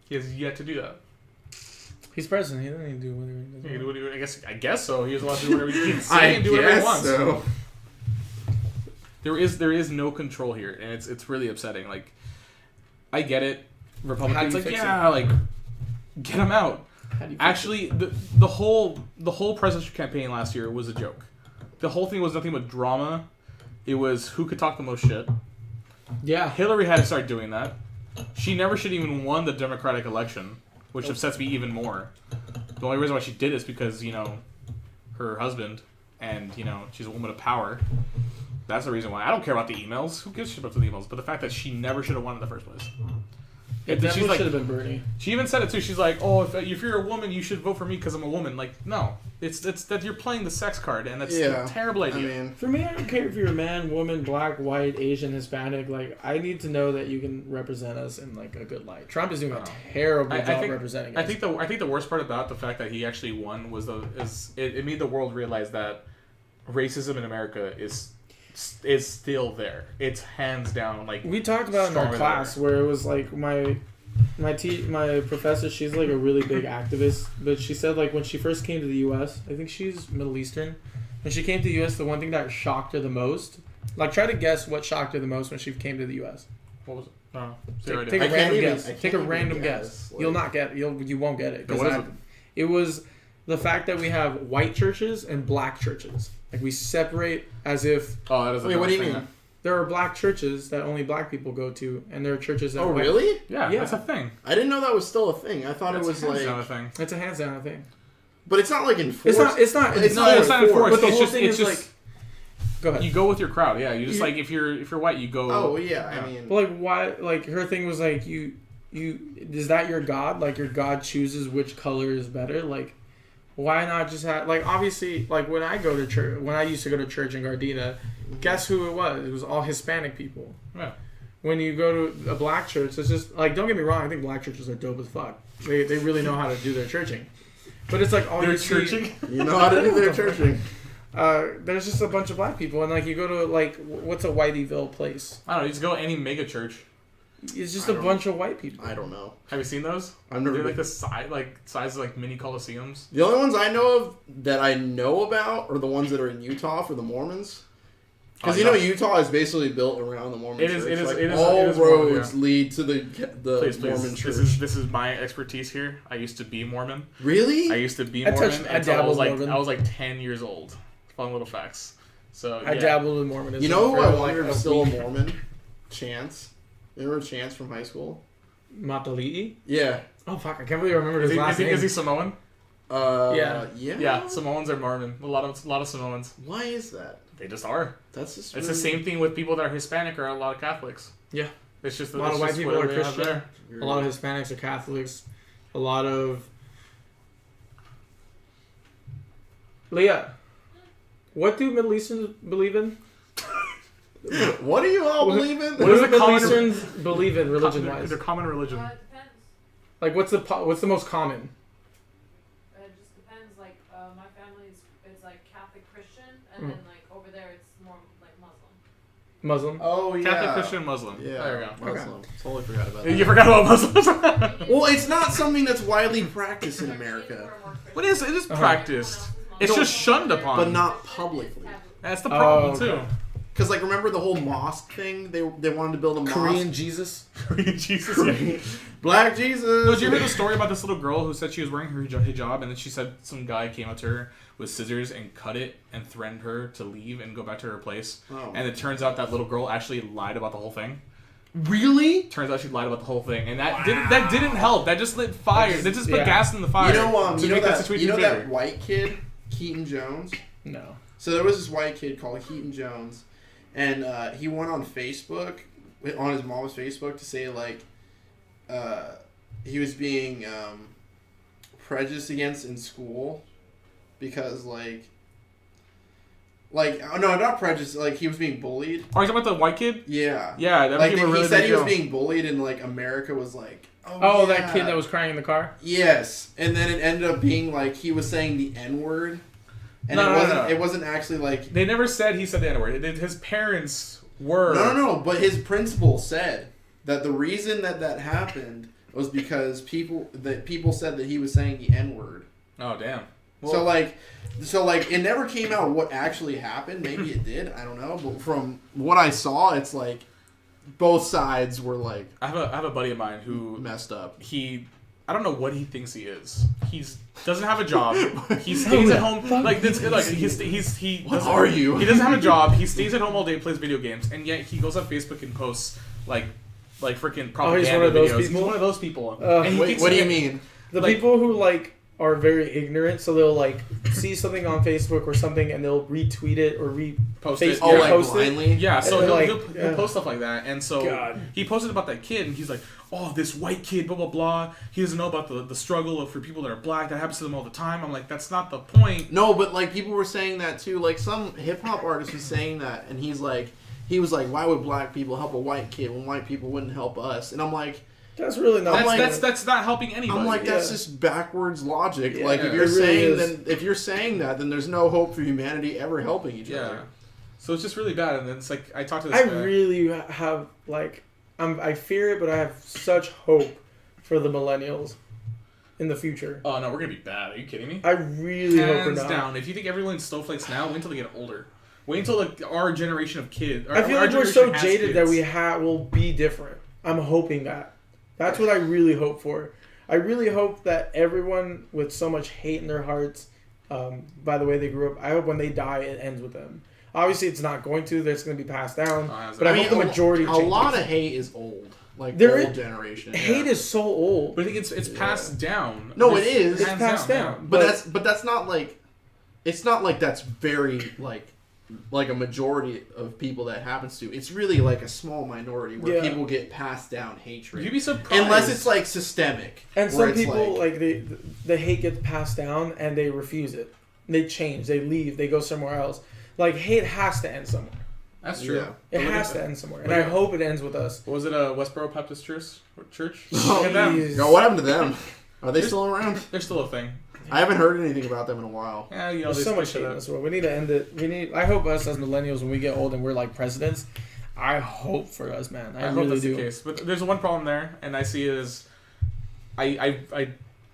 He has yet to do that. He's president. He doesn't need to do whatever he does. He can do whatever, I guess so. He's allowed to do whatever he can say and do whatever he wants. So. There is no control here, and it's really upsetting. Like, I get it. Republicans like get him out. Actually, the whole presidential campaign last year was a joke. The whole thing was nothing but drama. It was who could talk the most shit. Yeah, Hillary had to start doing that. She never should have even won the Democratic election, which upsets me even more. The only reason why she did is because, her husband, and, she's a woman of power. That's the reason why. I don't care about the emails. Who gives a shit about the emails? But the fact that she never should have won in the first place. It definitely should have been Bernie. She even said it too. She's like, "Oh, if you're a woman, you should vote for me because I'm a woman." Like, no, it's that you're playing the sex card, and that's a terrible idea. I mean, For me, I don't care if you're a man, woman, black, white, Asian, Hispanic. Like, I need to know that you can represent us in like a good light. Trump is doing a terrible job representing us. I think the worst part about the fact that he actually won was it made the world realize that racism in America is still there. It's hands down like We talked about it in our class where it was like my professor, she's like a really big activist, but she said like when she first came to the U.S., I think she's Middle Eastern, when she came to the U.S., the one thing that shocked her the most, like try to guess what shocked her the most when she came to the U.S. What was it? Take a random guess. Take a random guess. Like, you'll not get. You won't get it. What is it? It was the fact that we have white churches and black churches. Like we separate as if. Oh, that is. Wait, what do you mean? There are black churches that only black people go to, and there are churches that. Oh, really? Yeah, that's a thing. I didn't know that was still a thing. I thought it was like. A thing. It's a hands down thing. But it's not like enforced. It's not enforced. But the it's whole just, thing it's is just, like. Go ahead. You go with your crowd. Yeah, you just like if you're white, you go. Oh yeah, I mean. But like why? Like her thing was like you is that your God? Like your God chooses which color is better. Like why not just have like obviously like when I go to church when I used to go to church in Gardena, guess who it was? It was all Hispanic people. Yeah. When you go to a black church, it's just like don't get me wrong. I think black churches are dope as fuck. They really know how to do their churching. But it's like all They're you churching. see. You know how to do their churching. There's just a bunch of black people, and like you go to like what's a Whiteyville place? I don't know. You just go any mega church. It's just a bunch of white people. I don't know. Have you seen those? I've never They're been. like the size of like mini coliseums. The only ones I know of that I know about are the ones that are in Utah for the Mormons. Because Utah is basically built around the Mormon church. All roads lead to the Mormon church. This is my expertise here. I used to be Mormon. Really? I used to be Mormon until Mormon. I was like 10 years old. Fun little facts. So I dabbled in Mormonism. You know who I wonder if still a Mormon? Chance. Remember Chance from high school? Matali'i? Yeah. Oh fuck! I can't believe I remember his last name. Is he Samoan? Yeah. Yeah, Samoans are Mormon. A lot of Samoans. Why is that? They just are. That's just. It's the same thing with people that are Hispanic or a lot of Catholics. Yeah. It's just a lot of white people are Christian. A lot of Hispanics are Catholics. A lot of. Leah, what do Middle Easterns believe in? What do you all believe in? What do the Middle Easterns believe in religion-wise? Their common religion. It depends. Like, what's the most common? It just depends. Like, my family is like Catholic Christian, and then like over there it's more like Muslim. Muslim. Oh yeah. Catholic, Christian, Muslim. Yeah. There you go. Muslim. Totally forgot about that. You forgot about Muslims. Well, it's not something that's widely practiced in America. What is it? It is practiced. It's just shunned upon. But not publicly. That's the problem too. Because, like, remember the whole mosque thing? They wanted to build a mosque. Korean Jesus? Korean Jesus. Yeah. Black Jesus. No, did you hear the story about this little girl who said she was wearing her hijab, and then she said some guy came up to her with scissors and cut it and threatened her to leave and go back to her place. Oh. And it turns out that little girl actually lied about the whole thing. Really? Turns out she lied about the whole thing, and that didn't help. That just lit fire. That just put gas in the fire. You know situation that white kid, Keaton Jones? No. So there was this white kid called Keaton Jones. And he went on Facebook, on his mom's Facebook, to say, like, he was being prejudiced against in school because, no, not prejudiced, like, he was being bullied. Oh, you talking about the white kid? Yeah. Yeah, that like, became a really he said big he was deal. being bullied, and, like, America was like, Oh, that kid that was crying in the car? Yes. And then it ended up being, like, he was saying the N-word. And it wasn't actually like... They never said he said the N-word. His parents were... No. But his principal said that the reason that happened was because people said that he was saying the N-word. Oh, damn. Well, So, it never came out what actually happened. Maybe it did. I don't know. But from what I saw, it's like both sides were like... I have a buddy of mine who... messed up. I don't know what he thinks he is. Doesn't have a job. He stays at home. Like this. Like he. What are you? He doesn't have a job. He stays at home all day, plays video games, and yet he goes on Facebook and posts like freaking propaganda he's one of those videos. people? He's one of those people. Wait, what do you mean? The people who are very ignorant, so they'll like see something on Facebook or something and they'll retweet it or Post face- it. Oh, Yeah. like post it. blindly? Yeah, so And he'll like, post stuff like that, and so God. he posted about that kid, and he's like, "Oh, this white kid, blah blah blah. He doesn't know about the struggle for people that are black. That happens to them all the time." I'm like, that's not the point. No, but like people were saying that too. Like some hip hop artist was saying that, and he was like, why would black people help a white kid when white people wouldn't help us? And I'm like, That's really not. That's not helping anybody. I'm like, that's Yeah. just backwards logic. Yeah, like if it you're really saying is. if you're saying that, then there's no hope for humanity ever helping each Yeah. other. So it's just really bad, and then it's like I talked to this I guy. really have like I fear it, but I have such hope for the millennials in the future. Oh no, we're gonna be bad. Are you kidding me? I really hope we're Hands not. down. If you think everyone's snowflakes now, wait until they get older. Wait until like our generation of kids. I feel our like we're so generation has jaded that kids. we will be different. I'm hoping that. That's what I really hope for. I really hope that everyone with so much hate in their hearts, by the way they grew up, I hope when they die it ends with them. Obviously, it's not going to. That's going to be passed down. But I hope the majority a changes. lot of hate is old. Like There old is- generation. Hate is so old. But I think it's passed down. No, it is. It's Hands passed down. yeah. But that's not like, it's not like that's very like a majority of people that happens to. It's really like a small minority where Yeah. people get passed down hatred. You'd be surprised. Unless it's like systemic. And where some it's people like the hate gets passed down and they refuse it. They change. They leave. They go somewhere else. Like hate has to end somewhere. That's true. Yeah. It But look has at to that. end somewhere, and Look I at- hope it ends with us. What was it? Westboro Baptist Church? Oh, Look at them. Jeez. Yo, what happened to them? Are they still around? They're still a thing. I haven't heard anything about them in a while. Yeah, you know, There's they so much switch hate it in up. this world. We need to end it. I hope us as millennials, when we get old and we're like presidents, I hope for us, man. I I hope really that's do. the case. But there's one problem there, and I see it as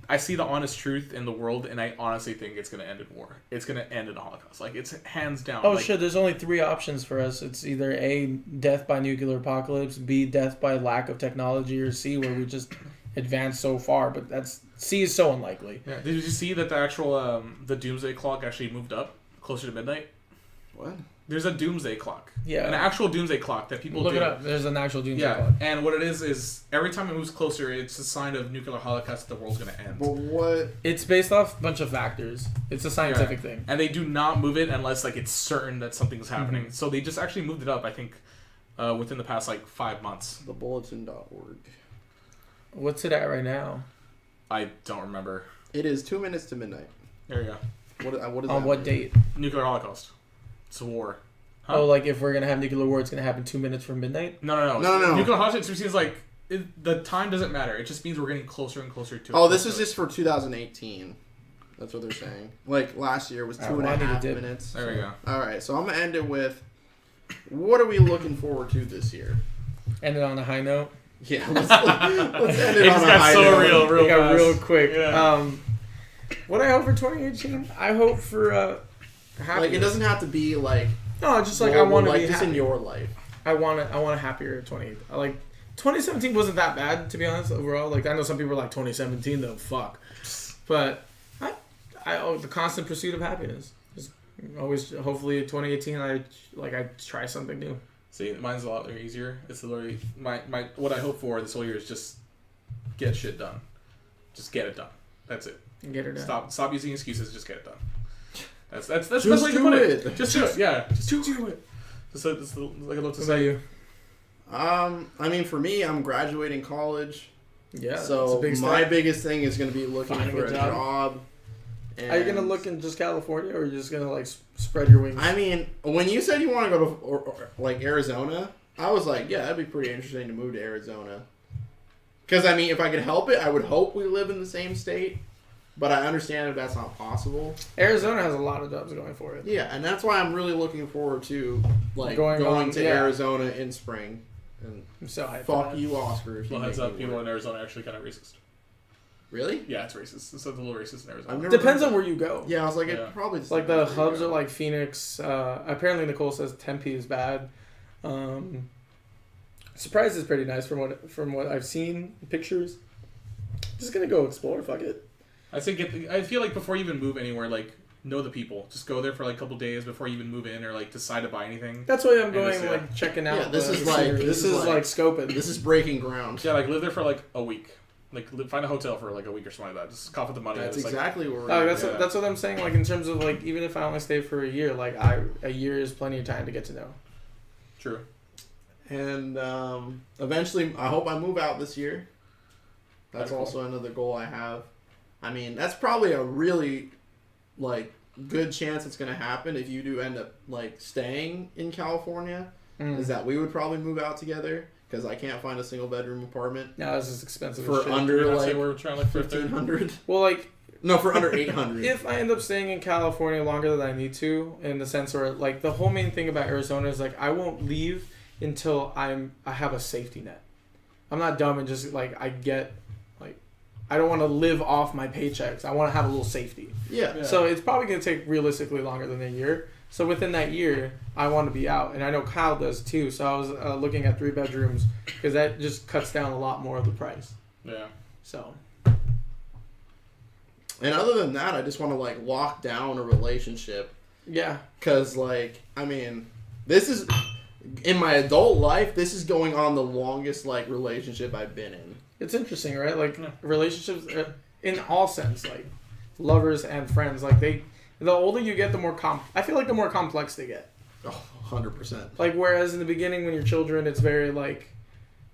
I see the honest truth in the world, and I honestly think it's going to end in war. It's going to end in a Holocaust. Like, it's hands down. Oh like, shit! There's only 3 options for us. It's either A, death by nuclear apocalypse; B, death by lack of technology; or C, where we just advance so far. But C is so unlikely. Yeah. Did you see that the actual the doomsday clock actually moved up closer to midnight? What? There's a doomsday clock. Yeah. An actual doomsday clock that people Look do. it up. There's an actual doomsday Yeah, clock. and what it is every time it moves closer, it's a sign of nuclear holocaust that the world's going to end. But what? It's based off a bunch of factors. It's a scientific thing. And they do not move it unless like it's certain that something's happening. Mm-hmm. So they just actually moved it up, I think, within the past like 5 months. Thebulletin.org. What's it at right now? I don't remember. It is 2 minutes to midnight. There you go. What is On that what mean? date? Nuclear holocaust. It's a war. Huh? Oh, like if we're gonna have nuclear war, it's gonna happen 2 minutes from midnight. No. No. Nuclear holocaust just means like the time doesn't matter. It just means we're getting closer and closer to it. Oh, this is just for 2018. That's what they're saying. Like last year was Alright, two and well, I a need to half dip. minutes. There we go. All right, so I'm gonna end it with, what are we looking forward to this year? End it on a high note. Yeah, let's end it It on just a got high so note. real It got fast. real quick. Yeah. What I hope for 2018? I hope for happiness. Like it doesn't have to be like. No, just like I global, want to like be just happy. in your life. I want a happier 20. Like 2017 wasn't that bad to be honest overall. Like I know some people are like 2017 though. Fuck. But I the constant pursuit of happiness. Just always hopefully 2018 I try something new. See, mine's a lot easier. It's literally my what I hope for this whole year is just get shit done. Just get it done. That's it. Get her done. Stop using excuses. Just get it done. That's the Just best way to do put it. Just do it. Yeah. Just do it. Just like I love to What about say. you? I mean, for me, I'm graduating college. Yeah. So it's a big my step. biggest thing is going to be looking Finding for a a job. job. And Are you gonna look in just California, or are you just gonna like spread your wings? I mean, when you said you want to go to or like Arizona, I was like, yeah, that'd be pretty interesting to move to Arizona. Because I mean, if I could help it, I would hope we live in the same state. But I understand if that's not possible. Arizona has a lot of jobs going for it. Yeah, and that's why I'm really looking forward to like Going going on, to yeah. Arizona in spring. And I'm so hyped. for fuck that. you, Oscar. If you Well, heads make up, me people work. in Arizona are actually kind of racist. Really? Yeah, it's racist. It's a little racist in Arizona. I've never Depends heard on that. where you go. Yeah, I was like, Yeah. it probably just Like the depends where you hubs go. are like Phoenix. Apparently Nicole says Tempe is bad. Surprise is pretty nice from what I've seen in pictures. Just gonna go explore. Fuck it. I feel like before you even move anywhere, like know the people. Just go there for like a couple days before you even move in or like decide to buy anything. That's why I'm And going just, yeah. like checking out. Yeah, this the is like- scenery. this this is is like- like scoping. This is breaking ground. Yeah, like live there for like a week. Like find a hotel for like a week or something like that. Just cough up the money. That's it's exactly what we're that's what I'm saying. Like in terms of like even if I only stay for a year, like a year is plenty of time to get to know. True. And eventually, I hope I move out this year. That's also another goal I have. I mean, that's probably a really, like, good chance it's going to happen if you do end up, like, staying in California, is that we would probably move out together, because I can't find a single-bedroom apartment. No, this is expensive for under, like, we're trying like $1,500. Well, like... No, for under $800. If I end up staying in California longer than I need to, in the sense where, like, the whole main thing about Arizona is, like, I won't leave until I have a safety net. I'm not dumb and just, like, I don't want to live off my paychecks. I want to have a little safety. Yeah. So it's probably going to take realistically longer than a year. So within that year, I want to be out. And I know Kyle does too. So I was looking at 3 bedrooms because that just cuts down a lot more of the price. Yeah. So. And other than that, I just want to, like, lock down a relationship. Yeah. Because, like, I mean, this is... In my adult life, this is going on the longest, like, relationship I've been in. It's interesting, right? Like, relationships, in all sense, like, lovers and friends, like, the older you get, the more I feel like the more complex they get. Oh, 100%. Like, whereas in the beginning when you're children, it's very, like,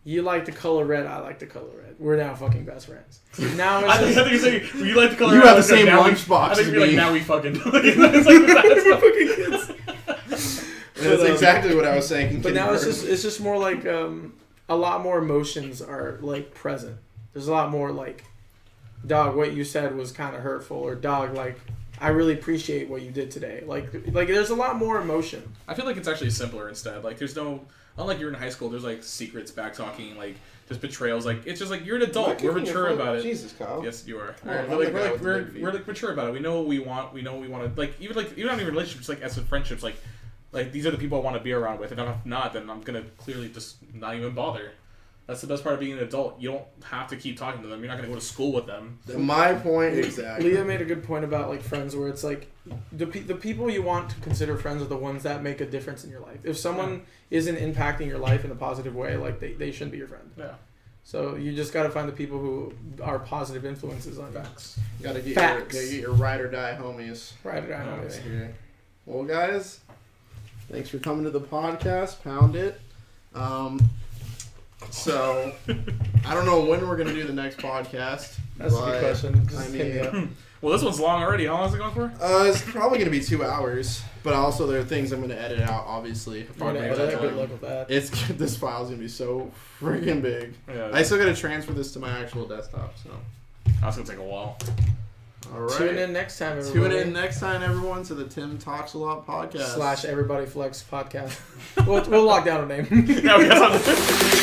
you like the color red, I like the color red. We're now fucking best friends. Now it's I think you're saying, you like the color you red. You have the same lunchbox I think as you're me. like, now we fucking... It's like the best fucking kids. That's exactly what I was saying. But now it's just more like a lot more emotions are like present. There's a lot more like, dog, what you said was kind of hurtful, or dog, like, I really appreciate what you did today. Like there's a lot more emotion. I feel like it's actually simpler instead. Like there's no, unlike you're in high school, there's like secrets, back talking, like there's betrayals. Like it's just like you're an adult. We're mature about it. Jesus, Kyle. Yes, you are. Oh, Right. We're like mature about it. We know what we want. We know what we want to like. Even not even relationships, like as with friendships, like these are the people I want to be around with. And if not, then I'm gonna clearly just not even bother. That's the best part of being an adult. You don't have to keep talking to them. You're not gonna go to school with them. My point exactly. Leah made a good point about like friends, where it's like the people you want to consider friends are the ones that make a difference in your life. If someone isn't impacting your life in a positive way, like they shouldn't be your friend. Yeah. So you just got to find the people who are positive influences on you. Facts. Gotta get your ride or die homies. Ride or die homies. Okay. Well, guys, thanks for coming to the podcast. Pound it. So, I don't know when we're going to do the next podcast. That's a good question. I mean, well, this one's long already. How long is it going for? It's probably going to be 2 hours. But also, there are things I'm going to edit out, obviously. Good luck with that. This file's going to be so freaking big. Yeah, I still got to transfer this to my actual desktop, so. That's going to take a while. All right. Tune in next time, everyone. Tune in next time, everyone, to the Tim Talksalot Podcast. / Everybody Flex Podcast. We'll lock down a name. Yeah, we got something.